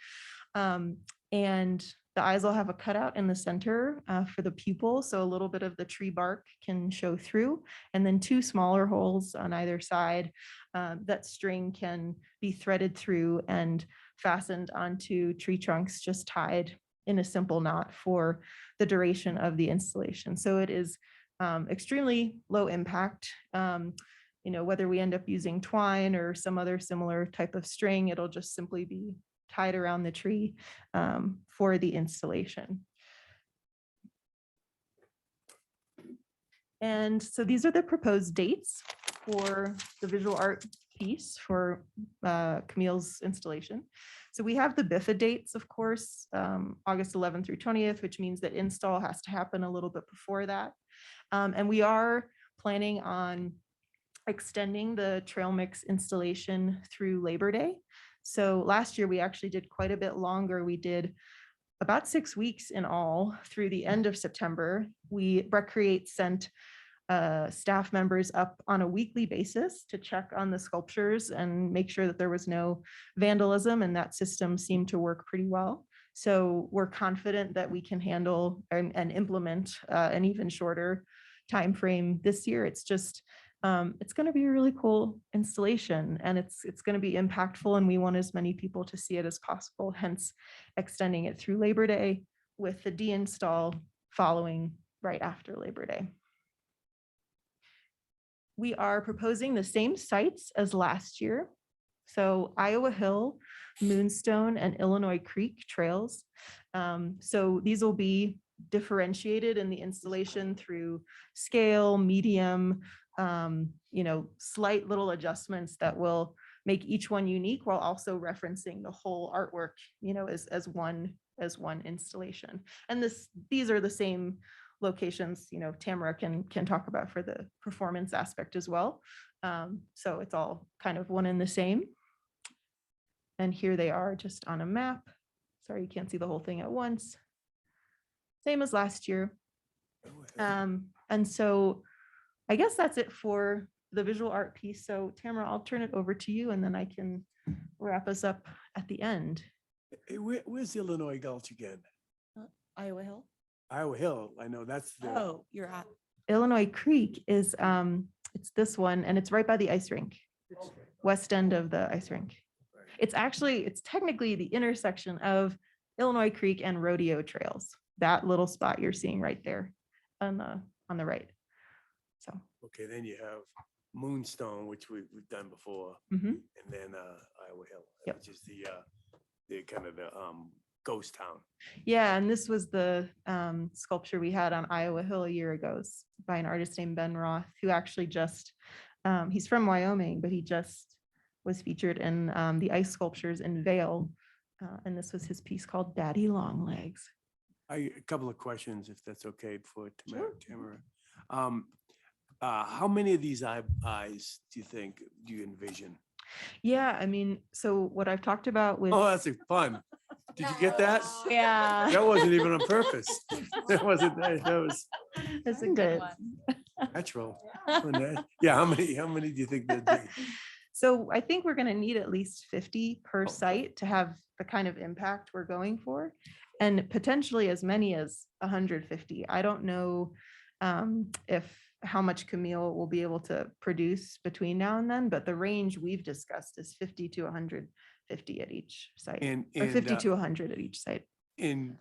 And The eyes will have a cutout in the center for the pupil, so a little bit of the tree bark can show through, and then 2 smaller holes on either side that string can be threaded through and fastened onto tree trunks, just tied in a simple knot for the duration of the installation. So it is extremely low impact. You know, whether we end up using twine or some other similar type of string, it'll just simply be tied around the tree for the installation. And so these are the proposed dates for the visual art piece for Camille's installation. So we have the BIFA dates, of course, August 11th through 20th, which means that install has to happen a little bit before that. And we are planning on extending the trail mix installation through Labor Day. So last year we actually did quite a bit longer. We did about 6 weeks in all through the end of September. Breckenridge sent staff members up on a weekly basis to check on the sculptures and make sure that there was no vandalism, and that system seemed to work pretty well. So we're confident that we can handle and implement an even shorter time frame this year. It's just it's going to be a really cool installation, and it's going to be impactful, and we want as many people to see it as possible, hence extending it through Labor Day with the deinstall following right after Labor Day. We are proposing the same sites as last year. So Iowa Hill, Moonstone, and Illinois Creek trails. So these will be differentiated in the installation through scale, medium, you know, slight little adjustments that will make each one unique while also referencing the whole artwork, you know, as one installation. And these are the same locations, you know, Tamara can talk about for the performance aspect as well. So it's all kind of one and the same. And here they are just on a map. Sorry, you can't see the whole thing at once. Same as last year. And so I guess that's it for the visual art piece. So Tamara, I'll turn it over to you, and then I can wrap us up at the end. Hey, where's Illinois Gulch again? Iowa Hill. Iowa Hill. I know that's the. Oh, you're at Illinois Creek is, it's this one, and it's right by the ice rink, west end of the ice rink. It's technically the intersection of Illinois Creek and Rodeo Trails. That little spot you're seeing right there on the right. So. Okay, then you have Moonstone, which we've done before, Mhm. and then Iowa Hill, Yep. which is the kind of the ghost town. Yeah, and this was the sculpture we had on Iowa Hill a year ago by an artist named Ben Roth, who actually just, he's from Wyoming, but he just was featured in the ice sculptures in Vail. And this was his piece called Daddy Longlegs. A couple of questions, if that's okay, before Tamara. How many of these eyes do you envision? Yeah, I mean, so what I've talked about with. Oh, that's fun. Did you get that? Yeah. That wasn't even on purpose. That wasn't, that was That's a good natural. Yeah, how many do you think there'd be? So I think we're going to need at least 50 per site to have the kind of impact we're going for, and potentially as many as 150. I don't know how much Camille will be able to produce between now and then, but the range we've discussed is 50 to 150 at each site, or 50 to 100 at each site. And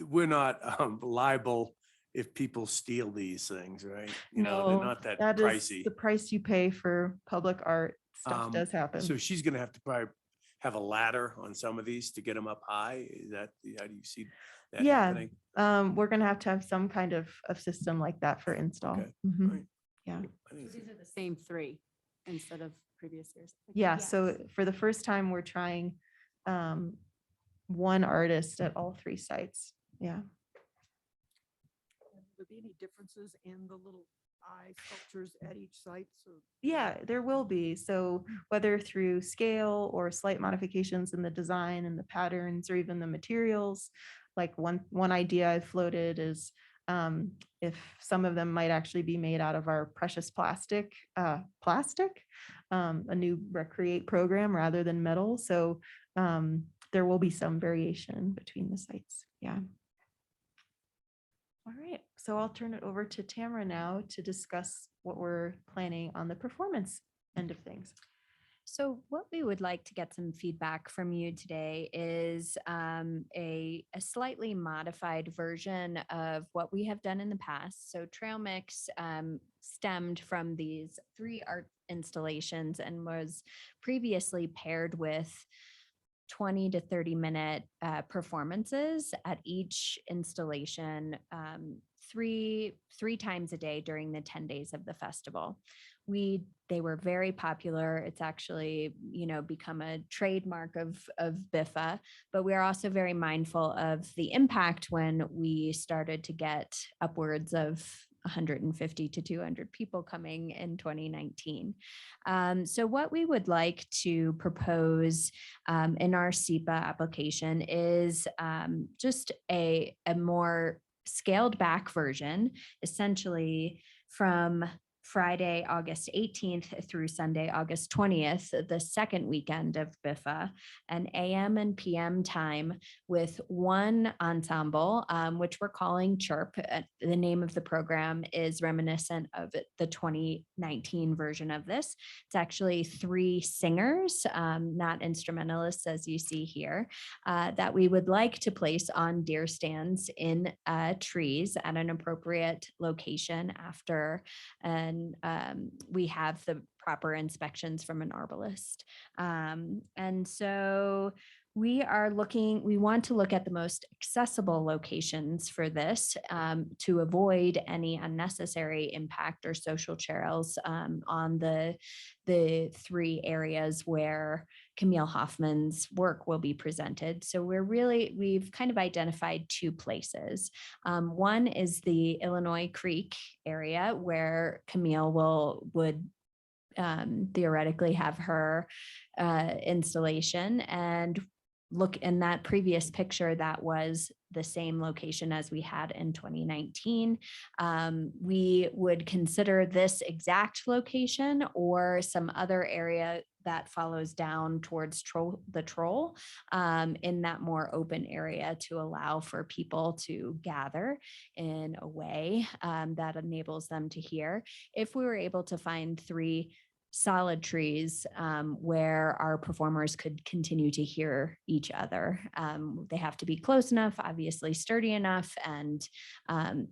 we're not liable if people steal these things, right? You know, they're not that is pricey. the price you pay for public art. Stuff does happen. So she's gonna have to probably have a ladder on some of these to get them up high. Is that, how do you see that happening? We're gonna have to have some kind of system like that for install. Okay, Mhm. right. Yeah. I think These are the same 3 instead of previous years. Yeah, so for the first time, we're trying one artist at all 3 sites. Yeah. Would there be any differences in the little eye sculptures at each site? So Yeah, there will be. So whether through scale or slight modifications in the design and the patterns or even the materials, like one idea I floated is if some of them might actually be made out of our precious plastic, a new Recreate program rather than metal. So there will be some variation between the sites. Yeah. All right, so I'll turn it over to Tamara now to discuss what we're planning on the performance end of things. So what we would like to get some feedback from you today is a slightly modified version of what we have done in the past. So Trail Mix stemmed from these 3 art installations and was previously paired with 20 to 30-minute performances at each installation, three times a day during the 10 days of the festival. They were very popular. It's actually, become a trademark of BIFA, but we are also very mindful of the impact when we started to get upwards of 150 to 200 people coming in 2019. So what we would like to propose in our SEPA application is just a more scaled back version, essentially from Friday, August 18th through Sunday, August 20th, the second weekend of BIFA, an AM and PM time with one ensemble, which we're calling Chirp. The name of the program is reminiscent of the 2019 version of this. It's actually 3 singers, not instrumentalists, as you see here, that we would like to place on deer stands in trees at an appropriate location after we have the proper inspections from an arborist. And so we want to look at the most accessible locations for this to avoid any unnecessary impact or social trails on the 3 areas where Camille Hoffman's work will be presented. So we've kind of identified 2 places. One is the Illinois Creek area where Camille would theoretically have her installation, and look in that previous picture, that was the same location as we had in 2019. We would consider this exact location or some other area that follows down towards the Troll in that more open area to allow for people to gather in a way that enables them to hear. If we were able to find 3 solid trees where our performers could continue to hear each other. They have to be close enough, obviously sturdy enough, and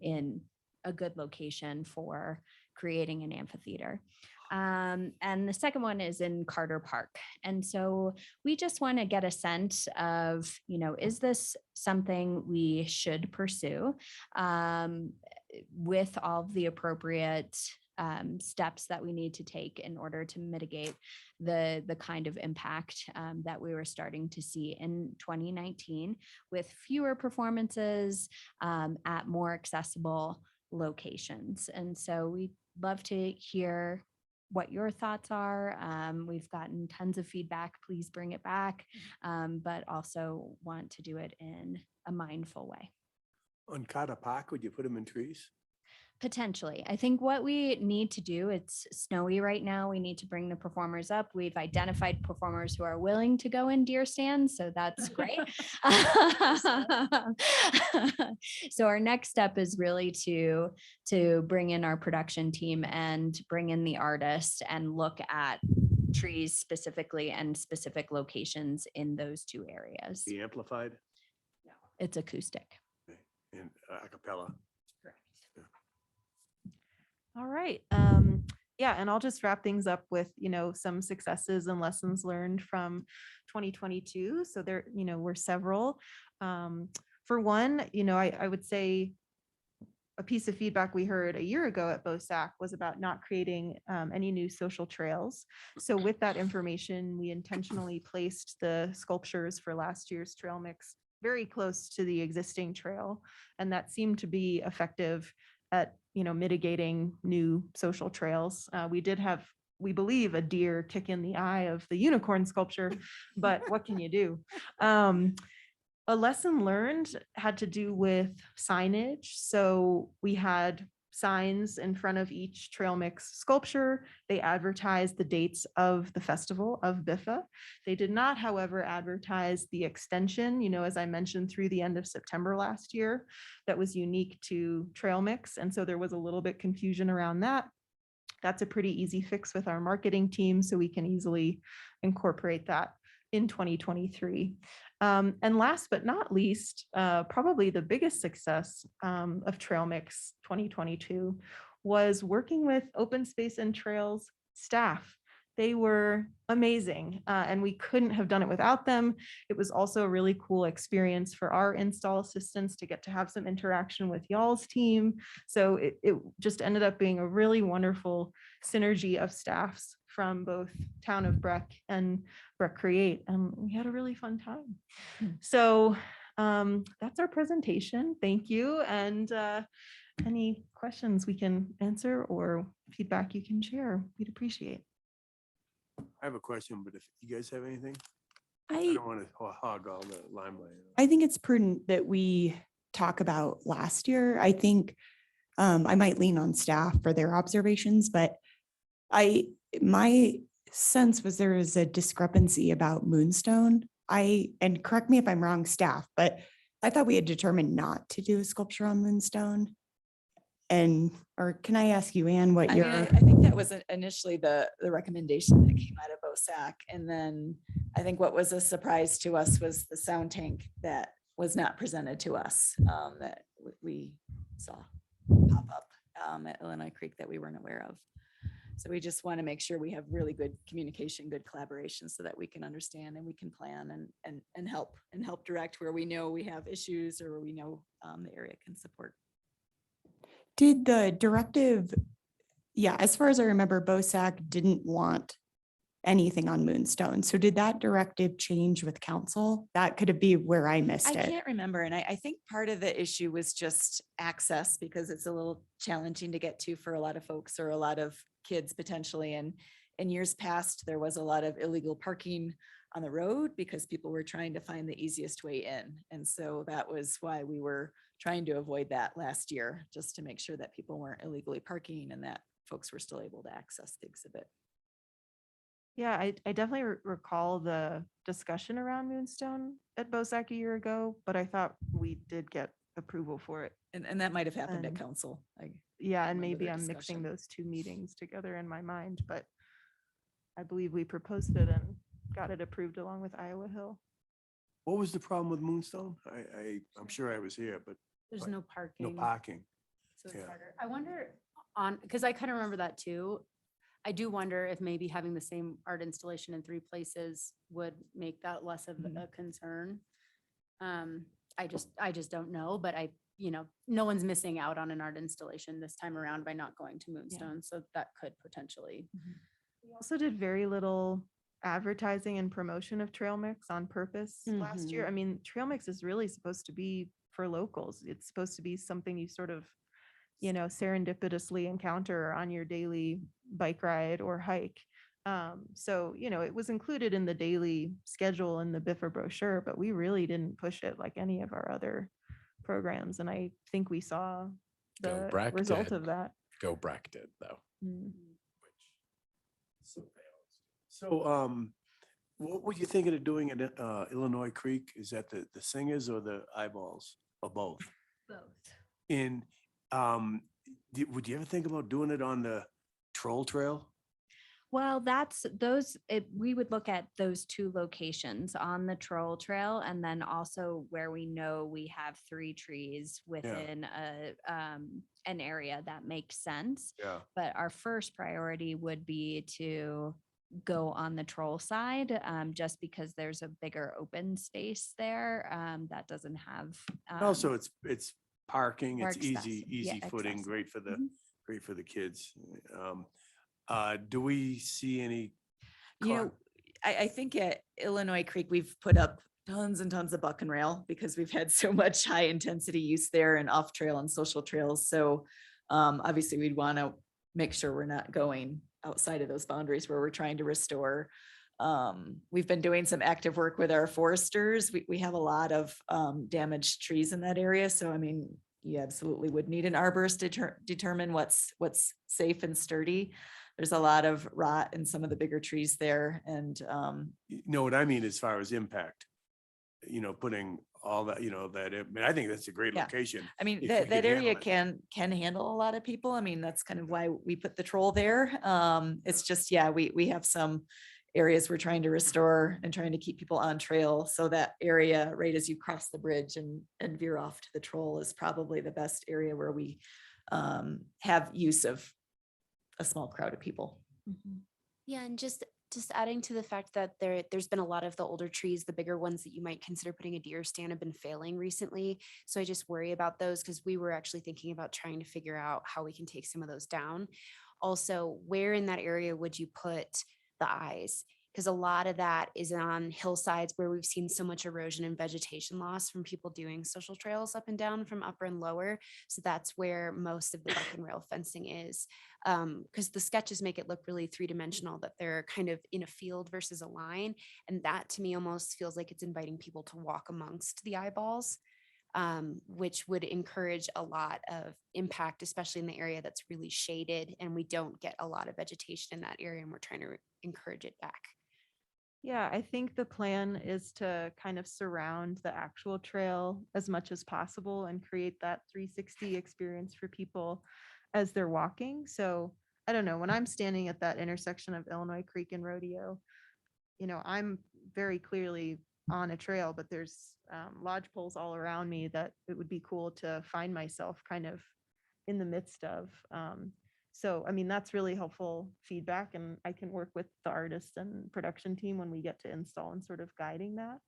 in a good location for creating an amphitheater. And the second one is in Carter Park. And so we just want to get a sense of, is this something we should pursue with all the appropriate steps that we need to take in order to mitigate the kind of impact that we were starting to see in 2019 with fewer performances at more accessible locations. And so we'd love to hear what your thoughts are. We've gotten tons of feedback. Please bring it back, but also want to do it in a mindful way. On Carter Park, would you put them in trees? Potentially. I think what we need to do, it's snowy right now. We need to bring the performers up. We've identified performers who are willing to go in deer stands, so that's great. So our next step is really to bring in our production team and bring in the artist and look at trees specifically and specific locations in those 2 areas. Be amplified No, it's acoustic. and a cappella. All right. Yeah, and I'll just wrap things up with, some successes and lessons learned from 2022. So there, were several. For one, I would say a piece of feedback we heard a year ago at BOSAC was about not creating any new social trails. So with that information, we intentionally placed the sculptures for last year's trail mix very close to the existing trail. And that seemed to be effective at mitigating new social trails. We did have, we believe, a deer tick in the eye of the unicorn sculpture, but what can you do? A lesson learned had to do with signage. So we had signs in front of each trail mix sculpture. They advertised the dates of the festival of BIFA. They did not, however, advertise the extension, as I mentioned, through the end of September last year, that was unique to trail mix. And so there was a little bit confusion around that. That's a pretty easy fix with our marketing team, so we can easily incorporate that in 2023. And last but not least, probably the biggest success of Trail Mix 2022 was working with Open Space and Trails staff. They were amazing, and we couldn't have done it without them. It was also a really cool experience for our install assistants to get to have some interaction with y'all's team. So it just ended up being a really wonderful synergy of staffs from both Town of Breck and Breck Create, and we had a really fun time. So that's our presentation. Thank you. And any questions we can answer or feedback you can share, we'd appreciate. I have a question, but if you guys have anything, I I don't want to hog all the limelight. think it's prudent that we talk about last year. I think I might lean on staff for their observations, but my sense was there was a discrepancy about Moonstone. And correct me if I'm wrong, staff, but I thought we had determined not to do a sculpture on Moonstone. Or can I ask you, Anne, what I your? mean, I think that was initially the recommendation that came out of BOSAC. And then I think what was a surprise to us was the sound tank that was not presented to us, that we saw pop up at Illinois Creek that we weren't aware of. So we just want to make sure we have really good communication, good collaboration, so that we can understand and we can plan and help direct where we know we have issues or where we know the area can support. Did the directive, as far as I remember, BOSAC didn't want anything on Moonstone. So did that directive change with council? That could be where I missed I it. can't remember. And I think part of the issue was just access, because it's a little challenging to get to for a lot of folks or a lot of kids potentially. And in years past, there was a lot of illegal parking on the road because people were trying to find the easiest way in. And so that was why we were trying to avoid that last year, just to make sure that people weren't illegally parking and that folks were still able to access the exhibit. Yeah, I definitely recall the discussion around Moonstone at BOSAC a year ago, but I thought we did get approval for it. And that might have happened at And- council. Yeah, and remember maybe the I'm discussion. mixing those two meetings together in my mind, but I believe we proposed it and got it approved along with Iowa Hill. What was the problem with Moonstone? I'm sure I was here, but There's Right. no parking. no parking. So it's Yeah. harder. I wonder because I kind of remember that too. I do wonder if maybe having the same art installation in 3 places would make that less of a concern. I just don't know, but no one's missing out on an art installation this time around by not going to Moonstone. So that could potentially. We also did very little advertising and promotion of Trail Mix on purpose last year. I mean, Trail Mix is really supposed to be for locals. It's supposed to be something you sort of, serendipitously encounter on your daily bike ride or hike. So, it was included in the daily schedule in the BIFA brochure, but we really didn't push it like any of our other programs. And I think we saw Go the Breck result did. of that. Go Breck did though. So, what were you thinking of doing at Illinois Creek? Is that the singers or the eyeballs or both? Both. And would you ever think about doing it on the Troll Trail? Well, we would look at those 2 locations on the Troll Trail, and then also where we know we have 3 trees within an area that makes sense. Yeah. But our first priority would be to go on the Troll side, just because there's a bigger open space there that doesn't have. Also, it's parking, more it's easy accessible. Yeah, footing, accessible. great for the kids. Do we see any? I think at Illinois Creek, we've put up tons and tons of buck and rail because we've had so much high intensity use there and off trail and social trails. So obviously we'd want to make sure we're not going outside of those boundaries where we're trying to restore. We've been doing some active work with our foresters. We have a lot of damaged trees in that area. So, I mean, you absolutely would need an arborist to determine what's safe and sturdy. There's a lot of rot in some of the bigger trees there, and You know what I mean as far as impact? You know, putting all that, you know, that, I mean, I think that's a great Yeah. location. I mean, if we that could area handle it. can handle a lot of people. I mean, that's kind of why we put the troll there. It's just, yeah, we have some areas we're trying to restore and trying to keep people on trail. So that area right as you cross the bridge and veer off to the troll is probably the best area where we have use of a small crowd of people. Yeah, and just adding to the fact that there's been a lot of the older trees, the bigger ones that you might consider putting a deer stand, have been failing recently. So I just worry about those because we were actually thinking about trying to figure out how we can take some of those down. Also, where in that area would you put the eyes? Because a lot of that is on hillsides where we've seen so much erosion and vegetation loss from people doing social trails up and down from upper and lower. So that's where most of the buck and rail fencing is. Because the sketches make it look really three-dimensional, that they're kind of in a field versus a line. And that to me almost feels like it's inviting people to walk amongst the eyeballs, which would encourage a lot of impact, especially in the area that's really shaded and we don't get a lot of vegetation in that area, and we're trying to encourage it back. Yeah, I think the plan is to kind of surround the actual trail as much as possible and create that 360 experience for people as they're walking. So I don't know, when I'm standing at that intersection of Illinois Creek and Rodeo, you know, I'm very clearly on a trail, but there's lodge poles all around me that it would be cool to find myself kind of in the midst of. So, I mean, that's really helpful feedback, and I can work with the artist and production team when we get to install and sort of guiding that.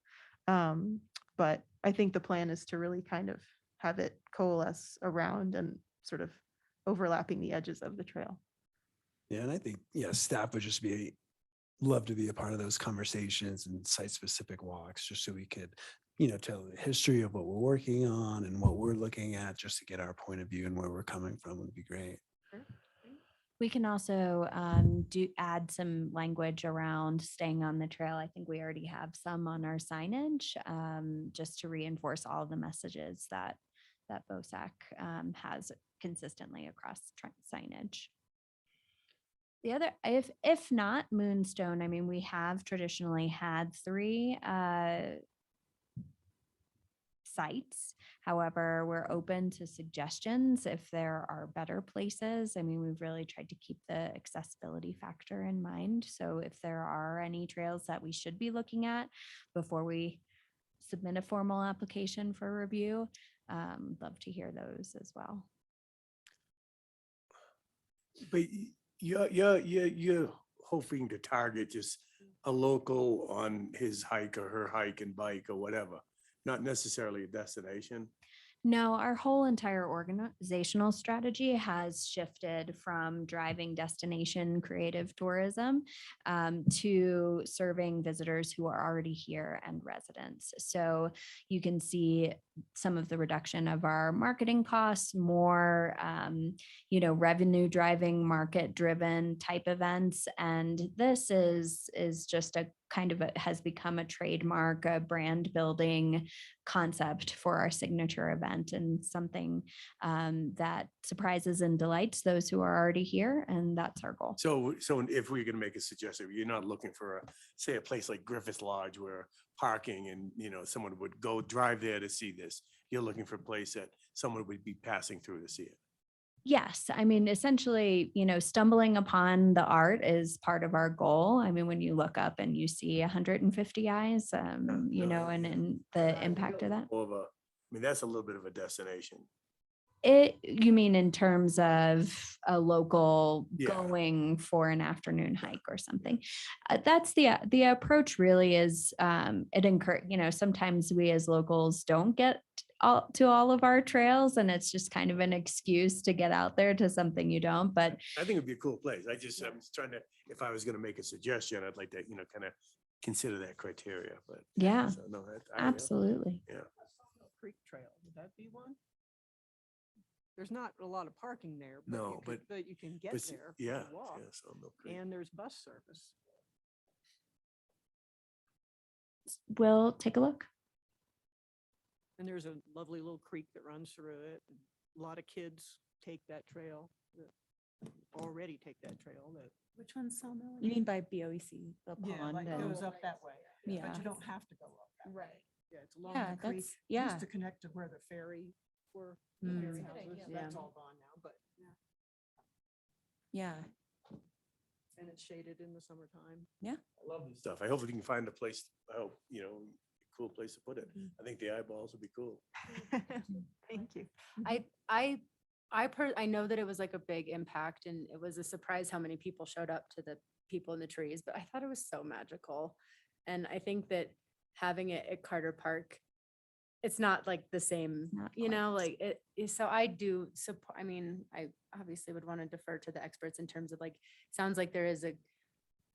But I think the plan is to really kind of have it coalesce around and sort of overlapping the edges of the trail. Yeah, and I think, yeah, staff would just love to be a part of those conversations and site-specific walks, just so we could, you know, tell the history of what we're working on and what we're looking at, just to get our point of view and where we're coming from would be great. We can also add some language around staying on the trail. I think we already have some on our signage, just to reinforce all the messages that BOSAC has consistently across signage. The other, if not Moonstone, I mean, we have traditionally had 3 sites. However, we're open to suggestions if there are better places. I mean, we've really tried to keep the accessibility factor in mind. So if there are any trails that we should be looking at before we submit a formal application for review, love to hear those as well. But you're hoping to target just a local on his hike or her hike and bike or whatever, not necessarily a destination. No, our whole entire organizational strategy has shifted from driving destination creative tourism to serving visitors who are already here and residents. So you can see some of the reduction of our marketing costs, more, revenue driving, market driven type events. And this is just a kind of has become a trademark, a brand building concept for our signature event, and something that surprises and delights those who are already here. And that's our goal. So if we're gonna make a suggestion, you're not looking for say a place like Griffith Lodge where parking and, someone would go drive there to see this. You're looking for a place that someone would be passing through to see it. Yes, I mean, essentially, stumbling upon the art is part of our goal. I mean, when you look up and you see 150 eyes, and the impact of that. That's a little bit of a destination. You mean in terms of a local Yeah. going for an afternoon hike or something? That's the approach really is, sometimes we as locals don't get all of our trails, and it's just kind of an excuse to get out there to something you don't, but I think it'd be a cool place. I'm just trying to, if I was gonna make a suggestion, I'd like to, kind of consider that criteria, but. Yeah, so, no, absolutely. Yeah. Creek Trail, would that be one? There's not a lot of parking there. No, but you can get but there. yeah, and walk, yeah, so Mill Creek. and there's bus service. We'll take a look. And there's a lovely little creek that runs through it. And a lot of kids take that trail, already take that trail. That Which one's Sawmill? You mean by BOEC, the Yeah, pond? like and- goes up that way. Yeah. But you don't have to go up that way. Right. Yeah, it's along Yeah, the creek. that's, yeah. Used to connect to where the ferry were, the Mm. ferry That's a good houses. idea. That's Yeah. all gone now, but, Yeah. and it's shaded in the summertime. I love this stuff. I hope we can find a place, I hope, you know, a cool place to put it. I think the eyeballs would be cool. Thank you. I know that it was like a big impact and it was a surprise how many people showed up to the people in the trees, but I thought it was so magical. And I think that having it at Carter Park, it's not like the same, Not you quite know, the like it is. So I do support, I mean, I obviously would want to defer to the experts in terms of like, sounds like there is a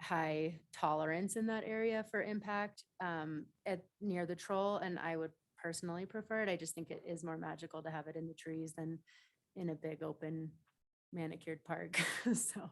high tolerance in that area for impact at near the troll. And I would personally prefer it. I just think it is more magical to have it in the trees than in a big open manicured park. So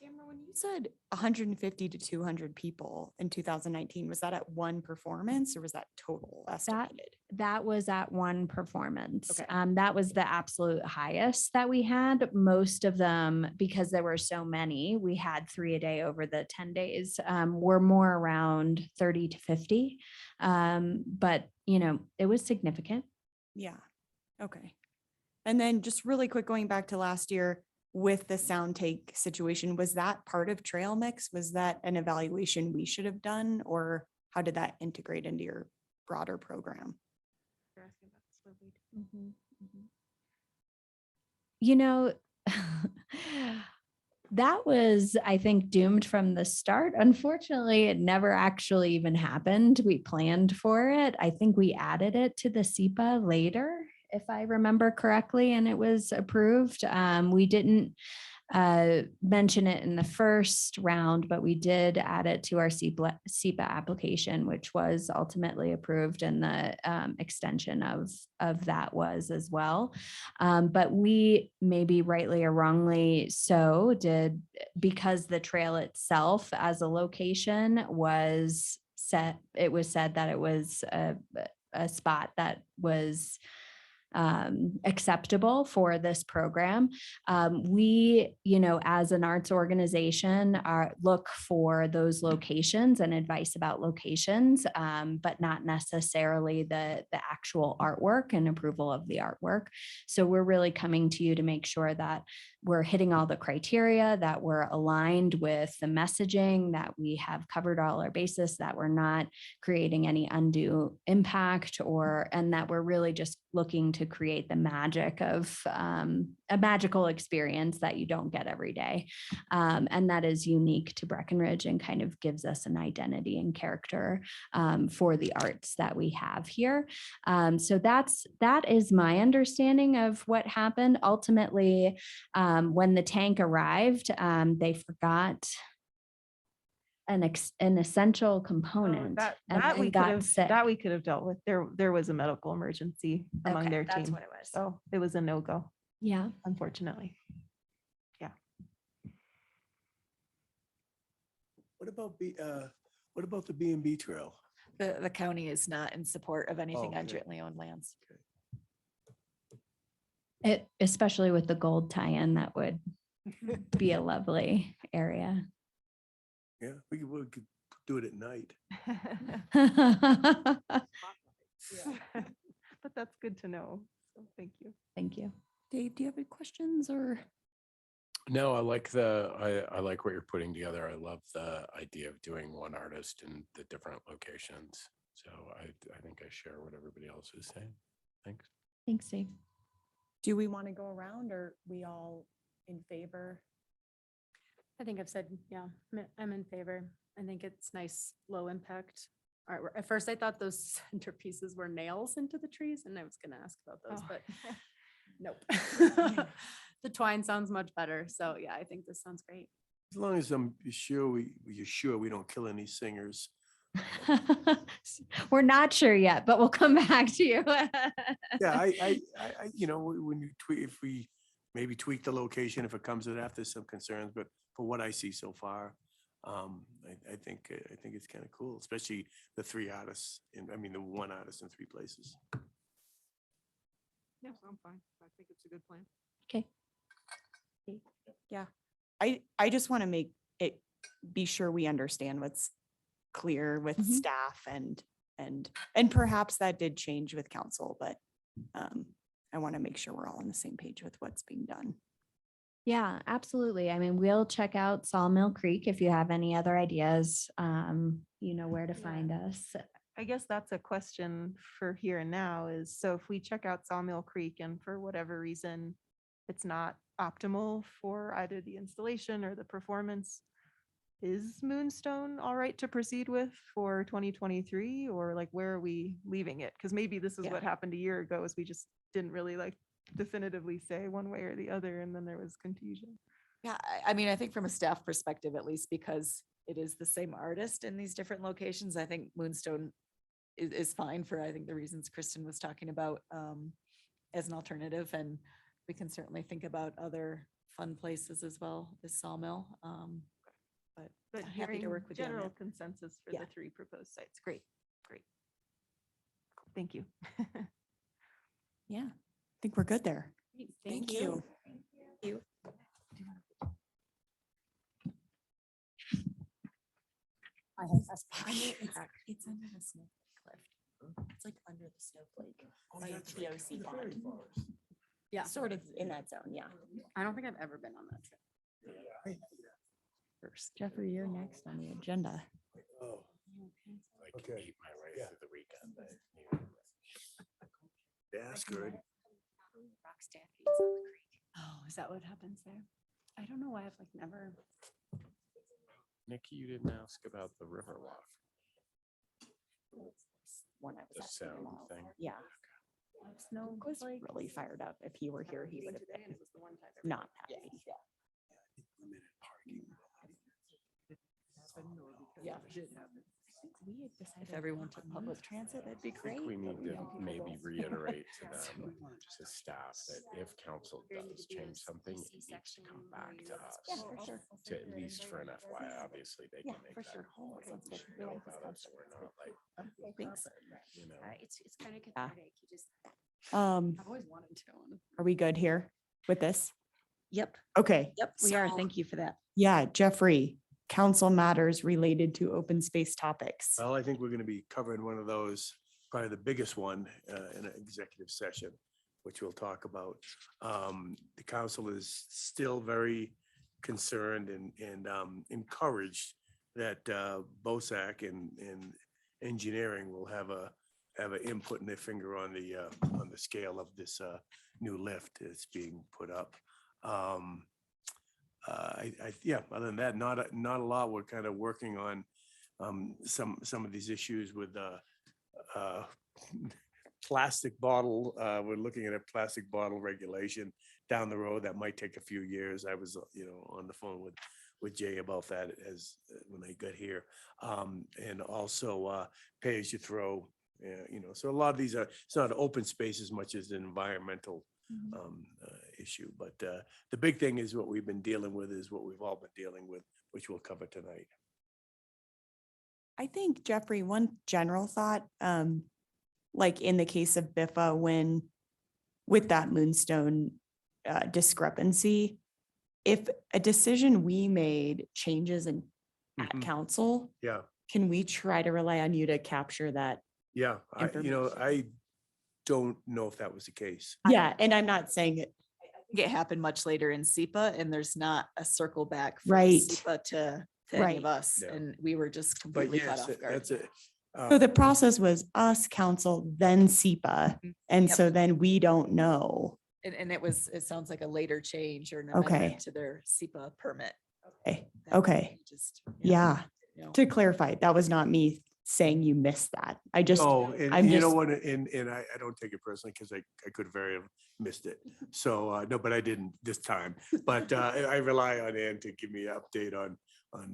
Tamara, when you said 150 to 200 people in 2019, was that at one performance or was that total estimated? That was at one performance. Okay. That was the absolute highest that we had. Most of them, because there were so many, we had 3 a day over the 10 days, were more around 30 to 50. But, you know, it was significant. Yeah. Okay. And then just really quick, going back to last year with the sound take situation, was that part of Trail Mix? Was that an evaluation we should have done, or how did that integrate into your broader program? You know, that was, I think, doomed from the start. Unfortunately, it never actually even happened. We planned for it. I think we added it to the SEPA later, if I remember correctly, and it was approved. We didn't mention it in the first round, but we did add it to our SEPA application, which was ultimately approved, and the extension of that was as well. But we, maybe rightly or wrongly so, did, because the trail itself as a location was set, it was said that it was a spot that was acceptable for this program. We, you know, as an arts organization, look for those locations and advice about locations, but not necessarily the actual artwork and approval of the artwork. So we're really coming to you to make sure that we're hitting all the criteria, that we're aligned with the messaging, that we have covered all our bases, that we're not creating any undue impact, and that we're really just looking to create the magic of a magical experience that you don't get every day. And that is unique to Breckenridge and kind of gives us an identity and character for the arts that we have here. So that is my understanding of what happened. Ultimately, when the tank arrived, they forgot an essential component. That we got could have, sick. that we could have dealt with. There was a medical emergency among Okay, their that's team. what it was. So it was a no-go, Yeah. unfortunately. What about the B&B trail? The county is not in support of anything on okay. jointly owned lands. It, especially with the gold tie-in, that would be a lovely area. Yeah, we could do it at night. But that's good to know. So thank you. Thank you. Dave, do you have any questions or? No, I like I like what you're putting together. I love the idea of doing one artist in the different locations. So I think I share what everybody else is saying. Thanks. Thanks, Dave. Do we want to go around, or we all in favor? I think I've said, yeah, I'm in favor. I think it's nice, low impact artwork. At first I thought those centerpieces were nails into the trees and I was gonna ask about those, but nope. The twine sounds much better. So yeah, I think this sounds great. As long as you're sure we don't kill any singers. We're not sure yet, but we'll come back to you. Yeah, I you know, when you if we maybe tweak the location, if it comes to that, there's some concerns, but for what I see so far, I think it's kind of cool, especially the 3 artists, the one artist in 3 places. Yes, I'm fine. I think it's a good plan. Okay. Yeah. I just want to make it, be sure we understand what's clear with Mhm. staff and perhaps that did change with council, but I want to make sure we're all on the same page with what's being done. Yeah, absolutely. I mean, we'll check out Sawmill Creek if you have any other ideas. You know where to find us. I guess that's a question for here and now is, so if we check out Sawmill Creek and for whatever reason, it's not optimal for either the installation or the performance, is Moonstone all right to proceed with for 2023, or like where are we leaving it? Because maybe this is Yeah. what happened a year ago, is we just didn't really like definitively say one way or the other, and then there was confusion. Yeah, I mean, I think from a staff perspective, at least because it is the same artist in these different locations, I think Moonstone is fine for, I think, the reasons Kristen was talking about as an alternative. And we can certainly think about other fun places as well as Sawmill. But happy to hearing work with you on general that. consensus for Yeah. the 3 proposed sites. Great, great. Thank you. Yeah, I think we're good there. Thank you. I have it's under the snowflake cliff. It's like under the snowflake. by the TOC bond. Yeah. Sort of in that zone, yeah. I don't think I've ever been on that trip. First, Jeffrey, you're next on the agenda. Oh, I can eat my way through the weekend, but that's good. Rock statues on the creek. Oh, is that what happens there? I don't know why I've like never. Nikki, you didn't ask about the Riverwalk, One I was the asking sound about. thing. Yeah, Snow I was really fired up. If he were here, he would have been not happy. Yeah. We had decided If everyone took public transit, that'd be I think great. we need to maybe reiterate to Yes. them, to staff, that if council does change something, it needs to come back to us. Yeah, for sure. To at least for an FYI, obviously they Yeah, can make for that sure. call. and Sounds we good. should We know like this about it, so concept. we're not like, Thanks. you know. It's kind of cathartic. You just I've always wanted to. Are we good here with this? Yep, Okay. yep, we are. So- Thank you for that. Yeah, Jeffrey, council matters related to open space topics. Well, I think we're going to be covering one of those, probably the biggest one in an executive session, which we'll talk about. The council is still very concerned and encouraged that BOSAC and engineering will have an input in their finger on the scale of this new lift that's being put up. Yeah, other than that, not a lot. We're kind of working on some of these issues with plastic bottle. We're looking at a plastic bottle regulation down the road. That might take a few years. I was, on the phone with Jay about that as when I got here. And also pay as you throw, so a lot of these it's not open space as much as an environmental issue. But the big thing is what we've been dealing with is what we've all been dealing with, which we'll cover tonight. I think, Jeffrey, one general thought, like in the case of BIFA, when with that Moonstone discrepancy, if a decision we made changes in at Mhm. council, Yeah, can we try to rely on you to capture that? yeah. I Information. don't know if that was the case. Yeah, and I'm not saying it, It happened much later in SEPA and there's not a circle back from Right. SEPA to any of Right. us. Yeah. And we were just But completely caught yes, off guard. that's it. so the process was us, council, then SEPA. And Yep. so then we don't know. And it sounds like a later change or an Okay. amendment to their SEPA permit. Okay, that okay. we Just. Yeah, you know. to clarify, that was not me saying you missed that. I just, Oh, and I'm you know just- what, and I don't take it personally because I could very have missed it. So, no, but I didn't this time. But I rely on Ann to give me an update on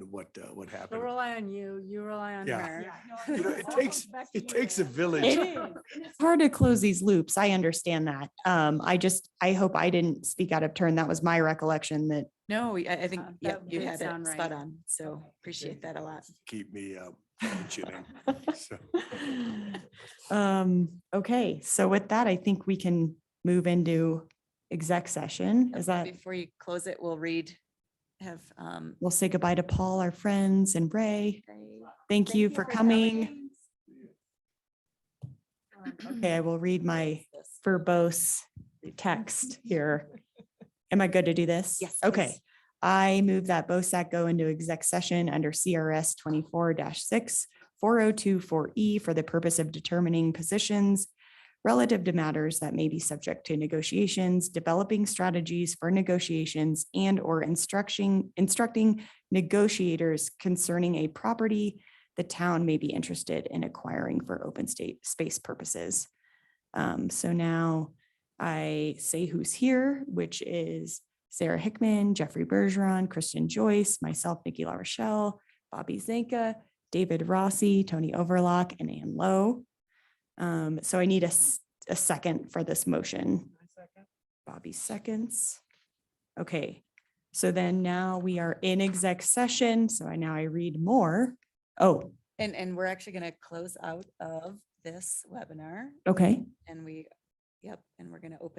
what She'll happened. rely on you, you rely on Yeah. her. It takes a village. It's hard to close these loops. I understand that. I hope I didn't speak out of turn. That was my recollection that, No, I think, Yeah, yeah, that you did had sound it spot right. on. So appreciate that a lot. Keep me functioning. So, okay, so with that, I think we can move into exec session. Is that, Before you close it, we'll have, we'll say goodbye to Paul, our friends, and Ray. Thank you for coming. Okay, I will read my verbose text here. Am I good to do this? Yes, Okay. please. I move that BOSAC go into exec session under CRS 24-6 4024E for the purpose of determining positions relative to matters that may be subject to negotiations, developing strategies for negotiations, and or instructing negotiators concerning a property the town may be interested in acquiring for open state space purposes. So now I say who's here, which is Sarah Hickman, Jeffrey Bergeron, Kristen Joyce, myself, Nikki La Rochelle, Bobby Zanka, David Rossi, Tony Overlock, and Ann Lowe. So I need a second for this motion. Bobby seconds. Okay, so then now we are in exec session. So I read more. Oh, And we're actually going to close out of this webinar okay. and and we're going to open